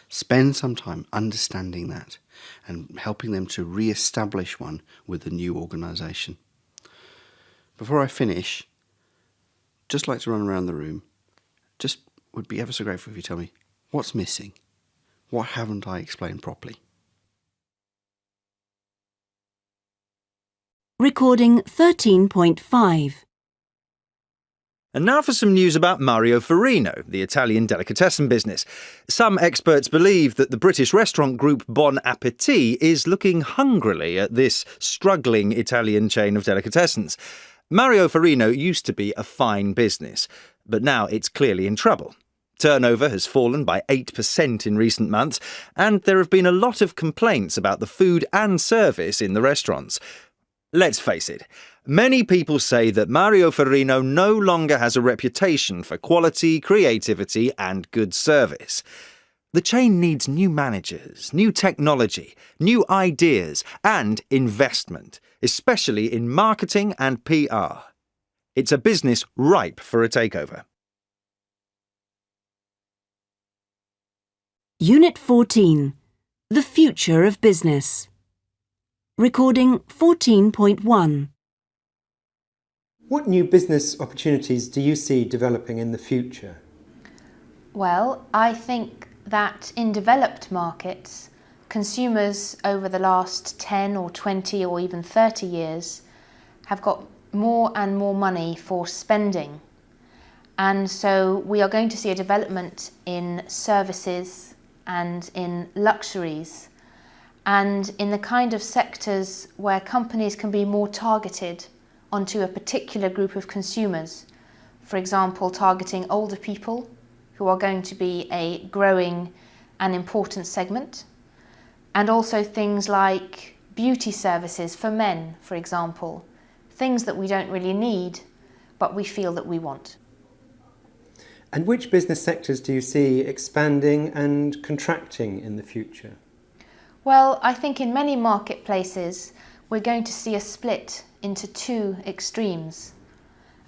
Spend some time understanding that and helping them to re-establish one with the new organisation. Before I finish, just like to run around the room, just would be ever so grateful if you tell me what's missing. What haven't I explained properly? Recording 13.5. And now for some news about Mario Farino, the Italian delicatessen business. Some experts believe that the British restaurant group Bon Appetit is looking hungrily at this struggling Italian chain of delicatessens. Mario Farino used to be a fine business, but now it's clearly in trouble. Turnover has fallen by 8% in recent months, and there have been a lot of complaints about the food and service in the restaurants. Let's face it, many people say that Mario Farino no longer has a reputation for quality, creativity and good service. The chain needs new managers, new technology, new ideas and investment, especially in marketing and PR. It's a business ripe for a takeover. Unit 14. The Future of Business. Recording 14.1. What new business opportunities do you see developing in the future? Well, I think that in developed markets, consumers over the last 10 or 20 or even 30 years have got more and more money for spending. And so we are going to see a development in services and in luxuries and in the kind of sectors where companies can be more targeted onto a particular group of consumers. For example, targeting older people, who are going to be a growing and important segment, and also things like beauty services for men, for example, things that we don't really need, but we feel that we want. And which business sectors do you see expanding and contracting in the future? Well, I think in many marketplaces we're going to see a split into two extremes.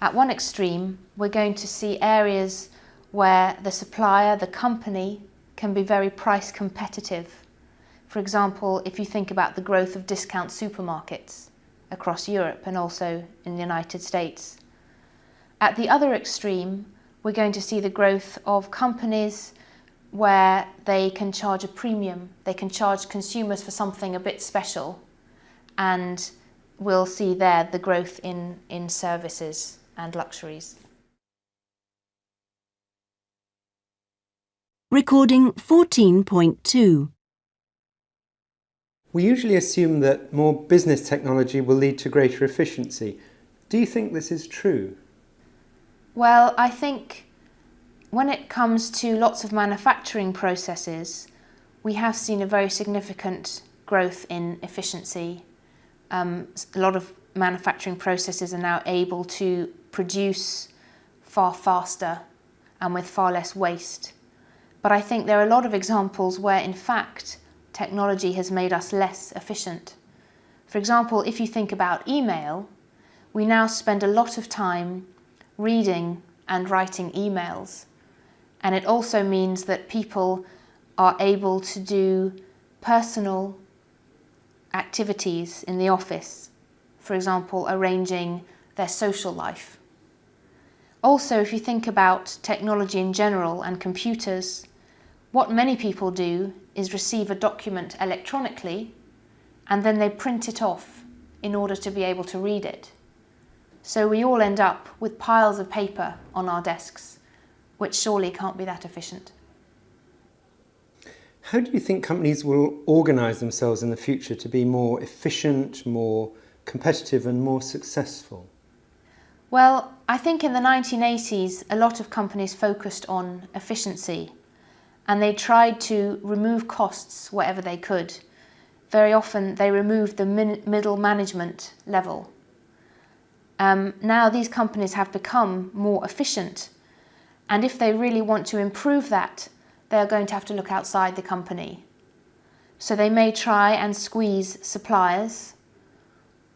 At one extreme, we're going to see areas where the supplier, the company, can be very price competitive. For example, if you think about the growth of discount supermarkets across Europe and also in the United States. At the other extreme, we're going to see the growth of companies where they can charge a premium, they can charge consumers for something a bit special, and we'll see there the growth in services and luxuries. Recording 14.2. We usually assume that more business technology will lead to greater efficiency. Do you think this is true? Well, I think when it comes to lots of manufacturing processes, we have seen a very significant growth in efficiency. A lot of manufacturing processes are now able to produce far faster and with far less waste. But I think there are a lot of examples where, in fact, technology has made us less efficient. For example, if you think about email, we now spend a lot of time reading and writing emails. And it also means that people are able to do personal activities in the office. For example, arranging their social life. Also, if you think about technology in general and computers, what many people do is receive a document electronically and then they print it off in order to be able to read it. So we all end up with piles of paper on our desks, which surely can't be that efficient. How do you think companies will organise themselves in the future to be more efficient, more competitive and more successful? Well, I think in the 1980s, a lot of companies focused on efficiency and they tried to remove costs wherever they could. Very often they removed the middle management level. Now these companies have become more efficient, and if they really want to improve that, they are going to have to look outside the company. So they may try and squeeze suppliers,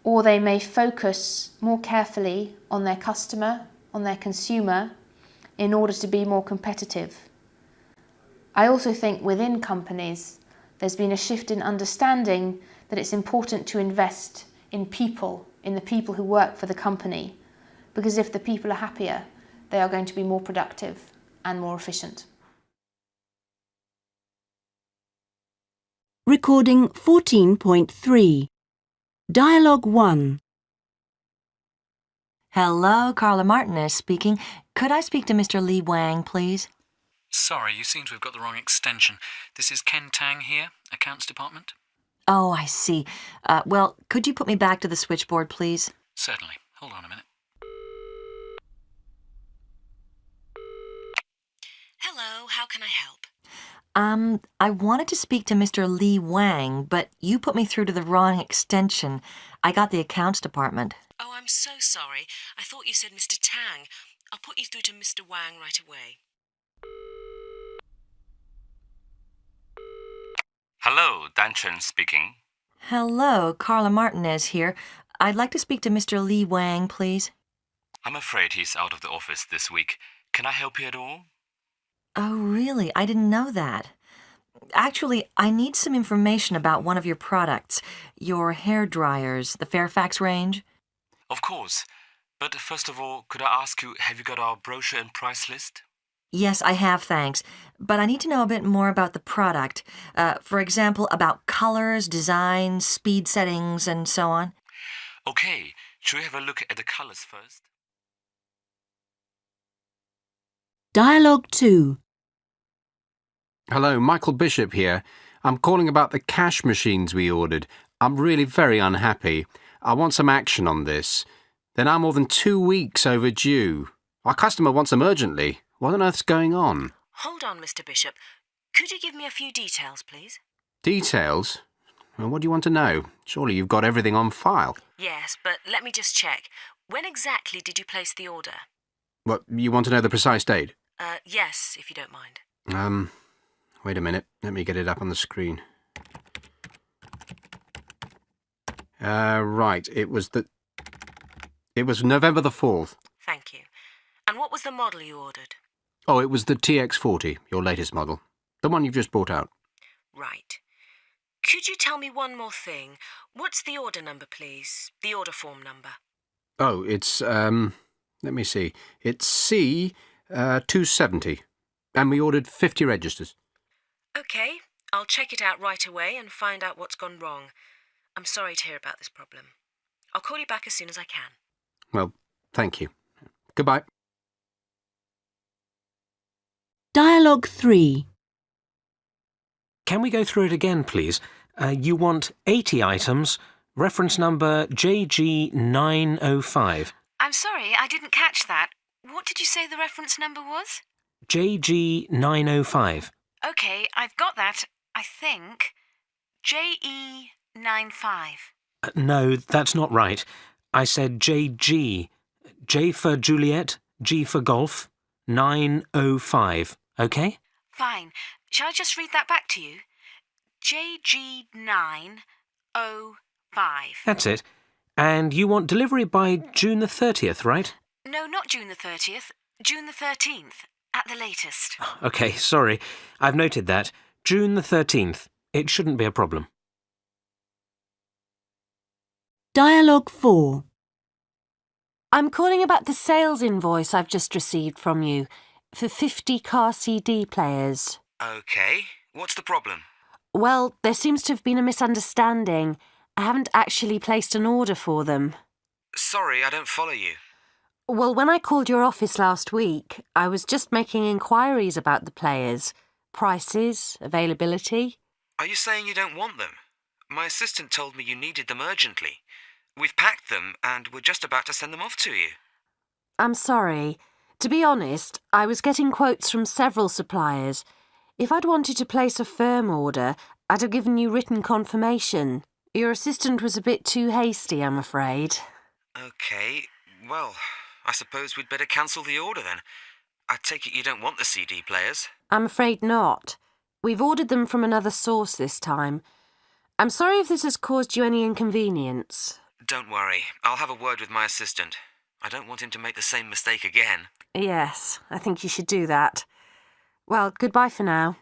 or they may focus more carefully on their customer, on their consumer, in order to be more competitive. I also think within companies there's been a shift in understanding that it's important to invest in people, in the people who work for the company, because if the people are happier, they are going to be more productive and more efficient. Recording 14.3. Dialogue 1. Hello, Carla Martinez speaking. Could I speak to Mr. Lee Wang, please? Sorry, you seem to have got the wrong extension. This is Ken Tang here, Accounts Department. Oh, I see. Well, could you put me back to the switchboard, please? Certainly. Hold on a minute. Hello. can I help? I wanted to speak to Mr. Lee Wang, but you put me through to the wrong extension. I got the accounts department. Oh, I'm so sorry. I thought you said Mr. Tang. I'll put you through to Mr. Wang right away. Hello, Dan Chen speaking. Hello, Carla Martinez here. I'd like to speak to Mr. Lee Wang, please. I'm afraid he's out of the office this week. Can I help you at all? Oh, really? I didn't know that. Actually, I need some information about one of your products, your hair dryers, the Fairfax range. Of course. But first of all, could I ask you, have you got our brochure and price list? Yes, I have, thanks. But I need to know a bit more about the product. For example, about colors, designs, speed settings, and so on. Okay, should we have a look at the colors first? Dialogue 2. Hello, Michael Bishop here. I'm calling about the cash machines we ordered. I'm really very unhappy. I want some action on this. They're now more than 2 weeks overdue. Our customer wants them urgently. What on earth's going on? Hold on, Mr. Bishop. Could you give me a few details, please? Details? Well, what do you want to know? Surely you've got everything on file. Yes, but let me just check. When exactly did you place the order? What, you want to know the precise date? Yes, if you don't mind. Wait a minute. Let me get it up on the screen. Right. It was November the 4th. Thank you. And what was the model you ordered? Oh, it was the TX40, your latest model. The one you've just brought out. Right. Could you tell me one more thing? What's the order number, please? The order form number. Oh, it's, let me see. It's C270. And we ordered 50 registers. Okay, I'll check it out right away and find out what's gone wrong. I'm sorry to hear about this problem. I'll call you back as soon as I can. Well, thank you. Goodbye. Dialogue 3. Can we go through it again, please? You want 80 items, reference number JG905. I'm sorry, I didn't catch that. What did you say the reference number was? JG905. OK, I've got that, I think. JE95. No, that's not right. I said JG. J for Juliet, G for Golf, 905. OK? Fine. Shall I just read that back to you? JG905. That's it. And you want delivery by June the 30th, right? No, not June the 30th. June the 13th, at the latest. OK, sorry. I've noted that. June the 13th. It shouldn't be a problem. Dialogue 4. I'm calling about the sales invoice I've just received from you for 50 car CD players. Okay, what's the problem? Well, there seems to have been a misunderstanding. I haven't actually placed an order for them. Sorry, I don't follow you. Well, when I called your office last week, I was just making inquiries about the players. Prices, availability. Are you saying you don't want them? My assistant told me you needed them urgently. We've packed them and we're just about to send them off to you. I'm sorry. To be honest, I was getting quotes from several suppliers. If I'd wanted to place a firm order, I'd have given you written confirmation. Your assistant was a bit too hasty, I'm afraid. Okay, well, I suppose we'd better cancel the order then. I take it you don't want the CD players? I'm afraid not. We've ordered them from another source this time. I'm sorry if this has caused you any inconvenience. Don't worry, I'll have a word with my assistant. I don't want him to make the same mistake again. Yes, I think you should do that. Well, goodbye for now.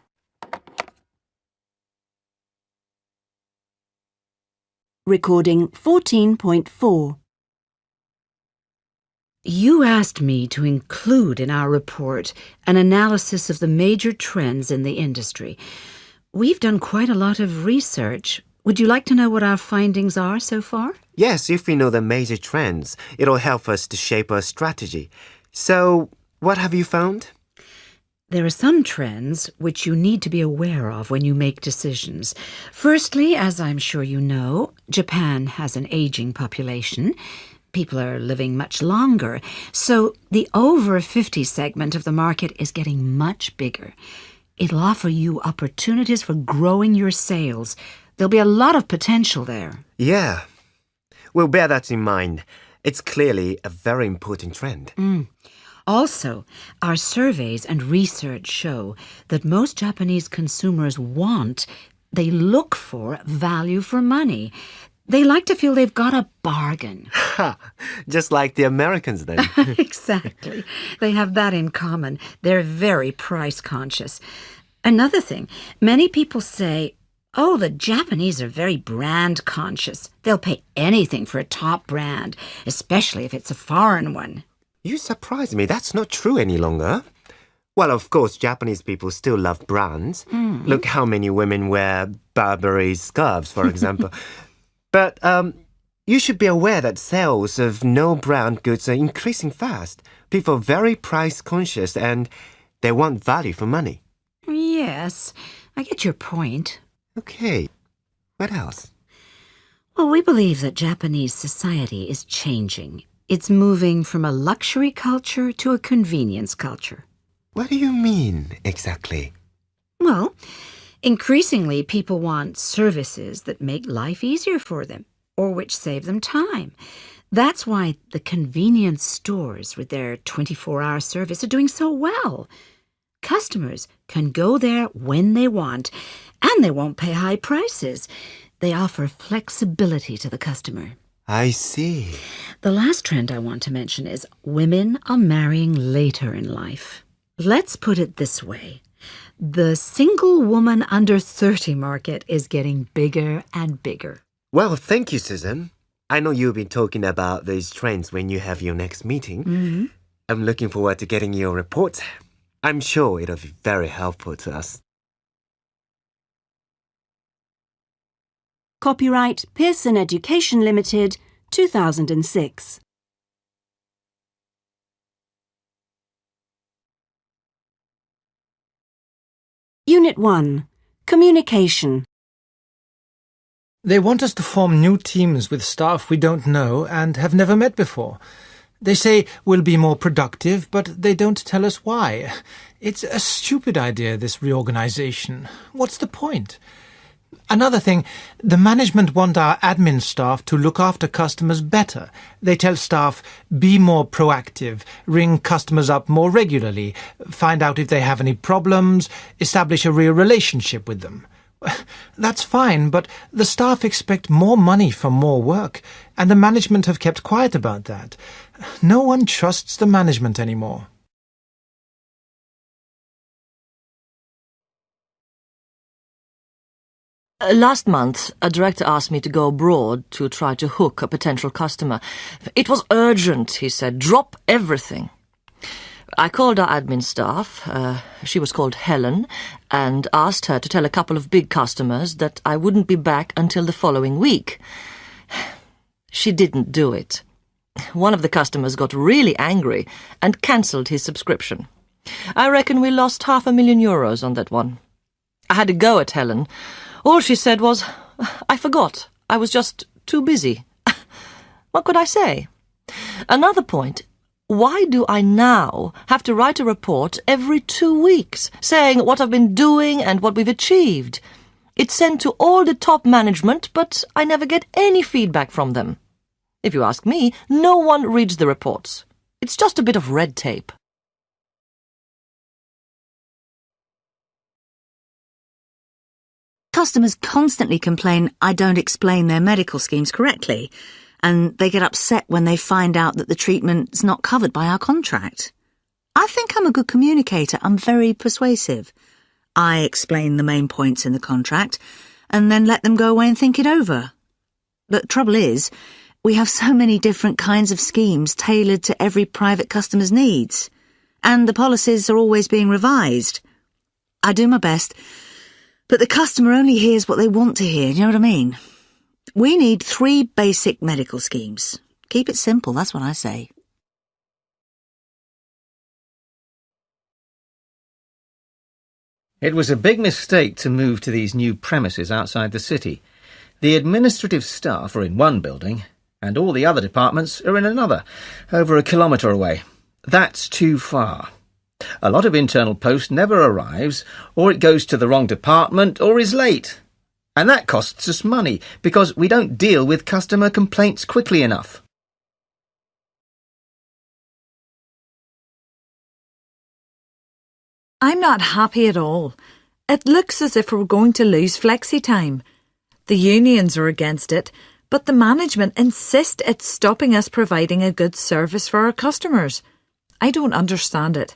Recording 14.4. You asked me to include in our report an analysis of the major trends in the industry. We've done quite a lot of research. Would you like to know what our findings are so far? Yes, if we know the major trends, it'll help us to shape our strategy. So, what have you found? There are some trends which you need to be aware of when you make decisions. Firstly, as I'm sure you know, Japan has an aging population. People are living much longer, so the over 50 segment of the market is getting much bigger. It'll offer you opportunities for growing your sales. There'll be a lot of potential there. Yeah. We'll bear that in mind. It's clearly a very important trend. Also, our surveys and research show that most Japanese consumers they look for value for money. They like to feel they've got a bargain. Ha! Just like the Americans then. Exactly. They have that in common. They're very price conscious. Another thing, many people say, oh, the Japanese are very brand conscious. They'll pay anything for a top brand, especially if it's a foreign one. You surprise me. That's not true any longer. Well, of course, Japanese people still love brands. Look how many women wear Burberry scarves, for example. But you should be aware that sales of no-brand goods are increasing fast. People are very price-conscious and they want value for money. Yes, I get your point. Okay, what else? Well, we believe that Japanese society is changing. It's moving from a luxury culture to a convenience culture. What do you mean, exactly? Well, increasingly people want services that make life easier for them, or which save them time. That's why the convenience stores with their 24-hour service are doing so well. Customers can go there when they want, and they won't pay high prices. They offer flexibility to the customer. I see. The last trend I want to mention is women are marrying later in life. Let's put it this way. The single woman under 30 market is getting bigger and bigger. Well, thank you, Susan. I know you've been talking about these trends when you have your next meeting. I'm looking forward to getting your report. I'm sure it'll be very helpful to us. Copyright Pearson Education Limited, 2006. Unit 1. Communication. They want us to form new teams with staff we don't know and have never met before. They say we'll be more productive, but they don't tell us why. It's a stupid idea, this reorganization. What's the point? Another thing, the management want our admin staff to look after customers better. They tell staff, be more proactive, ring customers up more regularly, find out if they have any problems, establish a real relationship with them. That's fine, but the staff expect more money for more work, and the management have kept quiet about that. No one trusts the management anymore. Last month, a director asked me to go abroad to try to hook a potential customer. It was urgent, he said. Drop everything. I called our admin staff, she was called Helen, and asked her to tell a couple of big customers that I wouldn't be back until the following week. She didn't do it. One of the customers got really angry and cancelled his subscription. I reckon we lost €500,000 on that one. I had a go at Helen. All she said was, I forgot. I was just too busy. What could I say? Another point, why do I now have to write a report every 2 weeks, saying what I've been doing and what we've achieved? It's sent to all the top management, but I never get any feedback from them. If you ask me, no one reads the reports. It's just a bit of red tape. Customers constantly complain I don't explain their medical schemes correctly, and they get upset when they find out that the treatment's not covered by our contract. I think I'm a good communicator. I'm very persuasive. I explain the main points in the contract and then let them go away and think it over. The trouble is, we have so many different kinds of schemes tailored to every private customer's needs, and the policies are always being revised. I do my best, but the customer only hears what they want to hear, you know what I mean? We need 3 basic medical schemes. Keep it simple, that's what I say. It was a big mistake to move to these new premises outside the city. The administrative staff are in one building, and all the other departments are in another, over a kilometre away. That's too far. A lot of internal post never arrives, or it goes to the wrong department, or is late. And that costs us money, because we don't deal with customer complaints quickly enough. I'm not happy at all. It looks as if we're going to lose flexi time. The unions are against it, but the management insist it's stopping us providing a good service for our customers. I don't understand it.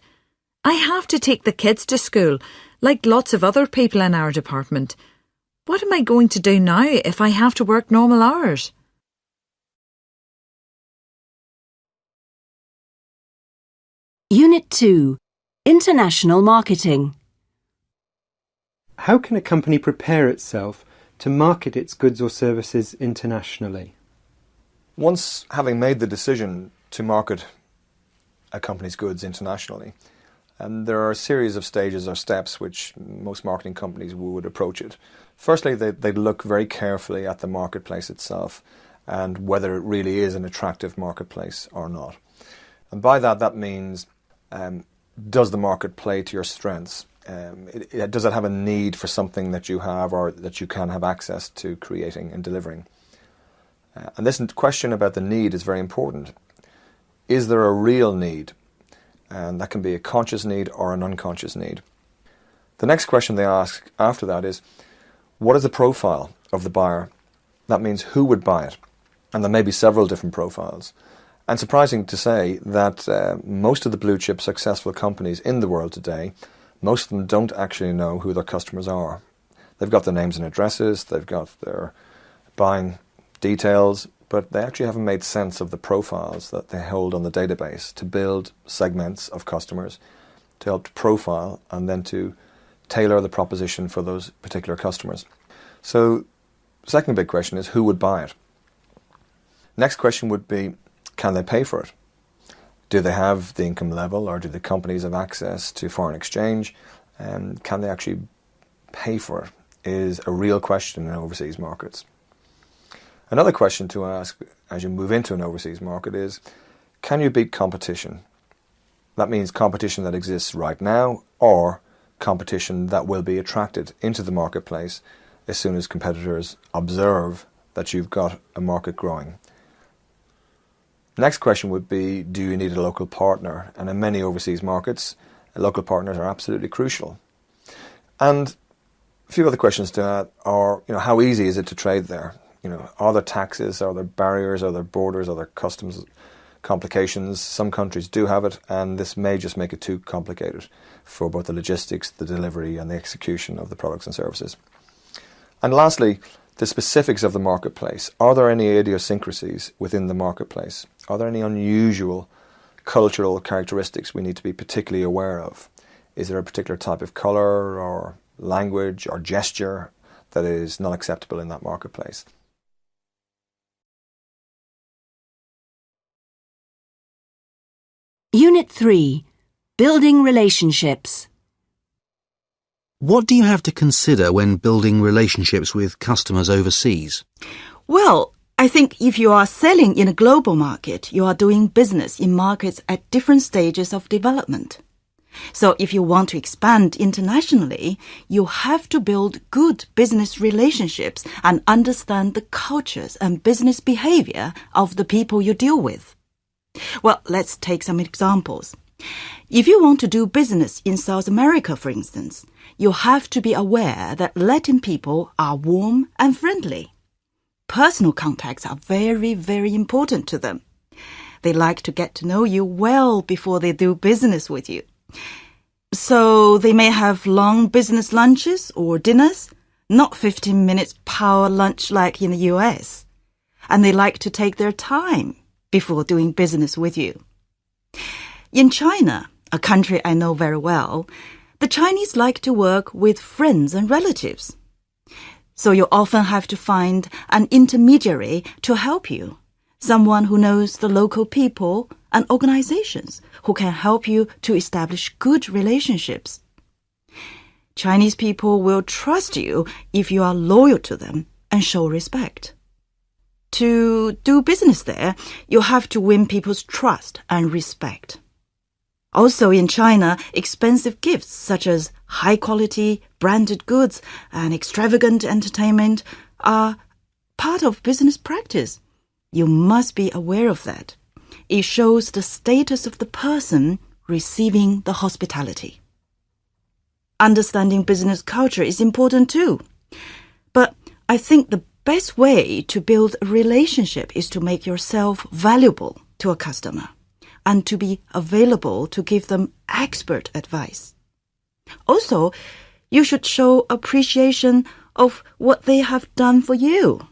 I have to take the kids to school, like lots of other people in our department. What am I going to do now if I have to work normal hours? Unit 2. International Marketing. How can a company prepare itself to market its goods or services internationally? Once having made the decision to market a company's goods internationally, there are a series of stages or steps which most marketing companies would approach it. Firstly, they'd look very carefully at the marketplace itself and whether it really is an attractive marketplace or not. And by that means, does the market play to your strengths? Does it have a need for something that you have or that you can have access to creating and delivering? And this question about the need is very important. Is there a real need? And that can be a conscious need or an unconscious need. The next question they ask after that is, what is the profile of the buyer? That means who would buy it? And there may be several different profiles. And surprising to say that most of the blue chip successful companies in the world today, most of them don't actually know who their customers are. They've got their names and addresses, they've got their buying details, but they actually haven't made sense of the profiles that they hold on the database to build segments of customers, to help to profile and then to tailor the proposition for those particular customers. So the second big question is, who would buy it? Next question would be, can they pay for it? Do they have the income level, or do the companies have access to foreign exchange? Can they actually pay for it? Is a real question in overseas markets. Another question to ask as you move into an overseas market is, can you beat competition? That means competition that exists right now, or competition that will be attracted into the marketplace as soon as competitors observe that you've got a market growing. Next question would be, do you need a local partner? And in many overseas markets, local partners are absolutely crucial. And a few other questions to add are, how easy is it to trade there? Are there taxes, are there barriers, are there borders, are there customs complications? Some countries do have it, and this may just make it too complicated for both the logistics, the delivery, and the execution of the products and services. And lastly, the specifics of the marketplace. Are there any idiosyncrasies within the marketplace? Are there any unusual cultural characteristics we need to be particularly aware of? Is there a particular type of colour or language or gesture that is not acceptable in that marketplace? Unit 3. Building Relationships. What do you have to consider when building relationships with customers overseas? Well, I think if you are selling in a global market, you are doing business in markets at different stages of development. So if you want to expand internationally, you have to build good business relationships and understand the cultures and business behavior of the people you deal with. Well, let's take some examples. If you want to do business in South America, for instance, you have to be aware that Latin people are warm and friendly. Personal contacts are very, very important to them. They like to get to know you well before they do business with you. So they may have long business lunches or dinners, not 15 minutes power lunch like in the US. And they like to take their time before doing business with you. In China, a country I know very well, the Chinese like to work with friends and relatives. So you often have to find an intermediary to help you, someone who knows the local people and organizations who can help you to establish good relationships. Chinese people will trust you if you are loyal to them and show respect. To do business there, you have to win people's trust and respect. Also in China, expensive gifts such as high-quality branded goods and extravagant entertainment are part of business practice. You must be aware of that. It shows the status of the person receiving the hospitality. Understanding business culture is important too. But I think the best way to build a relationship is to make yourself valuable to a customer and to be available to give them expert advice. Also, you should show appreciation of what they have done for you.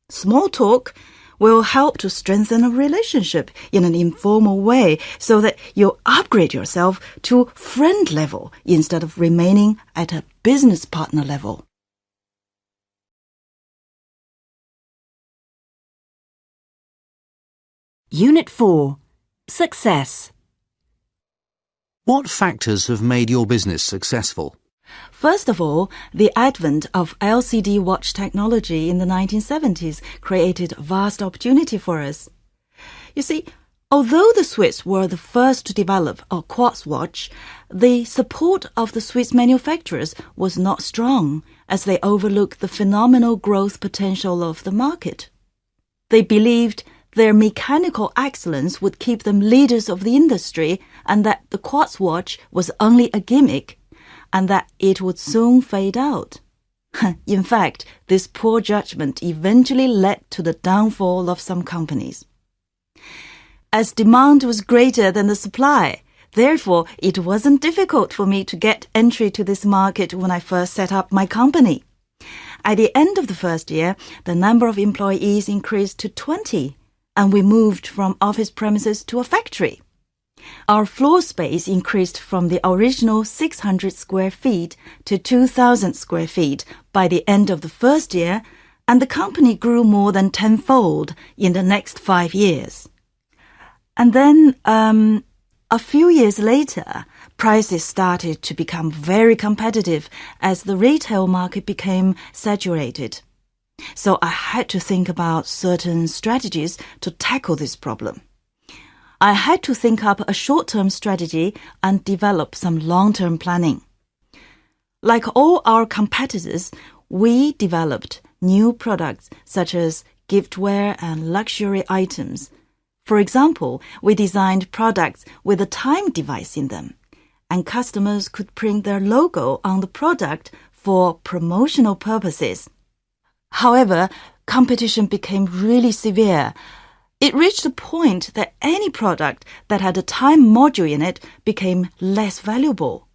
Small talk will help to strengthen a relationship in an informal way so that you upgrade yourself to friend level instead of remaining at a business partner level. Unit 4. Success. What factors have made your business successful? First of all, the advent of LCD watch technology in the 1970s created vast opportunity for us. You see, although the Swiss were the first to develop a quartz watch, the support of the Swiss manufacturers was not strong, as they overlooked the phenomenal growth potential of the market. They believed their mechanical excellence would keep them leaders of the industry and that the quartz watch was only a gimmick and that it would soon fade out. In fact, this poor judgment eventually led to the downfall of some companies. As demand was greater than the supply, therefore it wasn't difficult for me to get entry to this market when I first set up my company. At the end of the first year, the number of employees increased to 20, and we moved from office premises to a factory. Our floor space increased from the original 600 square feet to 2,000 square feet by the end of the first year, and the company grew more than tenfold in the next 5 years. And then, a few years later, prices started to become very competitive as the retail market became saturated. So I had to think about certain strategies to tackle this problem. I had to think up a short-term strategy and develop some long-term planning. Like all our competitors, we developed new products such as giftware and luxury items. For example, we designed products with a time device in them, and customers could print their logo on the product for promotional purposes. However, competition became really severe. It reached a point that any product that had a time module in it became less valuable.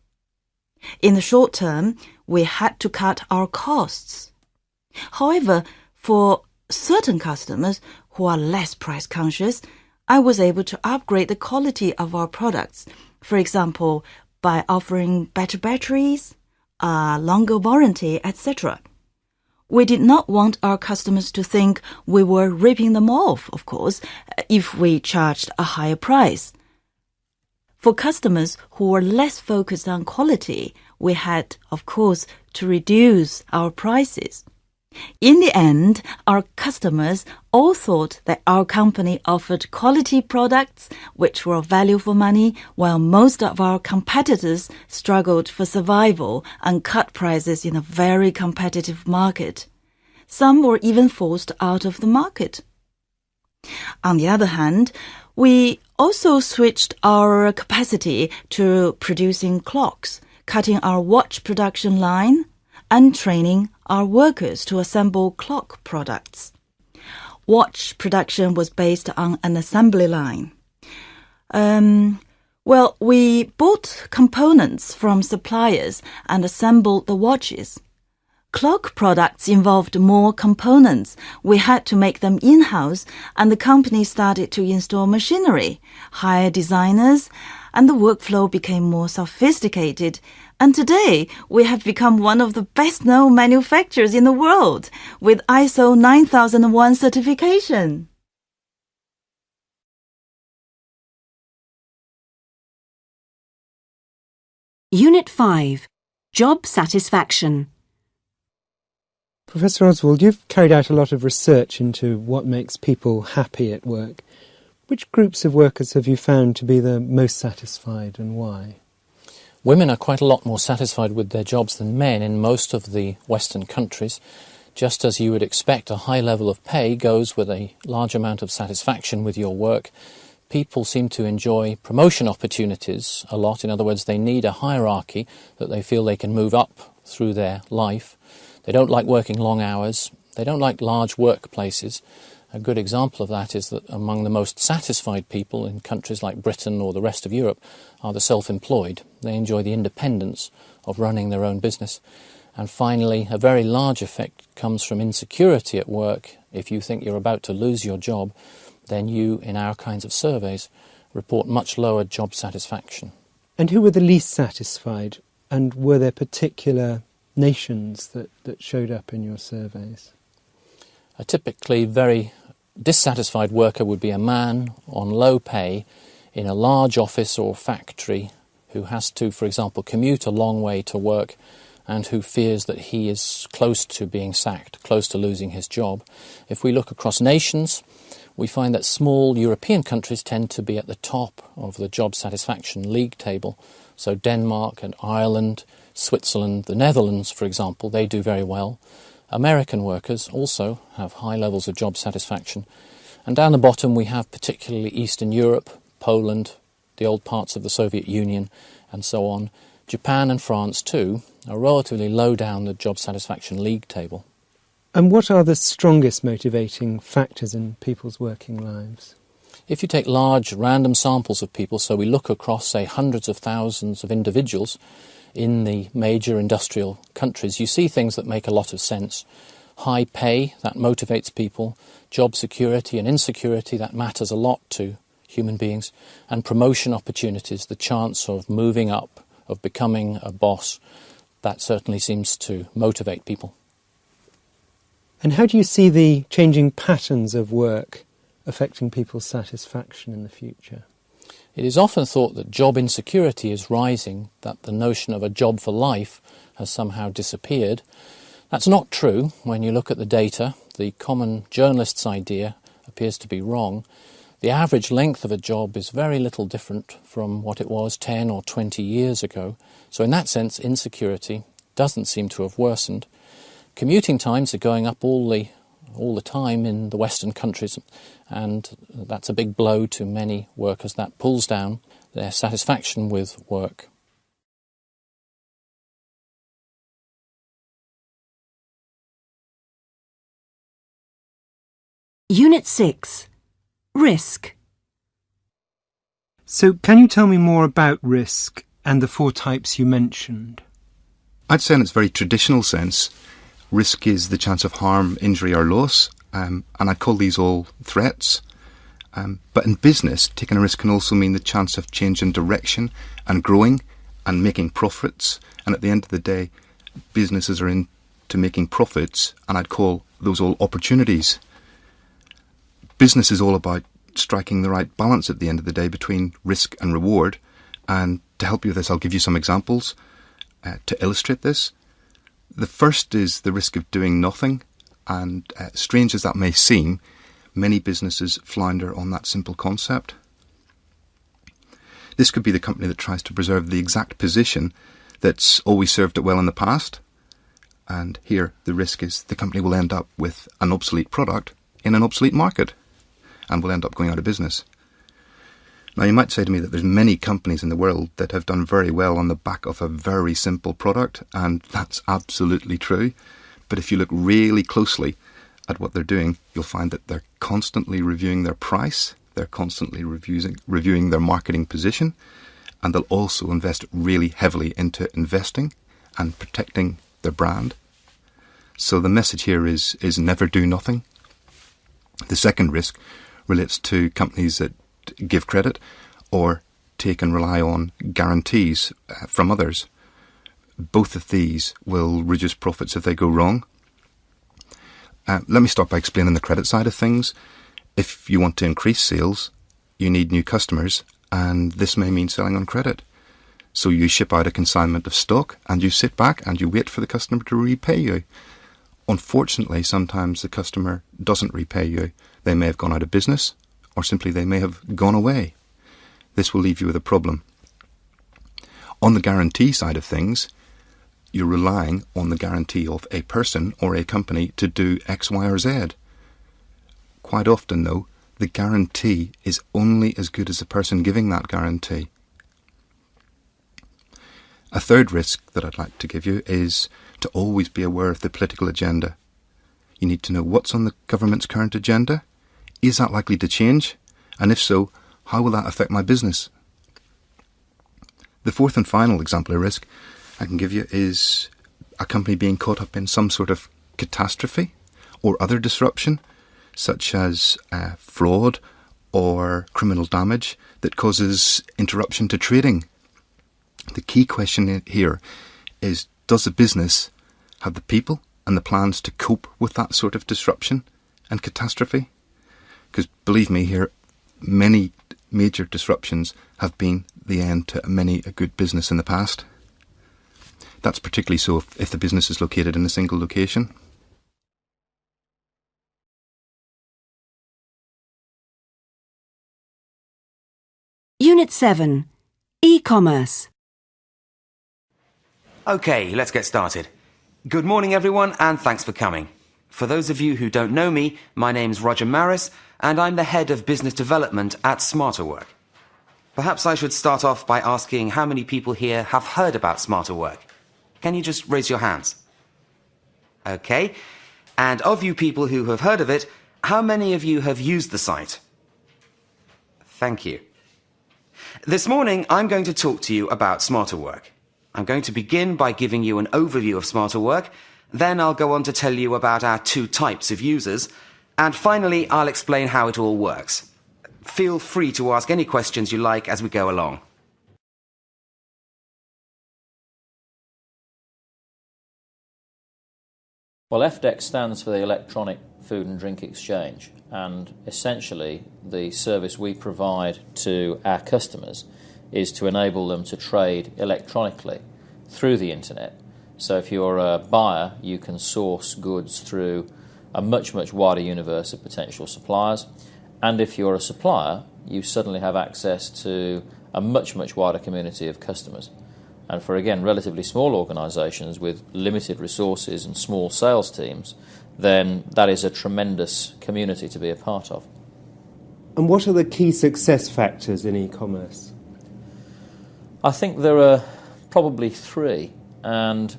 In the short term, we had to cut our costs. However, for certain customers who are less price conscious, I was able to upgrade the quality of our products, for example, by offering better batteries, a longer warranty, etc. We did not want our customers to think we were ripping them off, of course, if we charged a higher price. For customers who were less focused on quality, we had, of course, to reduce our prices. In the end, our customers all thought that our company offered quality products which were value for money, while most of our competitors struggled for survival and cut prices in a very competitive market. Some were even forced out of the market. On the other hand, we also switched our capacity to producing clocks, cutting our watch production line, and training our workers to assemble clock products. Watch production was based on an assembly line. We bought components from suppliers and assembled the watches. Clock products involved more components. We had to make them in-house, and the company started to install machinery, hire designers, and the workflow became more sophisticated. And today, we have become one of the best-known manufacturers in the world, with ISO 9001 certification. Unit 5. Job Satisfaction. Professor Oswald, you've carried out a lot of research into what makes people happy at work. Which groups of workers have you found to be the most satisfied and why? Women are quite a lot more satisfied with their jobs than men in most of the Western countries. Just as you would expect, a high level of pay goes with a large amount of satisfaction with your work. People seem to enjoy promotion opportunities a lot. In other words, they need a hierarchy that they feel they can move up through their life. They don't like working long hours. They don't like large workplaces. A good example of that is that among the most satisfied people in countries like Britain or the rest of Europe are the self-employed. They enjoy the independence of running their own business. And finally, a very large effect comes from insecurity at work. If you think you're about to lose your job, then you, in our kinds of surveys, report much lower job satisfaction. And who were the least satisfied? And were there particular nations that showed up in your surveys? A typically very dissatisfied worker would be a man on low pay in a large office or factory who has to, for example, commute a long way to work and who fears that he is close to being sacked, close to losing his job. If we look across nations, we find that small European countries tend to be at the top of the job satisfaction league table. So Denmark and Ireland, Switzerland, the Netherlands, for example, they do very well. American workers also have high levels of job satisfaction. And down the bottom we have particularly Eastern Europe, Poland, the old parts of the Soviet Union, and so on. Japan and France too are relatively low down the job satisfaction league table. And what are the strongest motivating factors in people's working lives? If you take large random samples of people, so we look across, say, hundreds of thousands of individuals in the major industrial countries, you see things that make a lot of sense. High pay, that motivates people. Job security and insecurity, that matters a lot to human beings. And promotion opportunities, the chance of moving up, of becoming a boss, that certainly seems to motivate people. And how do you see the changing patterns of work affecting people's satisfaction in the future? It is often thought that job insecurity is rising, that the notion of a job for life has somehow disappeared. That's not true when you look at the data. The common journalist's idea appears to be wrong. The average length of a job is very little different from what it was 10 or 20 years ago. So in that sense, insecurity doesn't seem to have worsened. Commuting times are going up all the time in the Western countries, and that's a big blow to many workers. That pulls down their satisfaction with work. Unit 6. Risk. So can you tell me more about risk and the 4 types you mentioned? I'd say in its very traditional sense, risk is the chance of harm, injury or loss, and I'd call these all threats. But in business, taking a risk can also mean the chance of changing direction and growing and making profits. And at the end of the day, businesses are into making profits, and I'd call those all opportunities. Business is all about striking the right balance at the end of the day between risk and reward. And to help you with this, I'll give you some examples to illustrate this. The first is the risk of doing nothing, and strange as that may seem, many businesses flounder on that simple concept. This could be the company that tries to preserve the exact position that's always served it well in the past, and here the risk is the company will end up with an obsolete product in an obsolete market and will end up going out of business. Now you might say to me that there's many companies in the world that have done very well on the back of a very simple product, and that's absolutely true. But if you look really closely at what they're doing, you'll find that they're constantly reviewing their price, they're constantly reviewing their marketing position, and they'll also invest really heavily into investing and protecting their brand. So the message here is never do nothing. The second risk relates to companies that give credit or take and rely on guarantees from others. Both of these will reduce profits if they go wrong. Let me start by explaining the credit side of things. If you want to increase sales, you need new customers, and this may mean selling on credit. So you ship out a consignment of stock and you sit back and you wait for the customer to repay you. Unfortunately, sometimes the customer doesn't repay you. They may have gone out of business, or simply they may have gone away. This will leave you with a problem. On the guarantee side of things, you're relying on the guarantee of a person or a company to do X, Y, or Z. Quite often, though, the guarantee is only as good as the person giving that guarantee. A third risk that I'd like to give you is to always be aware of the political agenda. You need to know what's on the government's current agenda. Is that likely to change? And if so, how will that affect my business? The fourth and final example of risk I can give you is a company being caught up in some sort of catastrophe or other disruption, such as fraud or criminal damage that causes interruption to trading. The key question here is, does the business have the people and the plans to cope with that sort of disruption and catastrophe? Because believe me here, many major disruptions have been the end to many a good business in the past. That's particularly so if the business is located in a single location. Unit 7. E-commerce. Okay, let's get started. Good morning, everyone, and thanks for coming. For those of you who don't know me, my name's Roger Maris, and I'm the head of business development at Smarter Work. Perhaps I should start off by asking how many people here have heard about Smarter Work. Can you just raise your hands? Okay. And of you people who have heard of it, how many of you have used the site? Thank you. This morning, I'm going to talk to you about Smarter Work. I'm going to begin by giving you an overview of Smarter Work, then I'll go on to tell you about our two types of users, and finally, I'll explain how it all works. Feel free to ask any questions you like as we go along. Well, FDEX stands for the Electronic Food and Drink Exchange, and essentially the service we provide to our customers is to enable them to trade electronically through the internet. So if you're a buyer, you can source goods through a much, much wider universe of potential suppliers. And if you're a supplier, you suddenly have access to a much, much wider community of customers. And for, again, relatively small organisations with limited resources and small sales teams, then that is a tremendous community to be a part of. And what are the key success factors in e-commerce? I think there are probably three, and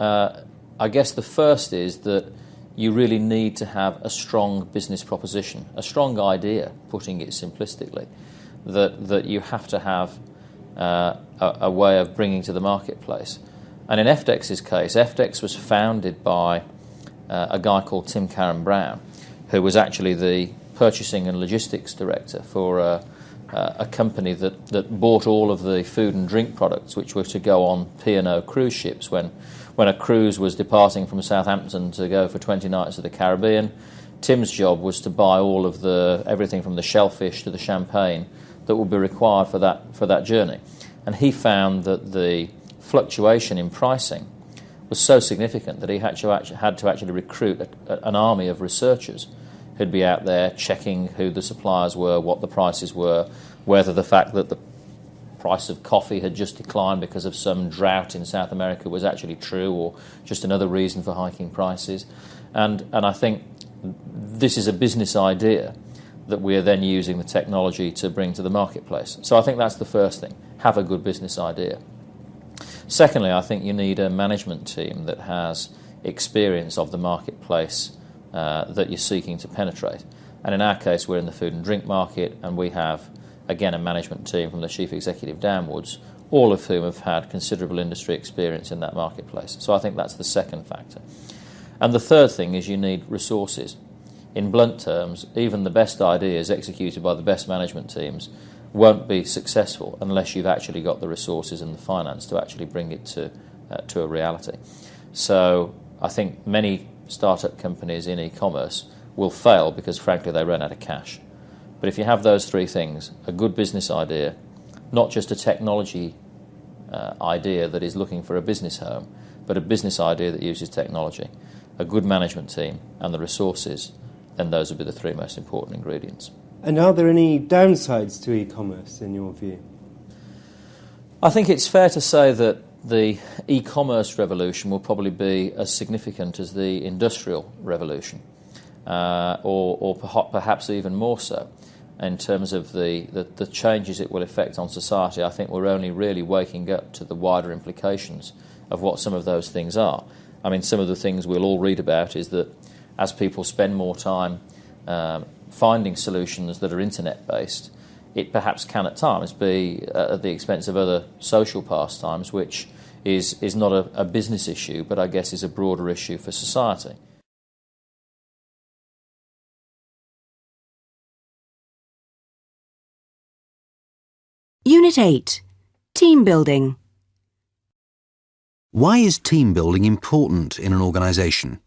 I guess the first is that you really need to have a strong business proposition, a strong idea, putting it simplistically, that you have to have a way of bringing to the marketplace. And in FDEX's case, FDEX was founded by a guy called Tim Karen-Brown, who was actually the purchasing and logistics director for a company that bought all of the food and drink products which were to go on P&O cruise ships when a cruise was departing from Southampton to go for 20 nights to the Caribbean. Tim's job was to buy all of everything from the shellfish to the champagne that would be required for that journey. And he found that the fluctuation in pricing was so significant that he had to actually recruit an army of researchers who'd be out there checking who the suppliers were, what the prices were, whether the fact that the price of coffee had just declined because of some drought in South America was actually true, or just another reason for hiking prices. And I think this is a business idea that we are then using the technology to bring to the marketplace. So I think that's the first thing, have a good business idea. Secondly, I think you need a management team that has experience of the marketplace that you're seeking to penetrate. And in our case, we're in the food and drink market, and we have, again, a management team from the chief executive downwards, all of whom have had considerable industry experience in that marketplace. So I think that's the second factor. And the third thing is you need resources. In blunt terms, even the best ideas executed by the best management teams won't be successful unless you've actually got the resources and the finance to actually bring it to a reality. So I think many startup companies in e-commerce will fail because, frankly, they run out of cash. But if you have those three things, a good business idea, not just a technology idea that is looking for a business home, but a business idea that uses technology, a good management team and the resources, then those would be the three most important ingredients. And are there any downsides to e-commerce in your view? I think it's fair to say that the e-commerce revolution will probably be as significant as the industrial revolution, or perhaps even more so. In terms of the changes it will effect on society, I think we're only really waking up to the wider implications of what some of those things are. I mean, some of the things we'll all read about is that as people spend more time finding solutions that are internet-based, it perhaps can at times be at the expense of other social pastimes, which is not a business issue, but I guess is a broader issue for society. Unit 8. Team Building. Why is team building important in an organisation?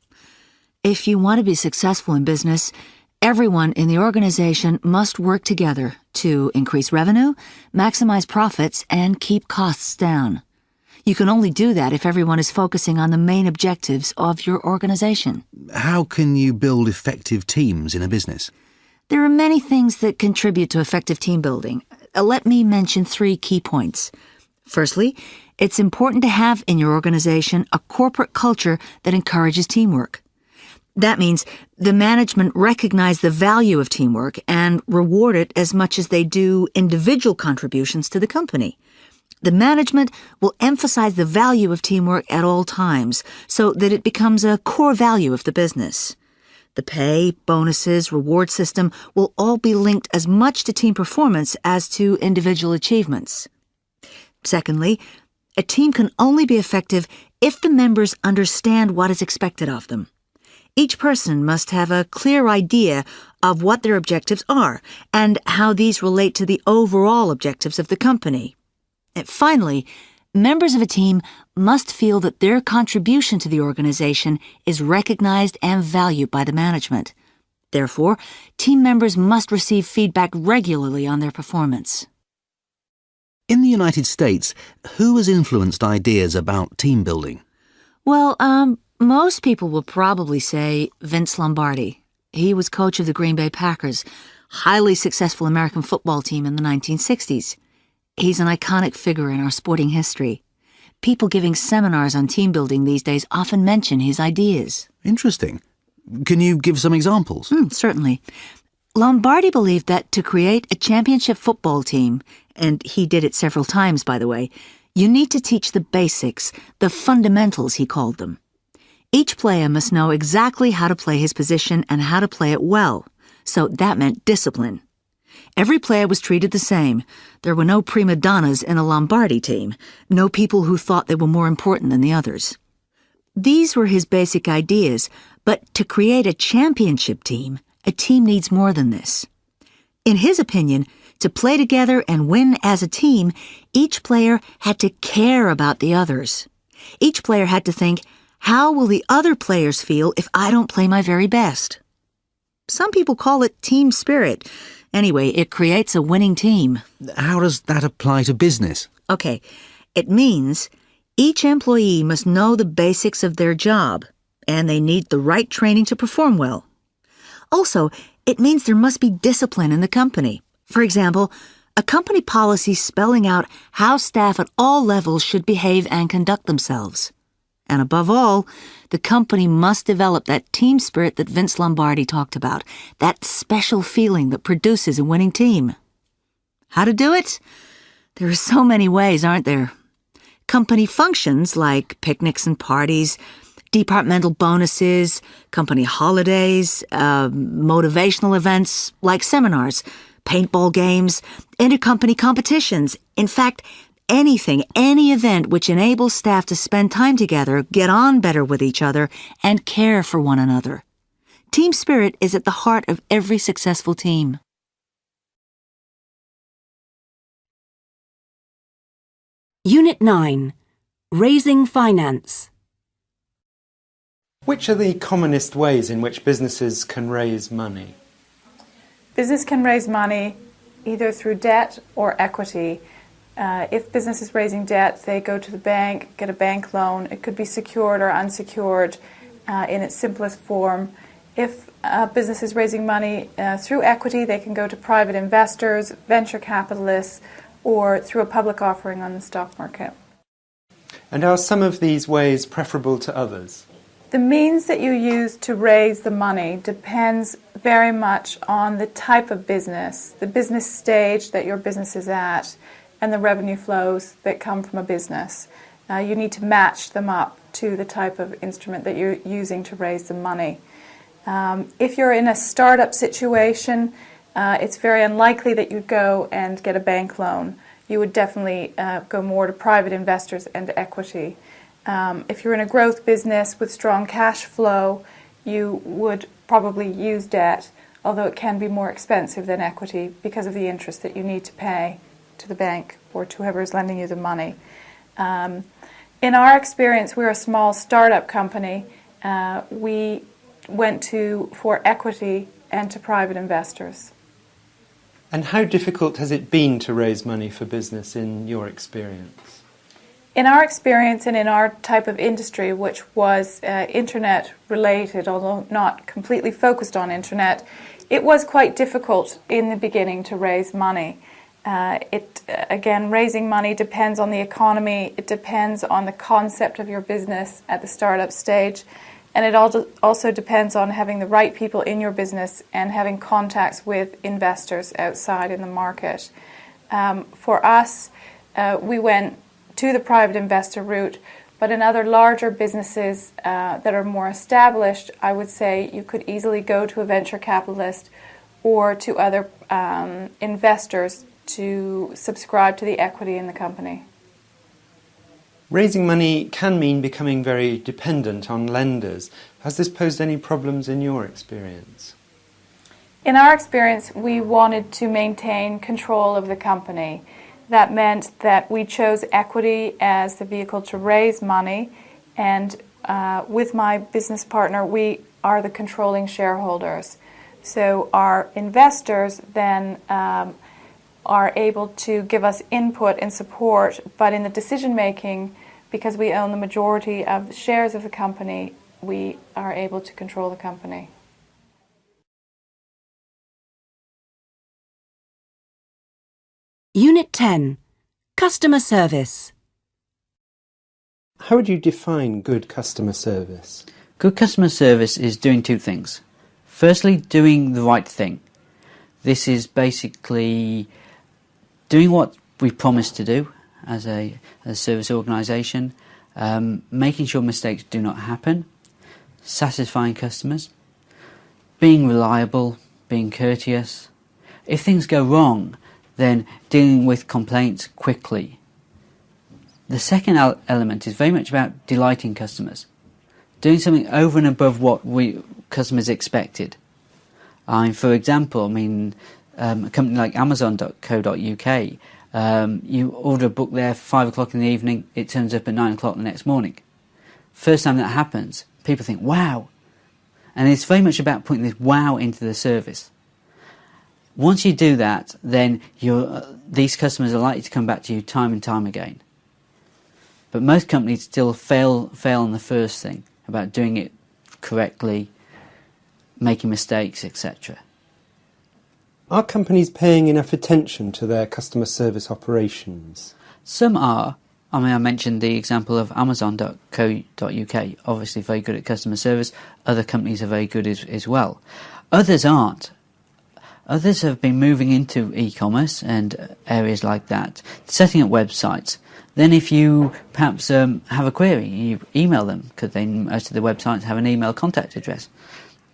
If you want to be successful in business, everyone in the organization must work together to increase revenue, maximize profits, and keep costs down. You can only do that if everyone is focusing on the main objectives of your organization. How can you build effective teams in a business? There are many things that contribute to effective team building. Let me mention 3 key points. Firstly, it's important to have in your organization a corporate culture that encourages teamwork. That means the management recognize the value of teamwork and reward it as much as they do individual contributions to the company. The management will emphasize the value of teamwork at all times so that it becomes a core value of the business. The pay, bonuses, reward system will all be linked as much to team performance as to individual achievements. Secondly, a team can only be effective if the members understand what is expected of them. Each person must have a clear idea of what their objectives are and how these relate to the overall objectives of the company. And finally, members of a team must feel that their contribution to the organization is recognized and valued by the management. Therefore, team members must receive feedback regularly on their performance. In the United States, who has influenced ideas about team building? Well, most people will probably say Vince Lombardi. He was coach of the Green Bay Packers, highly successful American football team in the 1960s. He's an iconic figure in our sporting history. People giving seminars on team building these days often mention his ideas. Interesting. Can you give some examples? Certainly. Lombardi believed that to create a championship football team, and he did it several times, by the way, you need to teach the basics, the fundamentals, he called them. Each player must know exactly how to play his position and how to play it well, so that meant discipline. Every player was treated the same. There were no prima donnas in a Lombardi team, no people who thought they were more important than the others. These were his basic ideas, but to create a championship team, a team needs more than this. In his opinion, to play together and win as a team, each player had to care about the others. Each player had to think, how will the other players feel if I don't play my very best? Some people call it team spirit. Anyway, it creates a winning team. How does that apply to business? Okay, it means each employee must know the basics of their job, and they need the right training to perform well. Also, it means there must be discipline in the company. For example, a company policy spelling out how staff at all levels should behave and conduct themselves. And above all, the company must develop that team spirit that Vince Lombardi talked about, that special feeling that produces a winning team. How to do it? There are so many ways, aren't there? Company functions like picnics and parties, departmental bonuses, company holidays, motivational events like seminars, paintball games, intercompany competitions. In fact, anything, any event which enables staff to spend time together, get on better with each other, and care for one another. Team spirit is at the heart of every successful team. Unit 9. Raising Finance. Which are the commonest ways in which businesses can raise money? Business can raise money either through debt or equity. If business is raising debt, they go to the bank, get a bank loan. It could be secured or unsecured in its simplest form. If a business is raising money through equity, they can go to private investors, venture capitalists, or through a public offering on the stock market. And are some of these ways preferable to others? The means that you use to raise the money depends very much on the type of business, the business stage that your business is at, and the revenue flows that come from a business. You need to match them up to the type of instrument that you're using to raise the money. If you're in a startup situation, it's very unlikely that you'd go and get a bank loan. You would definitely go more to private investors and equity. If you're in a growth business with strong cash flow, you would probably use debt, although it can be more expensive than equity because of the interest that you need to pay to the bank or to whoever is lending you the money. In our experience, we're a small startup company. We went for equity and to private investors. And how difficult has it been to raise money for business in your experience? In our experience and in our type of industry, which was internet related, although not completely focused on internet, it was quite difficult in the beginning to raise money. Again, raising money depends on the economy, it depends on the concept of your business at the startup stage, and it also depends on having the right people in your business and having contacts with investors outside in the market. For us, we went to the private investor route, but in other larger businesses that are more established, I would say you could easily go to a venture capitalist or to other investors to subscribe to the equity in the company. Raising money can mean becoming very dependent on lenders. Has this posed any problems in your experience? In our experience, we wanted to maintain control of the company. That meant that we chose equity as the vehicle to raise money, and with my business partner, we are the controlling shareholders. So our investors then are able to give us input and support, but in the decision making, because we own the majority of the shares of the company, we are able to control the company. Unit 10. Customer Service. How would you define good customer service? Good customer service is doing two things. Firstly, doing the right thing. This is basically doing what we promised to do as a service organisation, making sure mistakes do not happen, satisfying customers, being reliable, being courteous. If things go wrong, then dealing with complaints quickly. The second element is very much about delighting customers, doing something over and above what customers expected. For example, a company like Amazon.co.uk, you order a book there 5 o'clock in the evening, it turns up at 9 o'clock the next morning. First time that happens, people think, wow. And it's very much about putting this wow into the service. Once you do that, then these customers are likely to come back to you time and time again. But most companies still fail on the first thing, about doing it correctly, making mistakes, etc. Are companies paying enough attention to their customer service operations? Some are. I mentioned the example of Amazon.co.uk, obviously very good at customer service. Other companies are very good as well. Others aren't. Others have been moving into e-commerce and areas like that, setting up websites. Then if you perhaps have a query, you email them, because most of the websites have an email contact address.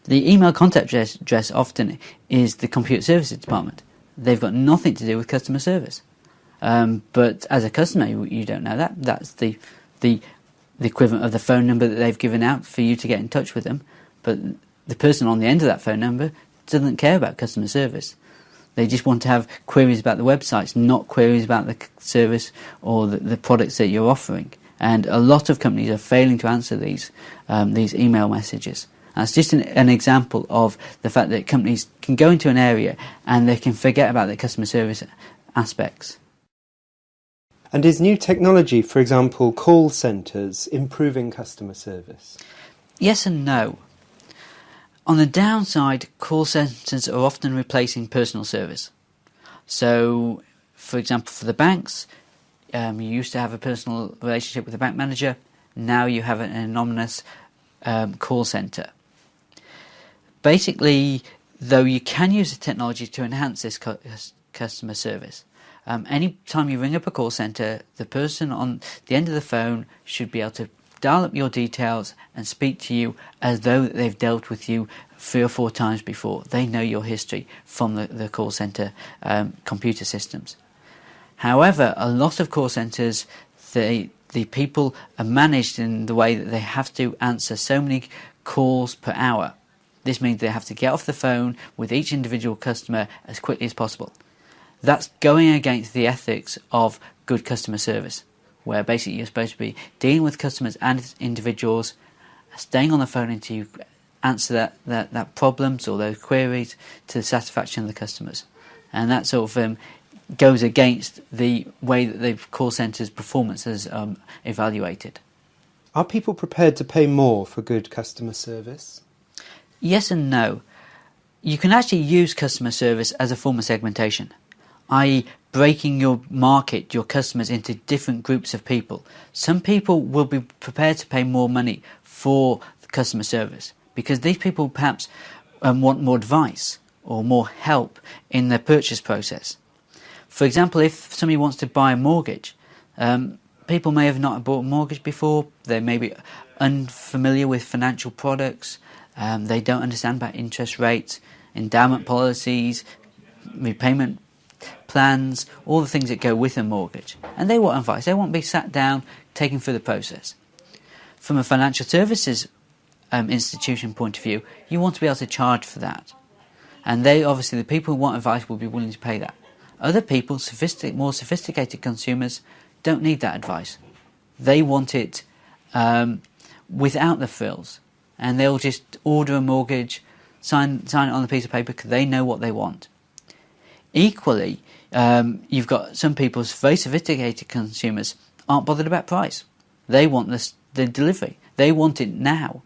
The email contact address often is the computer services department. They've got nothing to do with customer service. But as a customer, you don't know that. That's the equivalent of the phone number that they've given out for you to get in touch with them. But the person on the end of that phone number doesn't care about customer service. They just want to have queries about the websites, not queries about the service or the products that you're offering. And a lot of companies are failing to answer these email messages. That's just an example of the fact that companies can go into an area and they can forget about the customer service aspects. And is new technology, for example, call centres, improving customer service? Yes and no. On the downside, call centres are often replacing personal service. So, for example, for the banks, you used to have a personal relationship with the bank manager. Now you have an anonymous call centre. Basically, though, you can use the technology to enhance this customer service. Any time you ring up a call centre, the person on the end of the phone should be able to dial up your details and speak to you as though they've dealt with you 3 or 4 times before. They know your history from the call centre computer systems. However, a lot of call centres, the people are managed in the way that they have to answer so many calls per hour. This means they have to get off the phone with each individual customer as quickly as possible. That's going against the ethics of good customer service, where basically you're supposed to be dealing with customers and individuals, staying on the phone until you answer that problems or those queries to the satisfaction of the customers. And that sort of goes against the way that the call centre's performance is evaluated. Are people prepared to pay more for good customer service? Yes and no. You can actually use customer service as a form of segmentation, i.e. breaking your market, your customers, into different groups of people. Some people will be prepared to pay more money for the customer service because these people perhaps want more advice or more help in their purchase process. For example, if somebody wants to buy a mortgage, people may have not bought a mortgage before, they may be unfamiliar with financial products, they don't understand about interest rates, endowment policies, repayment plans, all the things that go with a mortgage. And they want advice. They want to be sat down, taken through the process. From a financial services institution point of view, you want to be able to charge for that. And they, obviously, the people who want advice will be willing to pay that. Other people, more sophisticated consumers, don't need that advice. They want it without the frills. And they'll just order a mortgage, sign it on a piece of paper because they know what they want. Equally, you've got some people, very sophisticated consumers, aren't bothered about price. They want the delivery. They want it now.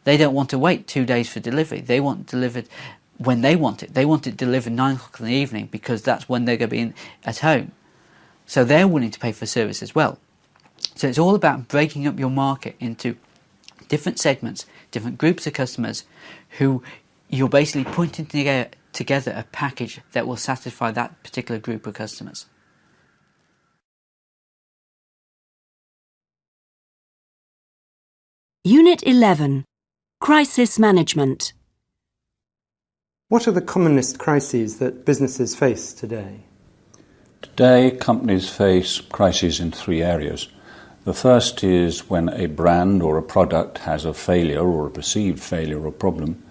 They don't want to wait 2 days for delivery. They want it delivered when they want it. They want it delivered 9 o'clock in the evening because that's when they're going to be at home. So they're willing to pay for service as well. So it's all about breaking up your market into different segments, different groups of customers who you're basically putting together a package that will satisfy that particular group of customers. Unit 11. Crisis Management. What are the commonest crises that businesses face today? Today, companies face crises in 3 areas. The first is when a brand or a product has a failure or a perceived failure or problem.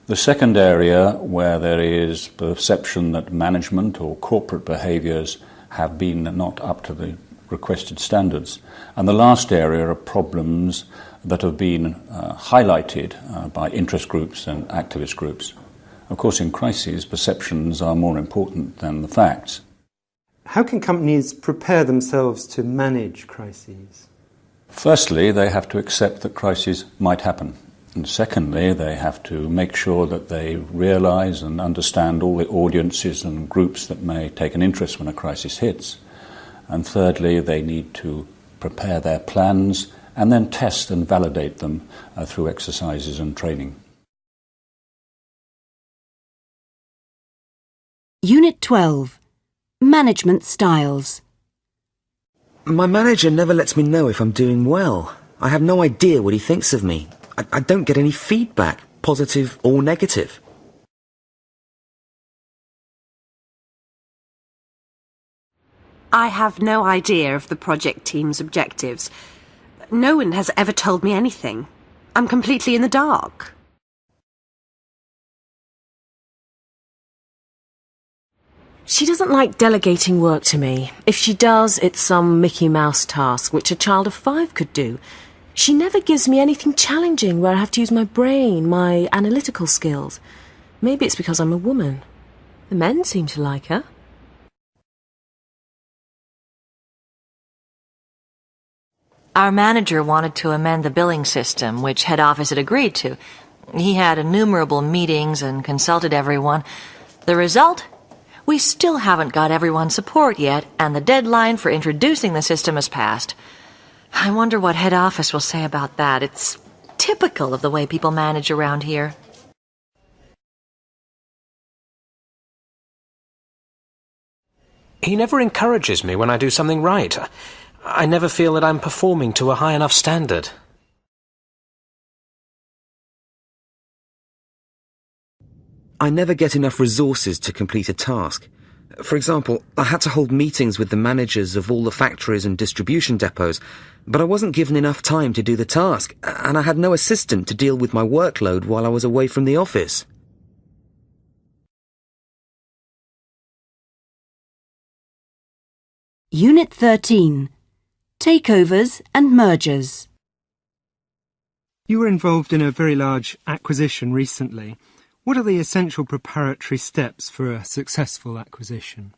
The second area where there is perception that management or corporate behaviours have been not up to the requested standards. And the last area are problems that have been highlighted by interest groups and activist groups. Of course, in crises, perceptions are more important than the facts. How can companies prepare themselves to manage crises? Firstly, they have to accept that crises might happen. And secondly, they have to make sure that they realise and understand all the audiences and groups that may take an interest when a crisis hits. And thirdly, they need to prepare their plans and then test and validate them through exercises and training. Unit 12. Management Styles. My manager never lets me know if I'm doing well. I have no idea what he thinks of me. I don't get any feedback, positive or negative. I have no idea of the project team's objectives. No one has ever told me anything. I'm completely in the dark. She doesn't like delegating work to me. If she does, it's some Mickey Mouse task which a child of 5 could do. She never gives me anything challenging where I have to use my brain, my analytical skills. Maybe it's because I'm a woman. The men seem to like her. Our manager wanted to amend the billing system, which head office had agreed to. He had innumerable meetings and consulted everyone. The result? We still haven't got everyone's support yet, and the deadline for introducing the system has passed. I wonder what head office will say about that. It's typical of the way people manage around here. He never encourages me when I do something right. I never feel that I'm performing to a high enough standard. I never get enough resources to complete a task. For example, I had to hold meetings with the managers of all the factories and distribution depots, but I wasn't given enough time to do the task, and I had no assistant to deal with my workload while I was away from the office. Unit 13. Takeovers and mergers. You were involved in a very large acquisition recently. What are the essential preparatory steps for a successful acquisition?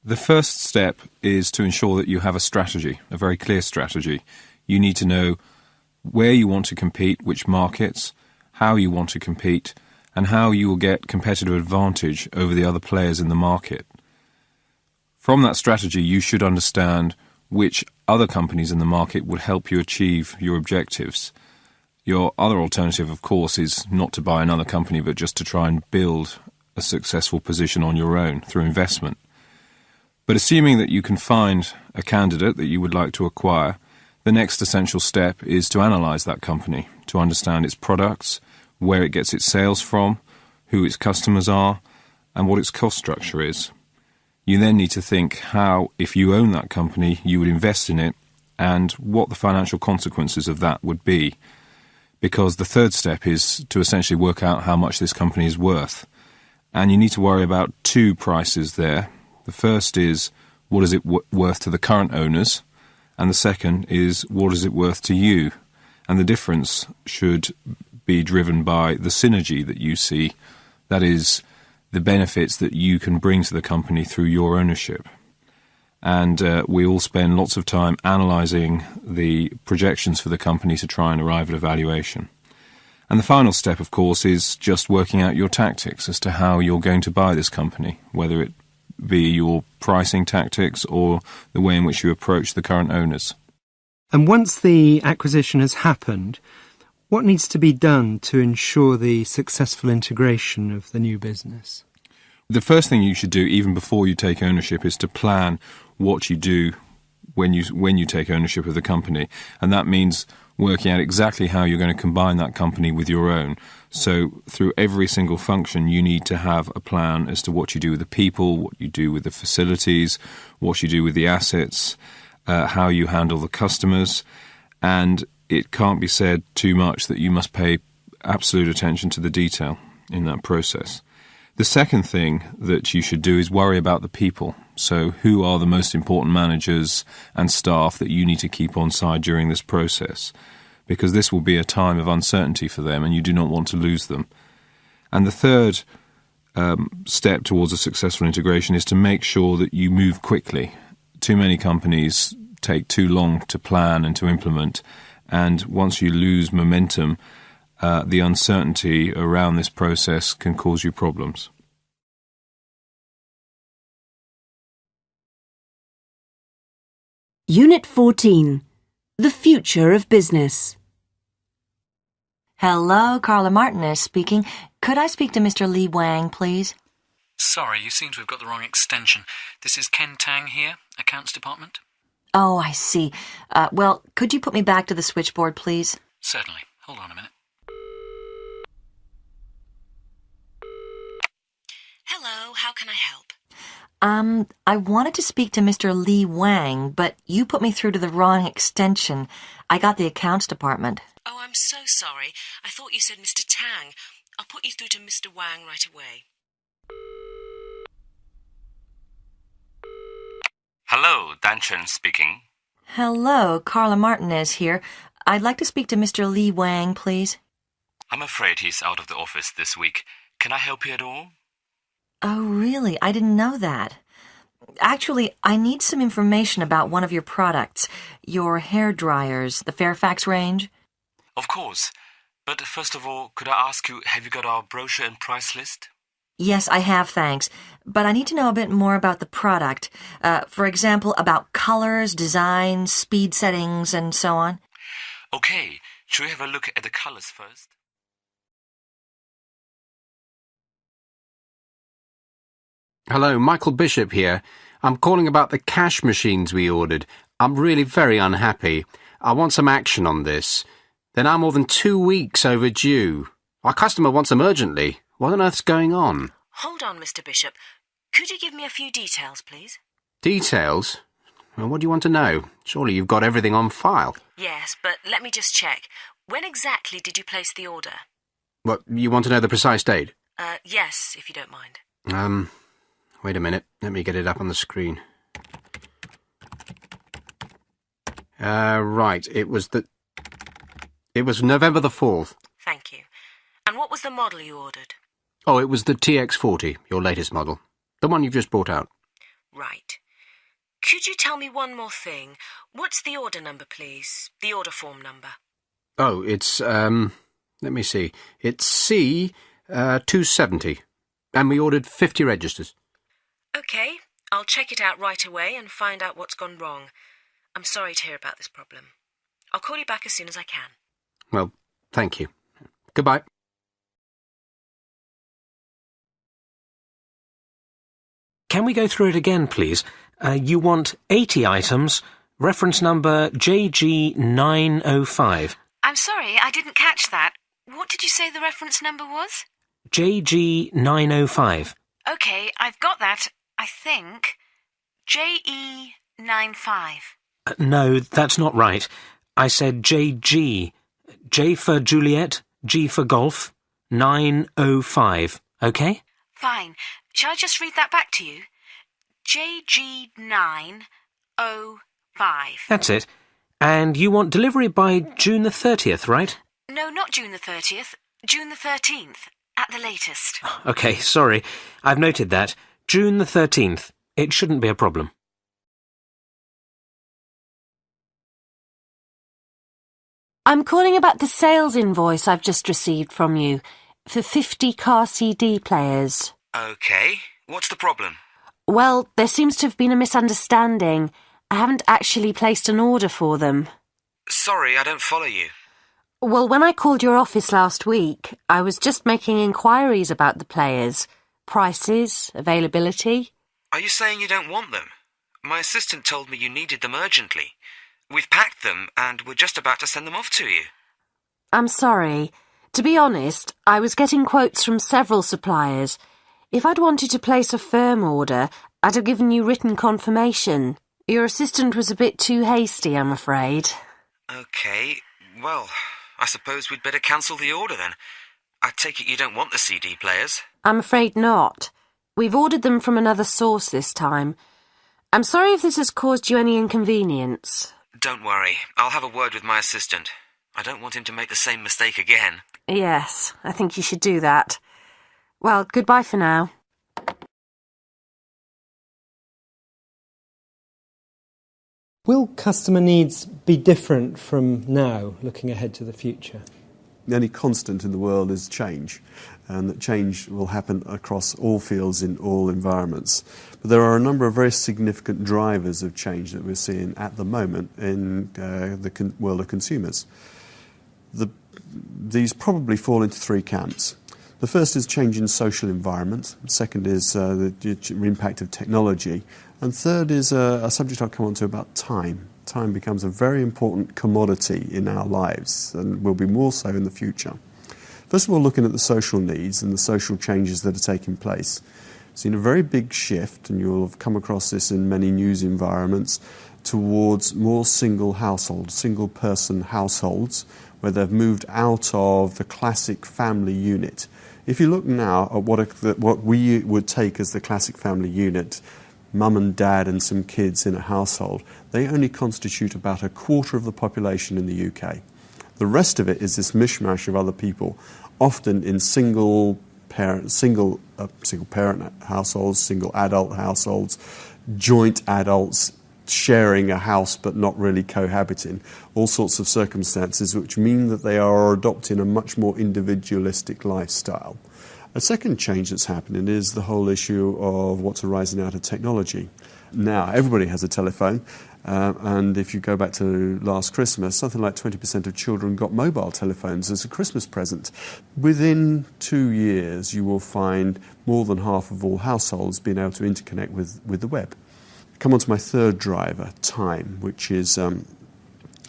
The first step is to ensure that you have a strategy, a very clear strategy. You need to know where you want to compete, which markets, how you want to compete, and how you will get competitive advantage over the other players in the market. From that strategy, you should understand which other companies in the market would help you achieve your objectives. Your other alternative, of course, is not to buy another company, but just to try and build a successful position on your own through investment. But assuming that you can find a candidate that you would like to acquire, the next essential step is to analyse that company, to understand its products, where it gets its sales from, who its customers are, and what its cost structure is. You then need to think how, if you own that company, you would invest in it and what the financial consequences of that would be. Because the third step is to essentially work out how much this company is worth. And you need to worry about two prices there. The first is, what is it worth to the current owners? And the second is, what is it worth to you? And the difference should be driven by the synergy that you see, that is, the benefits that you can bring to the company through your ownership. And we all spend lots of time analysing the projections for the company to try and arrive at a valuation. And the final step, of course, is just working out your tactics as to how you're going to buy this company, whether it be your pricing tactics or the way in which you approach the current owners. And once the acquisition has happened, what needs to be done to ensure the successful integration of the new business? The first thing you should do, even before you take ownership, is to plan what you do when you take ownership of the company. And that means working out exactly how you're going to combine that company with your own. So through every single function, you need to have a plan as to what you do with the people, what you do with the facilities, what you do with the assets, how you handle the customers, and it can't be said too much that you must pay absolute attention to the detail in that process. The second thing that you should do is worry about the people. So who are the most important managers and staff that you need to keep on side during this process? Because this will be a time of uncertainty for them and you do not want to lose them. And the third step towards a successful integration is to make sure that you move quickly. Too many companies take too long to plan and to implement. And once you lose momentum, the uncertainty around this process can cause you problems. Unit 14. The future of business. Hello, Carla Martinez speaking. Could I speak to Mr. Lee Wang, please? Sorry, you seem to have got the wrong extension. This is Ken Tang here, Accounts Department. Oh, I see. Well, could you put me back to the switchboard, please? Certainly. Hold on a minute. Hello, how can I help? I wanted to speak to Mr. Lee Wang, but you put me through to the wrong extension. I got the Accounts Department. Oh, I'm so sorry. I thought you said Mr. Tang. I'll put you through to Mr. Wang right away. Hello, Dan Chen speaking. Hello, Carla Martinez here. I'd like to speak to Mr. Lee Wang, please. I'm afraid he's out of the office this week. Can I help you at all? Oh, really? I didn't know that. Actually, I need some information about one of your products, your hair dryers, the Fairfax range. Of course. But first of all, could I ask you, have you got our brochure and price list? Yes, I have, thanks. But I need to know a bit more about the product. For example, about colours, designs, speed settings, and so on. Okay, should we have a look at the colours first? Hello, Michael Bishop here. I'm calling about the cash machines we ordered. I'm really very unhappy. I want some action on this. They're now more than 2 weeks overdue. Our customer wants them urgently. What on earth's going on? Hold on, Mr. Bishop. Could you give me a few details, please? Details? Well, what do you want to know? Surely you've got everything on file. Yes, but let me just check. When exactly did you place the order? What, you want to know the precise date? Yes, if you don't mind. Wait a minute. Let me get it up on the screen. Right. It was November the 4th. Thank you. And what was the model you ordered? Oh, it was the TX40, your latest model. The one you've just brought out. Right. Could you tell me one more thing? What's the order number, please? The order form number. Oh, it's, let me see. It's C270. And we ordered 50 registers. OK, I'll check it out right away and find out what's gone wrong. I'm sorry to hear about this problem. I'll call you back as soon as I can. Well, thank you. Goodbye. Can we go through it again, please? You want 80 items, reference number JG905. I'm sorry, I didn't catch that. What did you say the reference number was? JG905. OK, I've got that, I think. JE95. No, that's not right. I said JG. J for Juliet, G for Golf, 905. OK? Fine. Shall I just read that back to you? JG905. That's it. And you want delivery by June the 30th, right? No, not June the 30th. June the 13th, at the latest. OK, sorry. I've noted that. June the 13th. It shouldn't be a problem. I'm calling about the sales invoice I've just received from you for 50 car CD players. OK, what's the problem? Well, there seems to have been a misunderstanding. I haven't actually placed an order for them. Sorry, I don't follow you. Well, when I called your office last week, I was just making inquiries about the players. Prices, availability. Are you saying you don't want them? My assistant told me you needed them urgently. We've packed them and we're just about to send them off to you. I'm sorry. To be honest, I was getting quotes from several suppliers. If I'd wanted to place a firm order, I'd have given you written confirmation. Your assistant was a bit too hasty, I'm afraid. OK, well, I suppose we'd better cancel the order then. I take it you don't want the CD players? I'm afraid not. We've ordered them from another source this time. I'm sorry if this has caused you any inconvenience. Don't worry, I'll have a word with my assistant. I don't want him to make the same mistake again. Yes, I think you should do that. Well, goodbye for now. Will customer needs be different from now, looking ahead to the future? The only constant in the world is change, and that change will happen across all fields in all environments. But there are a number of very significant drivers of change that we're seeing at the moment in the world of consumers. These probably fall into three camps. The first is change in social environment. The second is the impact of technology. And third is a subject I'll come on to about time. Time becomes a very important commodity in our lives and will be more so in the future. First of all, looking at the social needs and the social changes that are taking place. We've seen a very big shift, and you'll have come across this in many news environments, towards more single households, single-person households, where they've moved out of the classic family unit. If you look now at what we would take as the classic family unit, mum and dad and some kids in a household, they only constitute about a quarter of the population in the UK. The rest of it is this mishmash of other people, often in single parent households, single adult households, joint adults, sharing a house but not really cohabiting, all sorts of circumstances which mean that they are adopting a much more individualistic lifestyle. A second change that's happening is the whole issue of what's arising out of technology. Now, everybody has a telephone, and if you go back to last Christmas, something like 20% of children got mobile telephones as a Christmas present. Within 2 years, you will find more than half of all households being able to interconnect with the web. Come on to my third driver, time, which is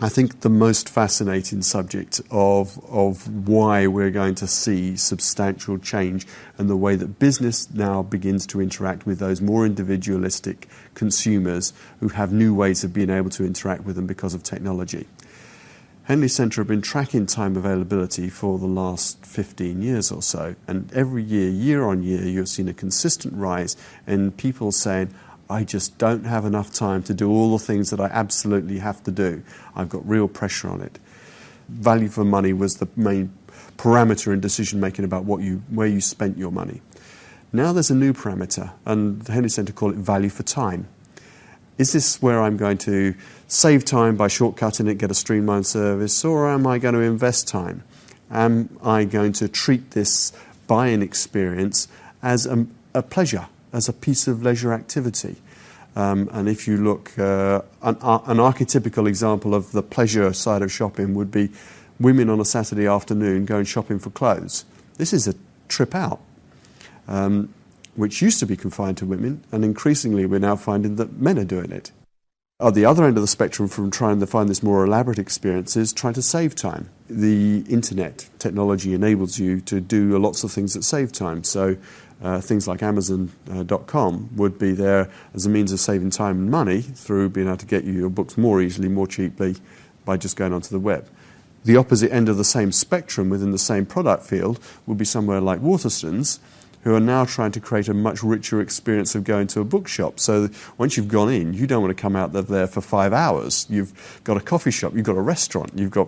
I think the most fascinating subject of why we're going to see substantial change and the way that business now begins to interact with those more individualistic consumers who have new ways of being able to interact with them because of technology. Henley Centre have been tracking time availability for the last 15 years or so, and every year, year on year, you've seen a consistent rise in people saying, I just don't have enough time to do all the things that I absolutely have to do. I've got real pressure on it. Value for money was the main parameter in decision making about where you spent your money. Now there's a new parameter, and the Henley Centre call it value for time. Is this where I'm going to save time by shortcutting it, get a streamlined service, or am I going to invest time? Am I going to treat this buying experience as a pleasure, as a piece of leisure activity? And if you look, an archetypical example of the pleasure side of shopping would be women on a Saturday afternoon going shopping for clothes. This is a trip out, which used to be confined to women, and increasingly we're now finding that men are doing it. At the other end of the spectrum from trying to find this more elaborate experience is trying to save time. The internet technology enables you to do lots of things that save time. So things like Amazon.com would be there as a means of saving time and money through being able to get you your books more easily, more cheaply by just going onto the web. The opposite end of the same spectrum within the same product field would be somewhere like Waterstones, who are now trying to create a much richer experience of going to a bookshop. So once you've gone in, you don't want to come out of there for 5 hours. You've got a coffee shop, you've got a restaurant, you've got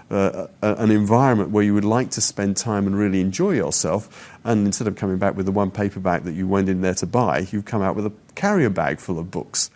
an environment where you would like to spend time and really enjoy yourself, and instead of coming back with the one paperback that you went in there to buy, you've come out with a carrier bag full of books.